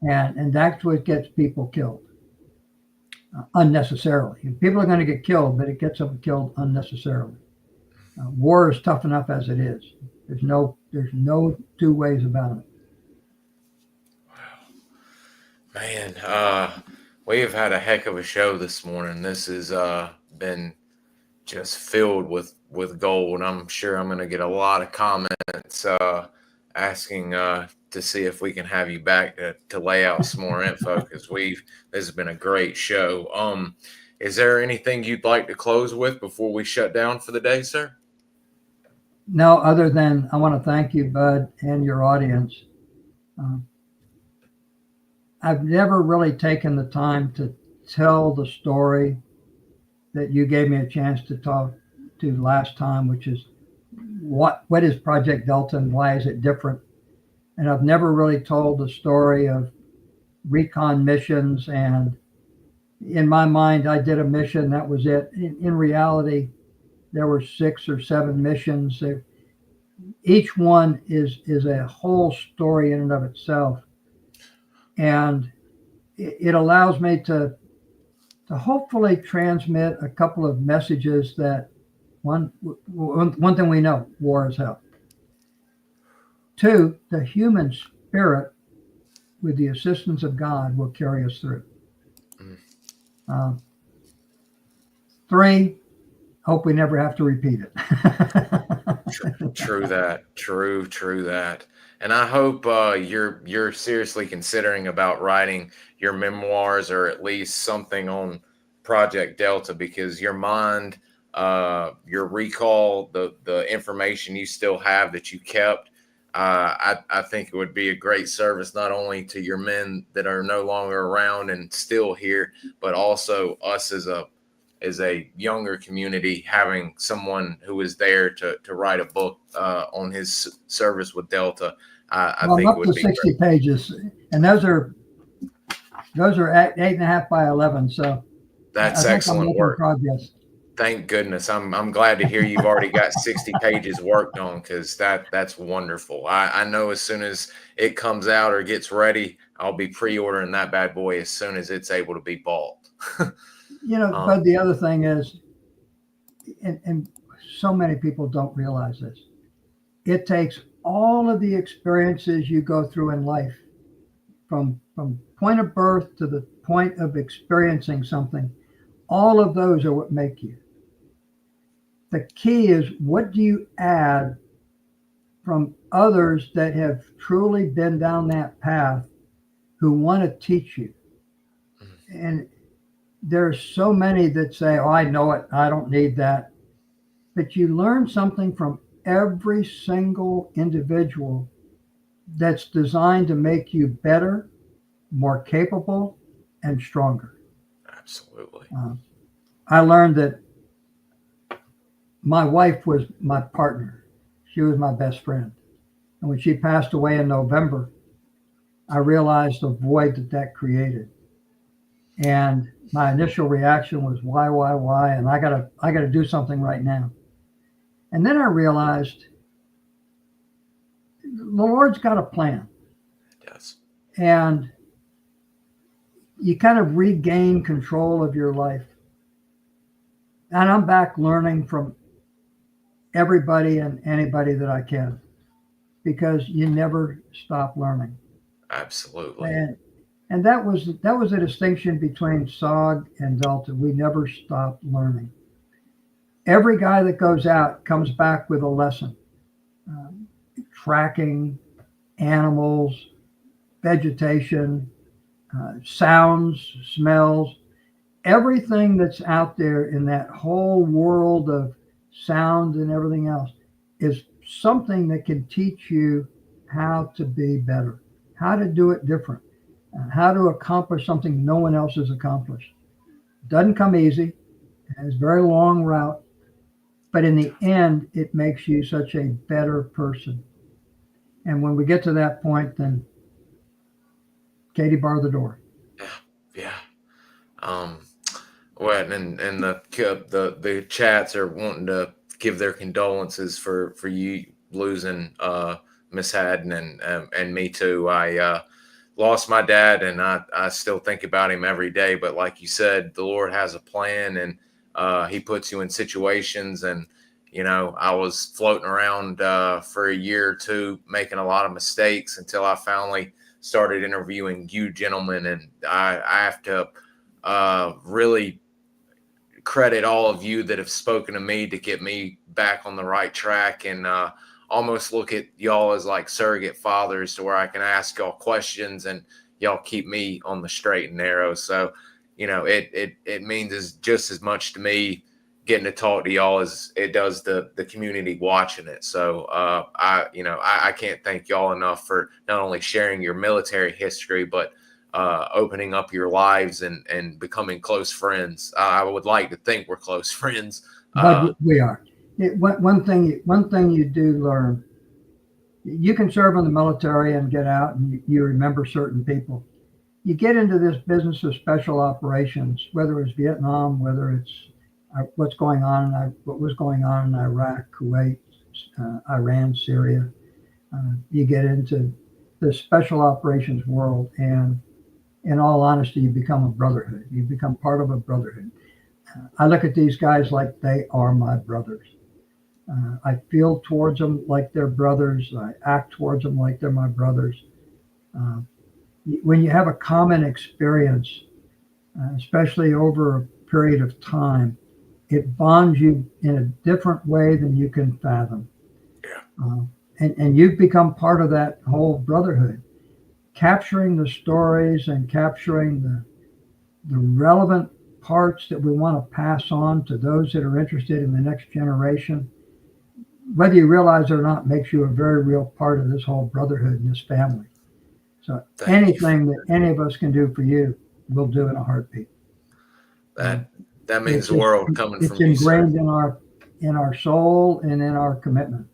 And that's what gets people killed unnecessarily. People are going to get killed, but it gets them killed unnecessarily. War is tough enough as it is. There's no 2 ways about it. Wow. Man, we have had a heck of a show this morning. This has been just filled with gold. I'm sure I'm going to get a lot of comments asking to see if we can have you back to lay out some more info, because this has been a great show. Is there anything you'd like to close with before we shut down for the day, sir? No, other than I want to thank you, Bud, and your audience. I've never really taken the time to tell the story that you gave me a chance to talk to last time, which is what is Project Delta and why is it different? And I've never really told the story of recon missions. And in my mind, I did a mission, that was it. In reality, there were 6 or 7 missions. Each one is a whole story in and of itself. And it allows me to hopefully transmit a couple of messages that one thing we know, war is hell. 2, the human spirit, with the assistance of God, will carry us through. 3, hope we never have to repeat it. True that. True that. And I hope you're seriously considering about writing your memoirs, or at least something on Project Delta, because your mind, your recall, the information you still have that you kept, I think it would be a great service, not only to your men that are no longer around and still here, but also us as a younger community, having someone who is there to write a book on his service with Delta. I think up to 60 pages, and those are 8.5 by 11. So that's excellent work. Progress. Thank goodness. I'm glad to hear you've already got 60 pages worked on, because that's wonderful. I know as soon as it comes out or gets ready, I'll be pre-ordering that bad boy as soon as it's able to be bought. But the other thing is, and so many people don't realize this, it takes all of the experiences you go through in life from point of birth to the point of experiencing something, all of those are what make you. The key is, what do you add from others that have truly been down that path, who want to teach you? And there's so many that say, oh, I know it, I don't need that. But you learn something from every single individual that's designed to make you better, more capable, and stronger. Absolutely. I learned that my wife was my partner. She was my best friend. And when she passed away in November, I realized the void that created. And my initial reaction was, why? And I gotta do something right now. And then I realized the Lord's got a plan. Yes. And you kind of regain control of your life. And I'm back learning from everybody and anybody that I can, because you never stop learning. Absolutely. And that was a distinction between SOG and Delta. We never stop learning. Every guy that goes out comes back with a lesson. Tracking, animals, vegetation, sounds, smells, everything that's out there in that whole world of sound and everything else is something that can teach you how to be better, how to do it different, how to accomplish something no one else has accomplished. Doesn't come easy. It's a very long route, but in the end, it makes you such a better person. And when we get to that point, then Katie, bar the door. Yeah. Well, and the chats are wanting to give their condolences for you losing Miss Hadden, and me too. I lost my dad, and I still think about him every day. But like you said, the Lord has a plan, and He puts you in situations. And I was floating around for a year or two, making a lot of mistakes, until I finally started interviewing you gentlemen. And I have to really credit all of you that have spoken to me to get me back on the right track, and almost look at y'all as like surrogate fathers, to where I can ask y'all questions and y'all keep me on the straight and narrow. So, it means just as much to me getting to talk to y'all as it does the community watching it. So I can't thank y'all enough for not only sharing your military history, but opening up your lives and becoming close friends. I would like to think we're close friends. But we are. One thing you do learn, you can serve in the military and get out, and you remember certain people. You get into this business of special operations, whether it's Vietnam, whether it's what was going on in Iraq, Kuwait, Iran, Syria. You get into the special operations world, and in all honesty, you become a brotherhood. You become part of a brotherhood. I look at these guys like they are my brothers. I feel towards them like they're brothers. I act towards them like they're my brothers. When you have a common experience, especially over a period of time, it bonds you in a different way than you can fathom. And you've become part of that whole brotherhood. Capturing the stories and capturing the relevant parts that we want to pass on to those that are interested in the next generation, whether you realize it or not, makes you a very real part of this whole brotherhood and this family. So anything that any of us can do for you, we'll do in a heartbeat. That means the world coming from you. It's ingrained in our soul and in our commitment.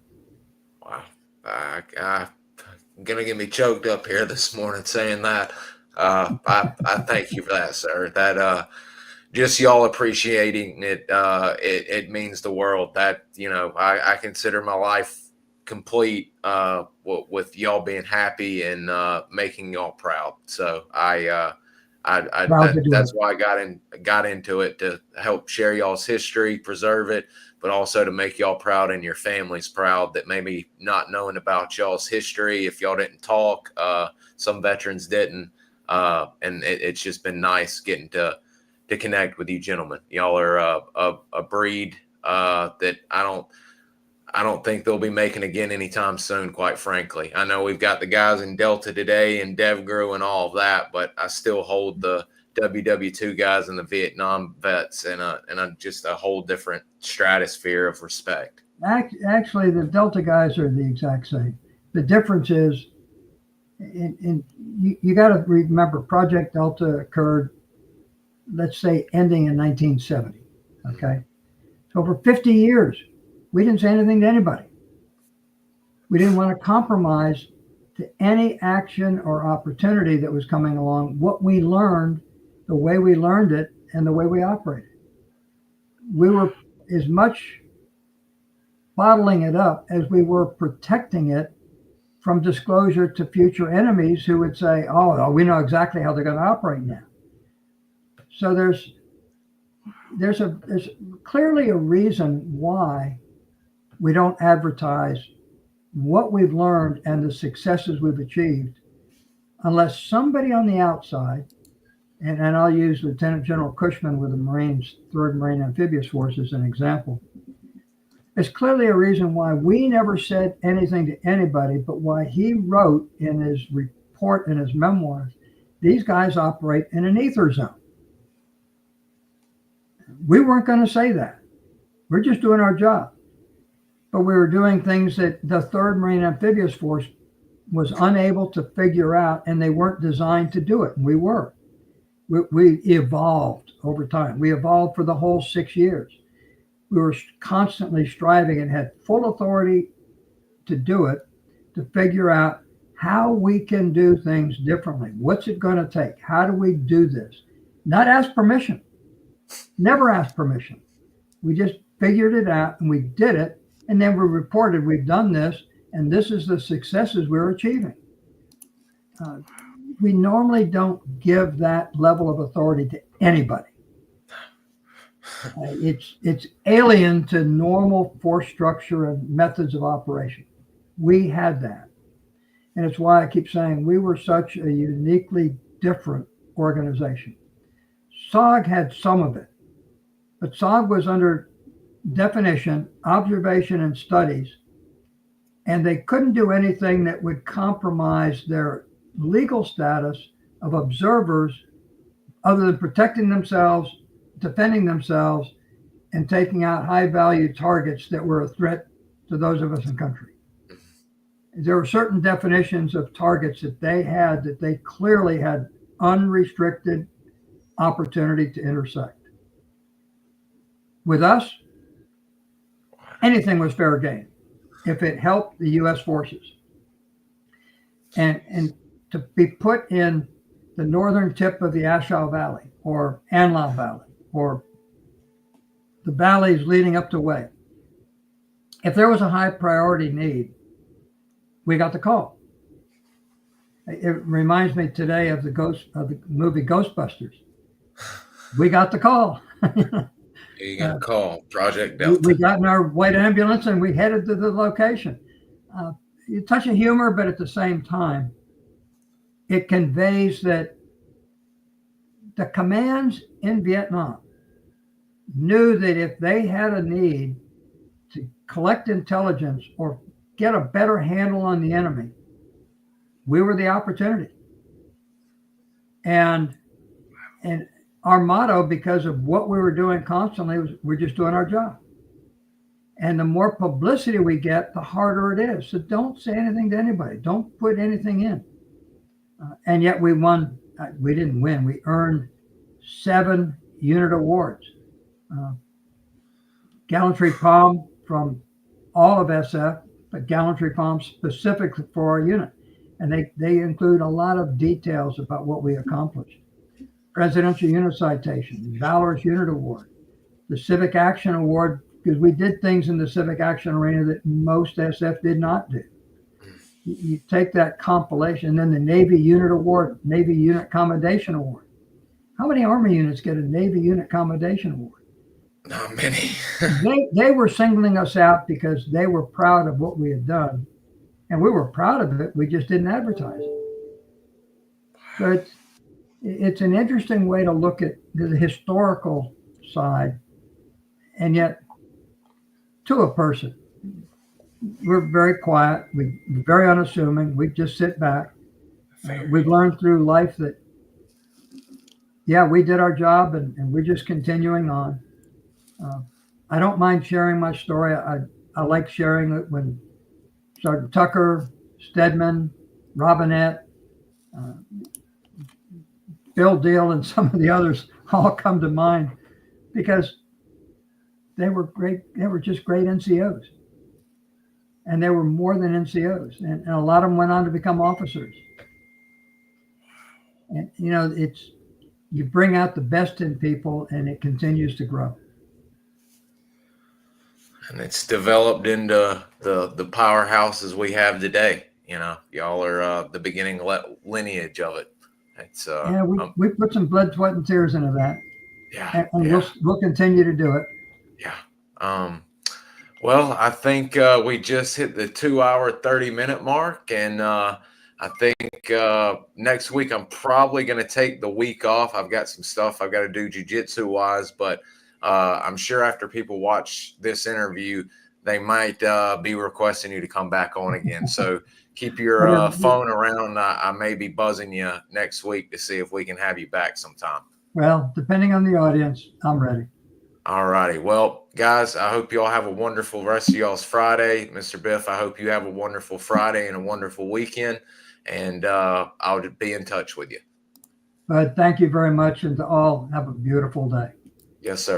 Wow. I'm gonna get me choked up here this morning saying that. I thank you for that, sir. That just y'all appreciating it, it means the world. That I consider my life complete with y'all being happy and making y'all proud. So I That's why I got into it, to help share y'all's history, preserve it, but also to make y'all proud and your families proud that maybe not knowing about y'all's history. If y'all didn't talk, some veterans didn't, and it's just been nice getting to connect with you gentlemen. Y'all are a breed that I don't think they'll be making again anytime soon, quite frankly. I know we've got the guys in Delta today and DevGru and all of that, but I still hold the WW2 guys and the Vietnam vets in just a whole different stratosphere of respect. Actually, the Delta guys are the exact same. The difference is, you got to remember, Project Delta occurred, let's say, ending in 1970. Okay, so for 50 years, we didn't say anything to anybody. We didn't want to compromise to any action or opportunity that was coming along. What we learned, the way we learned it, and the way we operated. We were as much bottling it up as we were protecting it from disclosure to future enemies who would say, oh, we know exactly how they're going to operate now. So there's clearly a reason why we don't advertise what we've learned and the successes we've achieved unless somebody on the outside, and I'll use Lieutenant General Cushman with the Marines, 3rd Marine Amphibious Force as an example. It's clearly a reason why we never said anything to anybody, but why he wrote in his report and his memoirs, these guys operate in an ether zone. We weren't going to say that. We're just doing our job. But we were doing things that the 3rd Marine Amphibious Force was unable to figure out, and they weren't designed to do it. And we were. We evolved over time. We evolved for the whole 6 years. We were constantly striving and had full authority to do it, to figure out how we can do things differently. What's it going to take? How do we do this? Not ask permission. Never ask permission. We just figured it out and we did it. And then we reported, we've done this, and this is the successes we're achieving. We normally don't give that level of authority to anybody. It's alien to normal force structure and methods of operation. We had that. And it's why I keep saying we were such a uniquely different organization. SOG had some of it, but SOG was under definition, observation, and studies, and they couldn't do anything that would compromise their legal status of observers other than protecting themselves, defending themselves, and taking out high-value targets that were a threat to those of us in country. There were certain definitions of targets that they had that they clearly had unrestricted opportunity to intersect. With us, anything was fair game if it helped the U.S. forces. And to be put in the northern tip of the Ashau Valley or Anlau Valley or the valleys leading up to Way, if there was a high priority need, we got the call. It reminds me today of the movie Ghostbusters. We got the call. You got a call, Project Delta. We got in our white ambulance and we headed to the location. You touch of humor, but at the same time, it conveys that the commands in Vietnam knew that if they had a need to collect intelligence or get a better handle on the enemy, we were the opportunity. And our motto, because of what we were doing constantly, was we're just doing our job. And the more publicity we get, the harder it is. So don't say anything to anybody. Don't put anything in. And yet we won. We didn't win. We earned 7 unit awards. Gallantry Palm from all of SF, but Gallantry Palm specifically for our unit. And they include a lot of details about what we accomplished. Presidential Unit Citation, Valorous Unit Award, the Civic Action Award, because we did things in the civic action arena that most SF did not do. You take that compilation, and then the Navy Unit Award, Navy Unit Commendation Award. how many Army units get a Navy Unit Commendation Award? Not many. They were singling us out because they were proud of what we had done, and we were proud of it. We just didn't advertise it. So it's an interesting way to look at the historical side, and yet to a person, we're very quiet. We're very unassuming. We just sit back. We've learned through life that, yeah, we did our job, and we're just continuing on. I don't mind sharing my story. I like sharing it when Sergeant Tucker, Stedman, Robinette, Bill Deal, and some of the others all come to mind because they were great. They were just great NCOs. And they were more than NCOs. And a lot of them went on to become officers. And, you know, you bring out the best in people and it continues to grow. And it's developed into the powerhouses we have today. You know, y'all are the beginning lineage of it. It's yeah, we put some blood, sweat, and tears into that. Yeah, and we'll continue to do it. Yeah. Well, I think we just hit the 2-hour, 30-minute mark, and I think next week I'm probably going to take the week off. I've got some stuff I've got to do jiu-jitsu wise, but I'm sure after people watch this interview, they might be requesting you to come back on again. So keep your phone around. I may be buzzing you next week to see if we can have you back sometime. Well, depending on the audience, I'm ready. All righty. Well, guys, I hope you all have a wonderful rest of y'all's Friday. Mr. Biff, I hope you have a wonderful Friday and a wonderful weekend. And I'll be in touch with you. But thank you very much. And to all, have a beautiful day. Yes, sir.